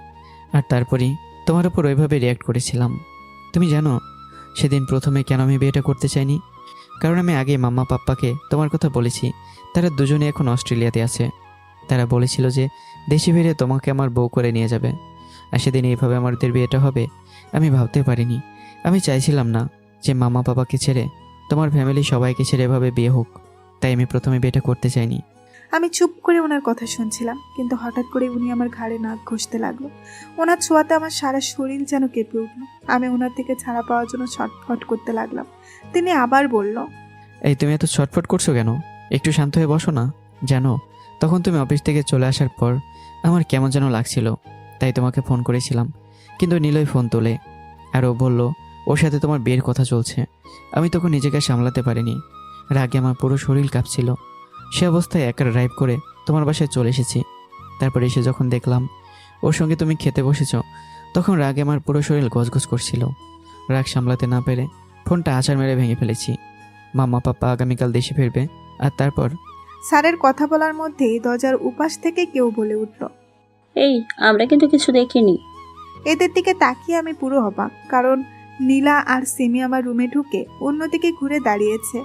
আর তারপরই তোমার উপর ওইভাবে রিয়্যাক্ট করেছিলাম। তুমি জানো সেদিন প্রথমে কেন আমি বিয়েটা করতে চাইনি? কারণ আমি আগে মাম্মা পাপ্পাকে তোমার কথা বলেছি। তারা দুজনে এখন অস্ট্রেলিয়াতে আছে। তারা বলেছিল যে দেশে ফিরে তোমাকে আমার বউ করে নিয়ে যাবে। আর সেদিন এইভাবে আমাদের বিয়েটা হবে আমি ভাবতে পারিনি। আমি চাইছিলাম না যে মামা পাপাকে ছেড়ে তোমার ফ্যামিলি সবাইকে ছেড়ে এভাবে বিয়ে হোক, তাই আমি প্রথমে বিয়েটা করতে চাইনি। আমি চুপ করে ওনার কথা শুনছিলাম, কিন্তু হঠাৎ করে উনি আমার ঘাড়ে নাক ঘষতে লাগলো। ওনার ছোঁয়াতে আমার সারা শরীর যেন কেঁপে উঠল। আমি ওনার থেকে ছাড়া পাওয়ার জন্য ছটফট করতে লাগলাম। তিনি আবার বলল, এই তুমি এত ছটফট করছো কেন? একটু শান্ত হয়ে বসো না। জানো তখন তুমি অফিস থেকে চলে আসার পর আমার কেমন যেন লাগছিল, তাই তোমাকে ফোন করেছিলাম, কিন্তু নীলই ফোন তোলে। আর ও বলল ওর সাথে তোমার বিয়ের কথা চলছে। আমি তখন নিজেকে সামলাতে পারিনি, রাগে আমার পুরো শরীর কাঁপছিল। সে অবস্থায় একা ড্রাইভ করে তোমার বাসায় চলে এসেছি। তারপরে এসে যখন দেখলাম ওর সঙ্গে তুমি খেতে বসেছ, তখন রাগে আমার পুরো শরীর গজগজ করছিল। রাগ সামলাতে না পেরে ফোনটা আছাড় মেরে ভেঙে ফেলেছি। মাম্মা পাপ্পা আগামীকাল দেশে ফিরবে। আর তারপর স্যারের কথা বলার মধ্যেই দরজার উপাস থেকে কেউ বলে উঠল, এই আমরা কিন্তু কিছু দেখিনি। এদের দিকে তাকিয়ে আমি পুরো অবাক, কারণ নীলা আর সিমি আমার রুমে ঢুকে অন্যদিকে ঘুরে দাঁড়িয়েছে।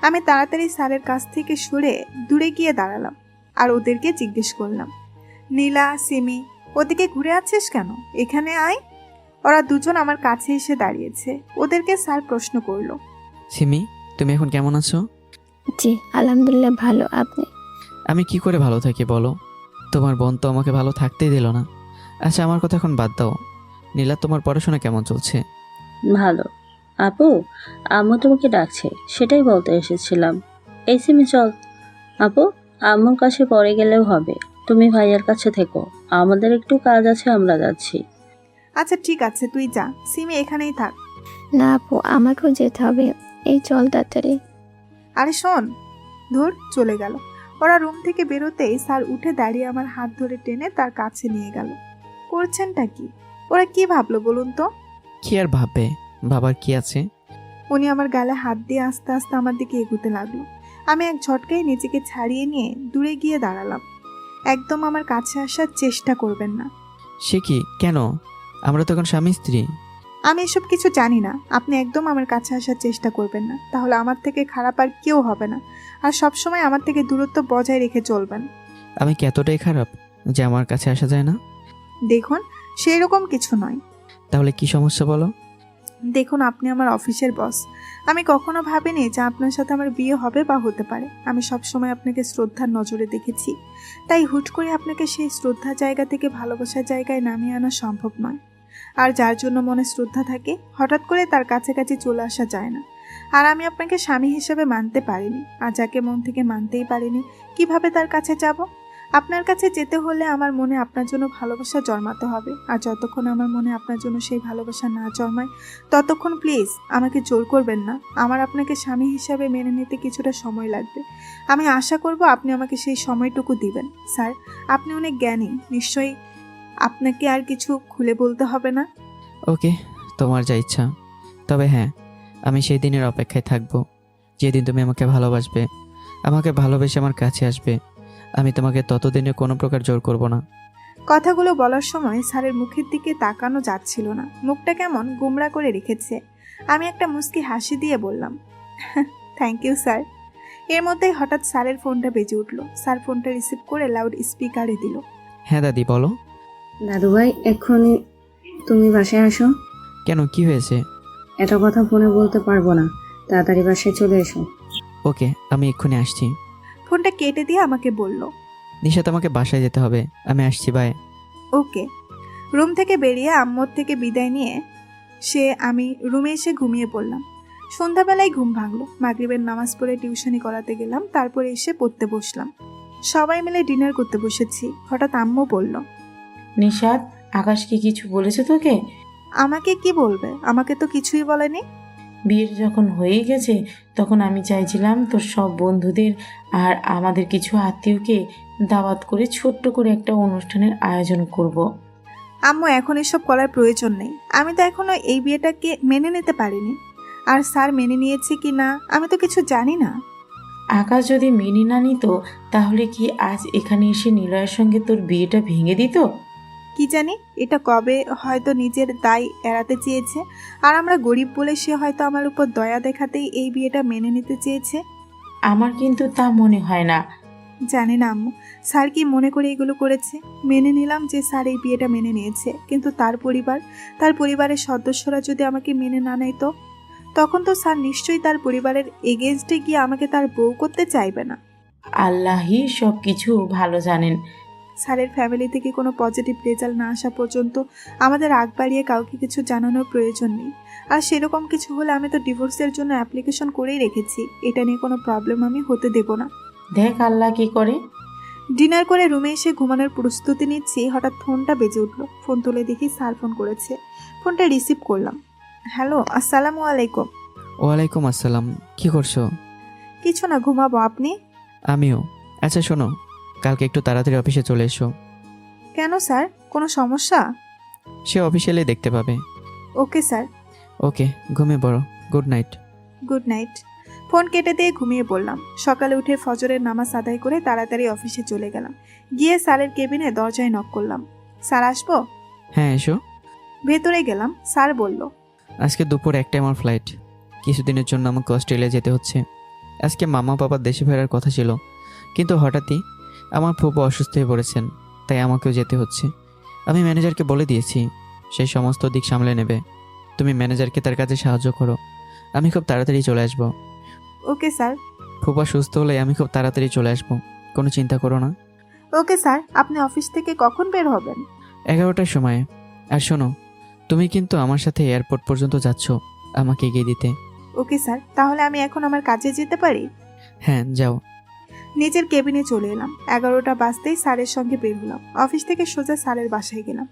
আমি তাড়াতাড়ি স্যারের কাছ থেকে সরে দূরে গিয়ে দাঁড়ালাম আর ওদেরকে জিজ্ঞেস করলাম, নীলা, সিমি, ওদিকে ঘুরে আছিস কেন? এখানে আয়। ওরা দুজন আমার কাছে এসে দাঁড়িয়েছে। ওদেরকে স্যার প্রশ্ন করলো, সিমি তুমি এখন কেমন আছো? জি আলহামদুলিল্লাহ ভালো, আপনি? আমি কি করে ভালো থাকি বলো? তোমার বোন তো আমাকে ভালো থাকতেই দিল না। আচ্ছা আমার কথা এখন বাদ দাও। নীলা তোমার পড়াশোনা কেমন চলছে? ভালো। আপু, আম্মু তোমাকে ডাকছে, সেটাই বলতে এসেছিলাম। এই সিমি চল। আপু, আম্মুর কাছে পরে গেলেও হবে, তুমি ভাইয়ার কাছে থেকো, আমাদের একটু কাজ আছে, আমরা যাচ্ছি। আচ্ছা ঠিক আছে, তুই যা, সিমি এখানেই থাক। না আপু, আমাকেও যেতে হবে। এই চল তাড়াতাড়ি। আরে শোন। ধুর, চলে গেল। ওরা রুম থেকে বেরোতেই স্যার উঠে দাঁড়িয়ে আমার হাত ধরে টেনে তার কাছে নিয়ে গেল। করছেনটা কি? ওরা কি ভাবলো বলুন তো? কি আর ভাববে, বাবার কি আছে। উনি আমার গালে হাত দিয়ে আস্তে আস্তে আমার দিকে এগোতে লাগলো। আমি এক ঝটকায় নিজেকে ছাড়িয়ে নিয়ে দূরে গিয়ে দাঁড়ালাম। একদম আমার কাছে আসার চেষ্টা করবেন না। সে কি, কেন? আমরা তো এখন স্বামী স্ত্রী। আমি এসব কিছু জানি না। আপনি একদম আমার কাছে আসার চেষ্টা করবেন না, তাহলে আমার থেকে খারাপ আর কেউ হবে না। আর সবসময় আমার থেকে দূরত্ব বজায় রেখে চলবেন। আমি কি এতটাই খারাপ যে আমার কাছে আসা যায় না? দেখুন, সেই রকম কিছু নয়। তাহলে কি সমস্যা বলো? দেখুন, আপনি আমার অফিসের বস। আমি কখনো ভাবিনি যে আপনার সাথে আমার বিয়ে হবে বা হতে পারে। আমি সবসময় আপনাকে শ্রদ্ধার নজরে দেখেছি, তাই হুট করে আপনাকে সেই শ্রদ্ধার জায়গা থেকে ভালোবাসার জায়গায় নামিয়ে আনা সম্ভব নয়। আর যার জন্য মনে শ্রদ্ধা থাকে, হঠাৎ করে তার কাছাকাছি চলে আসা যায় না। আর আমি আপনাকে স্বামী হিসেবে মানতে পারিনি, আর যাকে মন থেকে মানতেই পারিনি, কিভাবে তার কাছে যাব? আপনার কাছে যেতে হলে আমার মনে আপনার জন্য ভালোবাসা জন্মাতে হবে, আর যতক্ষণ আমার মনে আপনার জন্য সেই ভালোবাসা না জন্মায় ততক্ষণ প্লিজ আমাকে জোর করবেন না। আমার আপনাকে স্বামী হিসাবে মেনে নিতে কিছুটা সময় লাগবে। আমি আশা করব আপনি আমাকে সেই সময়টুকু দিবেন। স্যার, আপনি অনেক জ্ঞানী, নিশ্চয়ই আপনাকে আর কিছু খুলে বলতে হবে না। ওকে, তোমার যা ইচ্ছা। তবে হ্যাঁ, আমি সেই দিনের অপেক্ষায় থাকবো যেদিন তুমি আমাকে ভালোবাসবে, আমাকে ভালোবেসে আমার কাছে আসবে। আমি তোমাকে ততদিনে কোনো প্রকার জোর করব না। কথাগুলো বলার সময় স্যারের মুখের দিকে তাকানো যাচ্ছিল না, মুখটা কেমন গোমড়া করে রেখেছে। আমি একটা মুচকি হাসি দিয়ে বললাম, থ্যাংক ইউ স্যার। এর মধ্যেই হঠাৎ স্যারের ফোনটা বেজে উঠল। স্যার ফোনটা রিসিভ করে লাউড স্পিকারে দিল। হ্যাঁ দাদি, বলো। দাদুভাই, এক্ষুনি তুমি বাসায় আসো। কেন, কি হয়েছে? এত কথা ফোনে বলতে পারবো না, তাড়াতাড়ি বাসায় চলে এসো। ওকে, আমি এক্ষুনি আসছি। ফোনটা কেটে দিয়ে আমাকে বলল, নিশাত, আমাকে বাসায় যেতে হবে, আমি আসছি, বাই। ওকে। রুম থেকে বেরিয়ে আম্মুর থেকে বিদায় নিয়ে আমি রুমে এসে ঘুমিয়ে পড়লাম। সন্ধ্যাবেলায় ঘুম ভাঙলো। মাগরিবের নামাজ পড়ে টিউশনি করাতে গেলাম, তারপরে এসে পড়তে বসলাম। সবাই মিলে ডিনার করতে বসেছি। হঠাৎ আম্মু বলল, নিশাত, আকাশ কি কিছু বলেছে তোকে? আমাকে কি বলবে? আমাকে তো কিছুই বলেনি। বিয়ের যখন হয়ে গেছে তখন আমি চাইছিলাম তোর সব বন্ধুদের আর আমাদের কিছু আত্মীয়কে দাওয়াত করে ছোট্ট করে একটা অনুষ্ঠানের আয়োজন করব। আম্মু, এখন এসব করার প্রয়োজন নেই। আমি তো এখনো এই বিয়েটাকে মেনে নিতে পারিনি। আর স্যার মেনে নিয়েছে কি না আমি তো কিছু জানি না। আকাশ যদি মেনে না নিত তাহলে কি আজ এখানে এসে নিলয়ের সঙ্গে তোর বিয়েটা ভেঙে দিত? কি জানি, এটা কবে হয়তো নিজের দায় এড়াতে চেয়েছে, আর আমরা গরিব বলে সে হয়তো আমার উপর দয়া দেখাতেই এই বিয়েটা মেনে নিতে চেয়েছে। আমার কিন্তু তা মনে হয় না। জানি না আম্মু, স্যার কি মনে করে এগুলো করেছে। মেনে নিলাম যে স্যার এই বিয়েটা মেনে নিয়েছে, কিন্তু তার পরিবারের সদস্যরা যদি আমাকে মেনে না নেয় তো তখন তো স্যার নিশ্চয়ই তার পরিবারের এগেনস্টে গিয়ে আমাকে তার বউ করতে চাইবে না। আল্লাহই সব কিছু ভালো জানেন। স্যারের ফ্যামিলি থেকে কোনো পজিটিভ রেজাল্ট না আসা পর্যন্ত আমাদের আগ বাড়িয়ে কাউকে কিছু জানানোর প্রয়োজন নেই। আর সেরকম কিছু হলে আমি তো ডিভোর্সের জন্য অ্যাপ্লিকেশন করেই রেখেছি। এটা নিয়ে কোনো প্রবলেম আমি হতে দেব না। দেখ আল্লাহ কি করে। ডিনার করে রুমে এসে ঘুমানোর প্রস্তুতি নিচ্ছি, হঠাৎ ফোনটা বেজে উঠল। ফোন তুলে দেখি স্যার ফোন করেছে। ফোনটা রিসিভ করলাম। হ্যালো, আসসালামু আলাইকুম। ওয়ালাইকুম আসসালাম। কি করছো? কিছু না, ঘুমাবো। আপনি? আমিও। আচ্ছা শোনো, কালকে একটু তাড়াতাড়ি অফিসে চলে এসো। কেন স্যার, কোনো সমস্যা? সে অফিসিয়ালি দেখতে পাবে। Okay sir. ওকে, ঘুমিয়ে পড়ো। Good night. Good night. Phone কেটে দিয়ে ঘুমিয়ে পড়লাম। সকালে উঠে ফজরের নামাজ আদায় করে তাড়াতাড়ি অফিসে চলে গেলাম। গিয়ে স্যারের কেবিনে দরজায় নক করলাম। স্যার, আসবো? হ্যাঁ এসো। ভেতরে গেলাম। স্যার বলল, আজকে দুপুর 1টায় আমার ফ্লাইট। কিছুদিনের জন্য আমাকে অস্ট্রেলিয়া যেতে হচ্ছে। আজকে মামা বাবার দেশে ফেরার কথা ছিল, কিন্তু হঠাৎই আমার ফুপু অসুস্থ হয়ে পড়েছেন, তাই আমাকেও যেতে হচ্ছে। আমি ম্যানেজারকে বলে দিয়েছি, সেই সমস্ত দিক সামলে নেবে। তুমি ম্যানেজারকে তার কাজে সাহায্য করো। আমি খুব তাড়াতাড়ি চলে আসব। Okay sir. ফুপা সুস্থ হলে আমি খুব তাড়াতাড়ি চলে আসব, কোনো চিন্তা করো না। Okay sir. আপনি অফিস থেকে কখন বের হবেন? 11টার সময়। আর শোনো, তুমি কিন্তু আমার সাথে এয়ারপোর্ট পর্যন্ত যাচ্ছ, আমাকে এগিয়ে দিতে। ওকে স্যার, তাহলে আমি এখন আমার কাজে যেতে পারি? হ্যাঁ যাও। নিজের কেবিনে চলে এলাম। 11টা বাজতেই স্যারের সঙ্গে বের হলাম। অফিস থেকে সোজা স্যারের বাসায় গেলাম।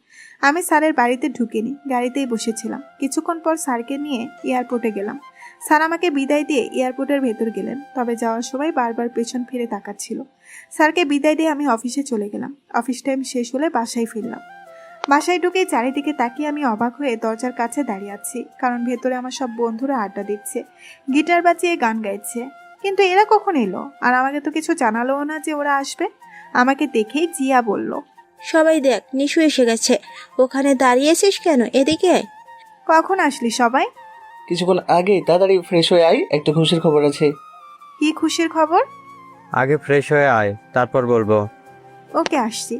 আমি স্যারের বাড়িতে ঢুকিনি, গাড়িতেই বসেছিলাম। কিছুক্ষণ পর স্যারকে নিয়ে এয়ারপোর্টে গেলাম। স্যার আমাকে বিদায় দিয়ে এয়ারপোর্টের ভেতর গেলেন, তবে যাওয়ার সময় বারবার পেছন ফিরে তাকাচ্ছিল। স্যারকে বিদায় দিয়ে আমি অফিসে চলে গেলাম। অফিস টাইম শেষ হলে বাসায় ফিরলাম। বাসায় ঢুকে চারিদিকে তাকিয়ে আমি অবাক হয়ে দরজার কাছে দাঁড়িয়ে আছি, কারণ ভেতরে আমার সব বন্ধুরা আড্ডা দিচ্ছে, গিটার বাজিয়ে গান গাইছে। কিন্তু এরা কখন এলো? আর আমাকে তো কিছু জানালোও না যে ওরা আসবে। আমাকে দেখেই জিয়া বলল, সবাই দেখ, নিশু এসে গেছে। ওখানে দাঁড়িয়েছিস কেন? এদিকে আয়। কখন আসলি সবাই? কিছুক্ষণ আগে। তাড়াতাড়ি ফ্রেশ হয়ে আয়, একটা খুশির খবর আছে। কি খুশির খবর? আগে ফ্রেশ হয়ে আয়, তারপর বলবো। ওকে, আসছি।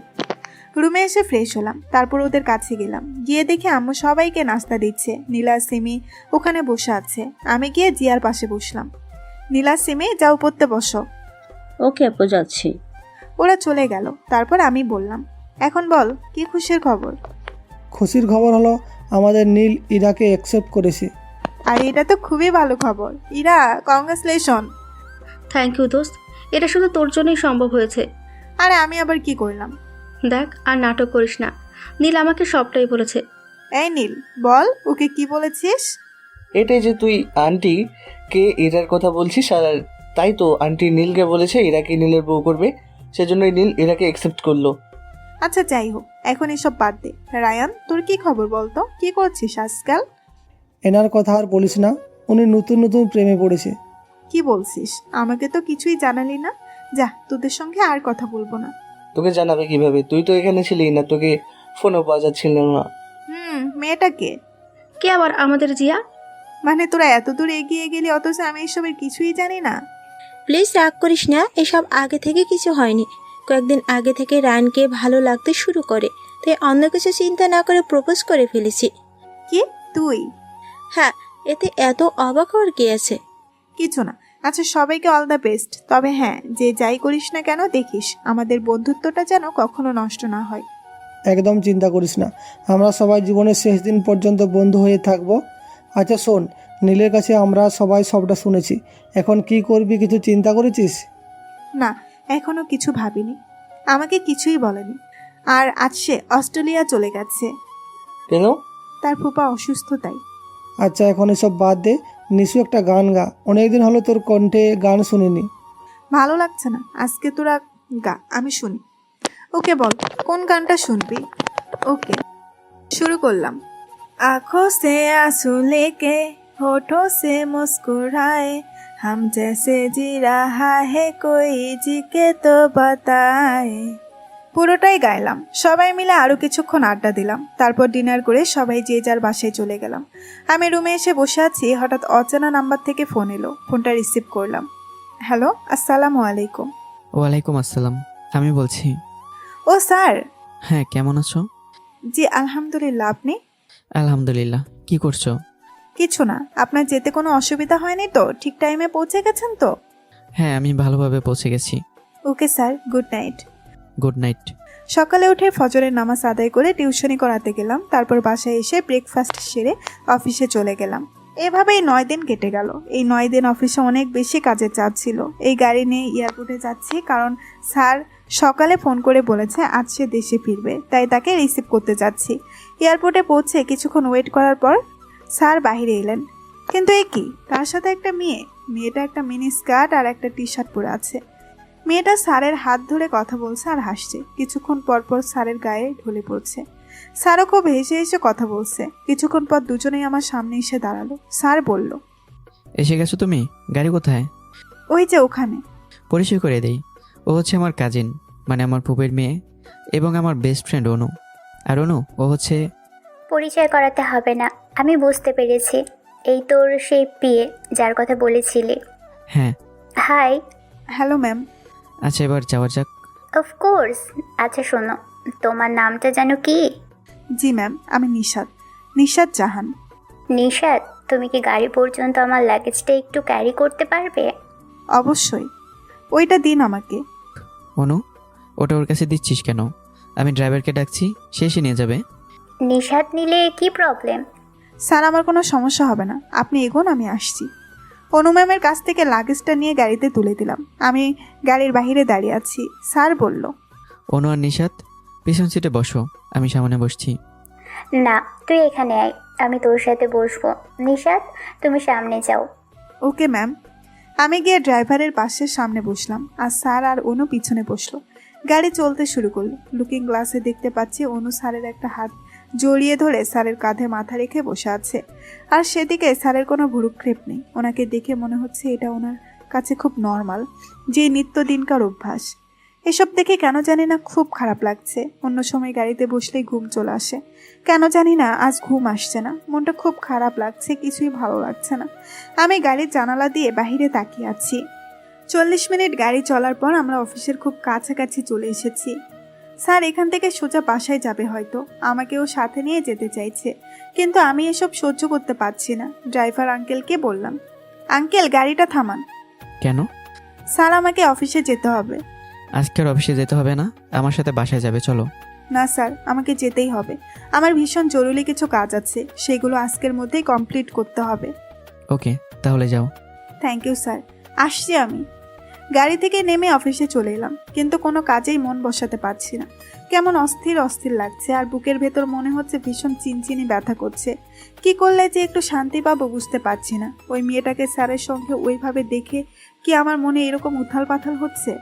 রুমে এসে ফ্রেশ হলাম, তারপর ওদের কাছে গেলাম। গিয়ে দেখি আম্মু সবাইকে নাস্তা দিচ্ছে। নীলা, সিমি ওখানে বসে আছে। আমি গিয়ে জিয়ার পাশে বসলাম। নীলা, সিমি যাও পড়তে বসো। ওকে আপু, যাচ্ছি। ওরা চলে গেল। তারপর আমি বললাম, এখন বল কি খুশির খবর? খুশির খবর হলো আমাদের নীল ইরাকে অ্যাকসেপ্ট করেছি। আর এটা তো খুবই ভালো খবর। ইরা, কংগ্রাচুলেশন। থ্যাংক ইউ দোস্ত, এটা শুধু তোর জন্যই সম্ভব হয়েছে। আরে আমি আবার কি করলাম? দেখ আর নাটক করিস না, নীল আমাকে সবটাই বলেছে। এই নীল, বল ওকে কি বলেছিস? এটাই যে তুই আন্টি কে ইরার কথা বলছিস, আর তাই তো আন্টি নীলকে বলেছে ইরাকে নীলের বউ করবে, সেজন্যই নীল ইরাকে অ্যাকসেপ্ট করলো। আচ্ছা যাই হোক, এখন এসব বাদ দে। রায়ান, তোর কি খবর বলতো? কি করছিস আজকাল? এনার কথা আর বলিস না, উনি নতুন নতুন প্রেমে পড়েছে। কি বলছিস? আমাকে তো কিছুই জানালি না। যা, তোদের সঙ্গে আর কথা বলবো না। তোকে জানাবে কিভাবে? তুই তো এখানে ছিলি না, তোকে ফোনও পাওয়া যাচ্ছিল না। মেয়েটাকে কে আবার? আমাদের জিয়া। মানে তোরা এত দূর এগিয়ে গেলি অথচ আমি এসবের কিছুই জানি না? প্লিজ রাগ করিস না, এসব আগে থেকে কিছু হয়নি। কয়েকদিন আগে থেকে রায়ানকে ভালো লাগতে শুরু করে, তাই অন্য কিছু চিন্তা না করে প্রপোজ করে ফেলেছি। কি তুই? হ্যাঁ, এতে এত অবাক হওয়ার কি আছে? কিছু না। আচ্ছা, সবাইকে অল দ্য বেস্ট। তবে হ্যাঁ, যে যাই করিস না কেন দেখিস আমাদের বন্ধুত্বটা যেন কখনো নষ্ট না হয়। একদম চিন্তা করিস না, আমরা সবাই জীবনের শেষ দিন পর্যন্ত বন্ধু হয়ে থাকবো। আচ্ছা শোন, নীলের কাছে আমরা সবাই সবটা শুনেছি, এখন কি করবি কিছু চিন্তা করেছিস? না, এখনো কিছু ভাবিনি। আমাকে কিছুই বলেনি। আর আজ সে অস্ট্রেলিয়া চলে গেছে। কেন? তার ফুপা অসুস্থ তাই। আচ্ছা এখন এসব বাদ দে, নিশু একটা গান গা, অনেকদিন হলো তোর কণ্ঠে গান শুনিনি। ভালো লাগছে না, আজকে তোরা গা, আমি শুনি। ওকে বল, কোন গানটা শুনবি? ওকে, শুরু করলাম। आँखों से आंसू लेके होठों से मुस्कुराए, हम जैसे जी रहा है कोई जी के तो बताए। পুরোটাই গাইলাম। সবাই মিলে আরও কিছুক্ষণ আড্ডা দিলাম। তারপর ডিনার করে সবাই যে যার বাসায় চলে গেলাম। আমি রুমে এসে বসে আছি, হঠাৎ অচেনা নাম্বার থেকে ফোন এলো। ফোনটা রিসিভ করলাম। হ্যালো, আসসালামু আলাইকুম। ওয়ালাইকুম আসসালাম, আমি বলছি। ও স্যার। হ্যাঁ, কেমন আছো? জি আলহামদুলিল্লাহ, আপনি? আলহামদুলিল্লাহ। কি করছো? কিছু না। আপনার যেতে কোনো অসুবিধা হয়নি তো? ঠিক টাইমে পৌঁছে গেছেন তো? হ্যাঁ, আমি ভালোভাবে পৌঁছে গেছি। Okay sir, good night. Good night. সকালে উঠে ফজরের নামাজ আদায় করে টিউশনি করাতে গেলাম। তারপর বাসায় এসে ব্রেকফাস্ট সেরে অফিসে চলে গেলাম। এভাবেই 9 দিন কেটে গেল। এই 9 দিন অফিসে অনেক বেশি কাজের চাপ ছিল। এই গাড়ি নিয়ে এয়ারপোর্টে যাচ্ছি, কারণ স্যার সকালে ফোন করে বলেছে আজ সে দেশে ফিরবে, তাই তাকে রিসিভ করতে যাচ্ছি। এয়ারপোর্টে পৌঁছে কিছুক্ষণ ওয়েট করার পর স্যার বাইরে এলেন। কিন্তু এ কি, তার সাথে একটা মেয়ে। মেয়েটা একটা মিনি স্কার্ট আর একটা টি শার্ট পরে আছে। মেয়েটা স্যারের হাত ধরে কথা বলছে আর হাসছে। কিছুক্ষণ পর পর স্যারের গায়ে ঢলে পড়ছে। স্যারও খুব হেসে হেসে কথা বলছে। কিছুক্ষণ পর দুজনেই আমার সামনে এসে দাঁড়ালো। স্যার বলল, এসে গেছো তুমি? গাড়ি কোথায়? ওই যে ওখানে। পরিচয় করে দেই, ও হচ্ছে আমার কাজিন, মানে আমার ফুপের মেয়ে, এবং আমার বেস্ট ফ্রেন্ড অনু। আর অনু, ও হচ্ছে... পরিচয় করাতে হবে না, আমি বুঝতে পেরেছি। এই তোর সেই পিয়ে যার কথা বলেছিলি। হ্যাঁ। হাই। Hello ma'am. আচ্ছা, এবার যাওয়া যাক। অফকোর্স। আচ্ছা শোনো, তোমার নামটা জানো কি? জি ম্যাম, আমি নিশাত, নিশাত জাহান। নিশাত, তুমি কি গাড়ি পর্যন্ত আমার লাগেজটা একটু ক্যারি করতে পারবে? অবশ্যই, ওইটা দিন আমাকে। অনু, ওটা ওর কাছে দিচ্ছিস কেন? আমি ড্রাইভারকে ডাকছি, সে এসে নিয়ে যাবে। নিশাত নিলে কি প্রবলেম? স্যার, আমার কোনো সমস্যা হবে না, আপনি এগোন, আমি আসছি। অনু ম্যামের কাছ থেকে লাগেজটা নিয়ে গাড়িতে তুলে দিলাম। আমি গাড়ির বাইরে দাঁড়িয়ে আছি। স্যার বলল, অনু আর নিশাত পিছন সিটে বসো, আমি সামনে বসছি। না, তুই এখানে আয়, আমি তোর সাথে বসবো। নিশাত, তুমি সামনে যাও। Okay ma'am. আমি গিয়ে ড্রাইভারের পাশের সামনে বসলাম, আর স্যার আর অনু পিছনে বসলো। গাড়ি চলতে শুরু করলো। লুকিং গ্লাসে দেখতে পাচ্ছি অনু স্যারের একটা হাত জড়িয়ে ধরে স্যারের কাঁধে মাথা রেখে বসে আছে, আর সেদিকে স্যারের কোনো ভুরুক্ষেপ নেই। ওনাকে দেখে মনে হচ্ছে এটা ওনার কাছে খুব নর্মাল, যে নিত্যদিনকার অভ্যাস। এসব দেখে কেন জানি না খুব খারাপ লাগছে। অন্য সময় গাড়িতে বসলেই ঘুম চলে আসে, কেন জানি না আজ ঘুম আসছে না। মনটা খুব খারাপ লাগছে, কিছুই ভালো লাগছে না। আমি গাড়ির জানালা দিয়ে বাহিরে তাকিয়ে আছি। 40 মিনিট গাড়ি চলার পর আমরা অফিসের খুব কাছাকাছি চলে এসেছি। স্যার এখান থেকে সোজা বাসায় যাবে হয়তো, আমাকেও সাথে নিয়ে যেতে চাইছে, কিন্তু আমি এসব সহ্য করতে পারছি না। ড্রাইভার আঙ্কেলকে বললাম, আঙ্কেল গাড়িটা থামান। কেন? স্যার আমাকে অফিসে যেতে হবে। আজকে আর অফিসে যেতে হবে না, আমার সাথে বাসায় যাবে, চলো। না স্যার, আমাকে যেতেই হবে। আমার ভীষণ জরুরি কিছু কাজ আছে, সেগুলো আজকের মধ্যেই কমপ্লিট করতে হবে। ওকে, তাহলে যাও। থ্যাংক ইউ স্যার, আসছি আমি। গাড়ি থেকে নেমে অফিসে চলে এলাম, কিন্তু কোনো কাজেই মন বসাতে পারছি না। কেমন অস্থির অস্থির লাগছে, আর বুকের ভেতর মনে হচ্ছে ভীষণ চিনচিনি ব্যথা করছে। কি করলে যে একটু শান্তি পাবো বুঝতে পারছি না। ওই মেয়েটাকে স্যারের সঙ্গে ওইভাবে দেখে কি আমার মনে এরকম উথাল পাথাল হচ্ছে?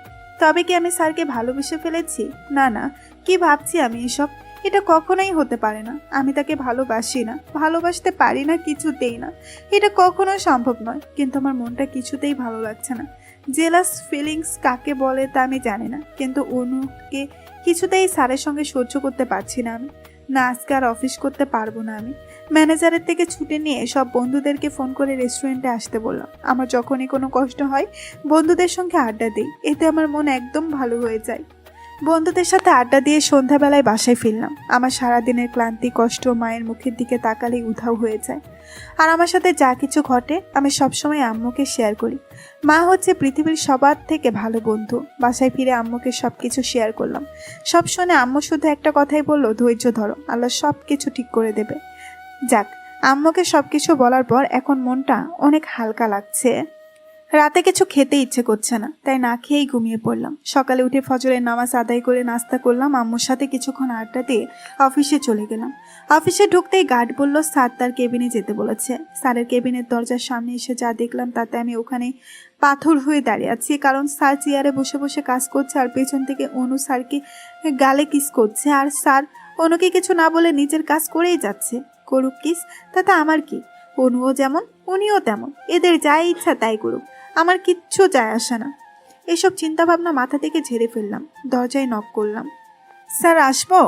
তবে কি আমি স্যারকে ভালোবেসে ফেলেছি? না না, কি ভাবছি আমি এসব? এটা কখনোই হতে পারে না। আমি তাকে ভালোবাসি না, ভালোবাসতে পারি না, কিছুতেই না। এটা কখনোই সম্ভব নয়। কিন্তু আমার মনটা কিছুতেই ভালো লাগছে না। জেলাস ফিলিংস কাকে বলে তা আমি জানি না, কিন্তু অনুকে কিছুতেই স্যারের সঙ্গে সহ্য করতে পারছি না আমি। না, আজকে আর অফিস করতে পারবো না আমি। ম্যানেজারের থেকে ছুটি নিয়ে সব বন্ধুদেরকে ফোন করে রেস্টুরেন্টে আসতে বললাম। আমার যখনই কোনো কষ্ট হয় বন্ধুদের সঙ্গে আড্ডা দিই, এতে আমার মন একদম ভালো হয়ে যায়। বন্ধুদের সাথে আড্ডা দিয়ে সন্ধ্যাবেলায় বাসায় ফিরলাম। আমার সারাদিনের ক্লান্তি কষ্ট মায়ের মুখের দিকে তাকালেই উধাও হয়ে যায়। আর আমার সাথে যা কিছু ঘটে আমি সবসময় আম্মুকে শেয়ার করি। মা হচ্ছে পৃথিবীর সবার থেকে ভালো বন্ধু। বাসায় ফিরে আম্মুকে সব কিছু শেয়ার করলাম। সব শুনে আম্মু শুধু একটা কথাই বলল, ধৈর্য ধরো, আল্লাহ সব কিছু ঠিক করে দেবে। যাক, আম্মুকে সব কিছু বলার পর এখন মনটা অনেক হালকা লাগছে। রাতে কিছু খেতে ইচ্ছে করছে না, তাই না খেয়েই ঘুমিয়ে পড়লাম। সকালে উঠে ফজরের নামাজ আদায় করে নাস্তা করলাম। আম্মুর সাথে কিছুক্ষণ আড্ডা দিয়ে অফিসে চলে গেলাম। অফিসে ঢুকতেই গার্ড বলল স্যার তার কেবিনে যেতে বলেছে। স্যারের কেবিনের দরজার সামনে এসে যা দেখলাম তাতে আমি ওখানে পাথর হয়ে দাঁড়িয়ে আছি, কারণ স্যার চেয়ারে বসে বসে কাজ করছে আর পেছন থেকে অনু স্যারকে গালে কিস করছে। আর স্যার অনুকে কিছু না বলে নিজের কাজ করেই যাচ্ছে। করুক কিস, তাতে আমার কি? অনুও যেমন উনিও তেমন, এদের যা ইচ্ছা তাই করুক, আমার কিচ্ছু যায় আসে না। এসব চিন্তাভাবনা মাথা থেকে ঝেড়ে ফেললাম। দরজায় নক করলাম। স্যার আসবো?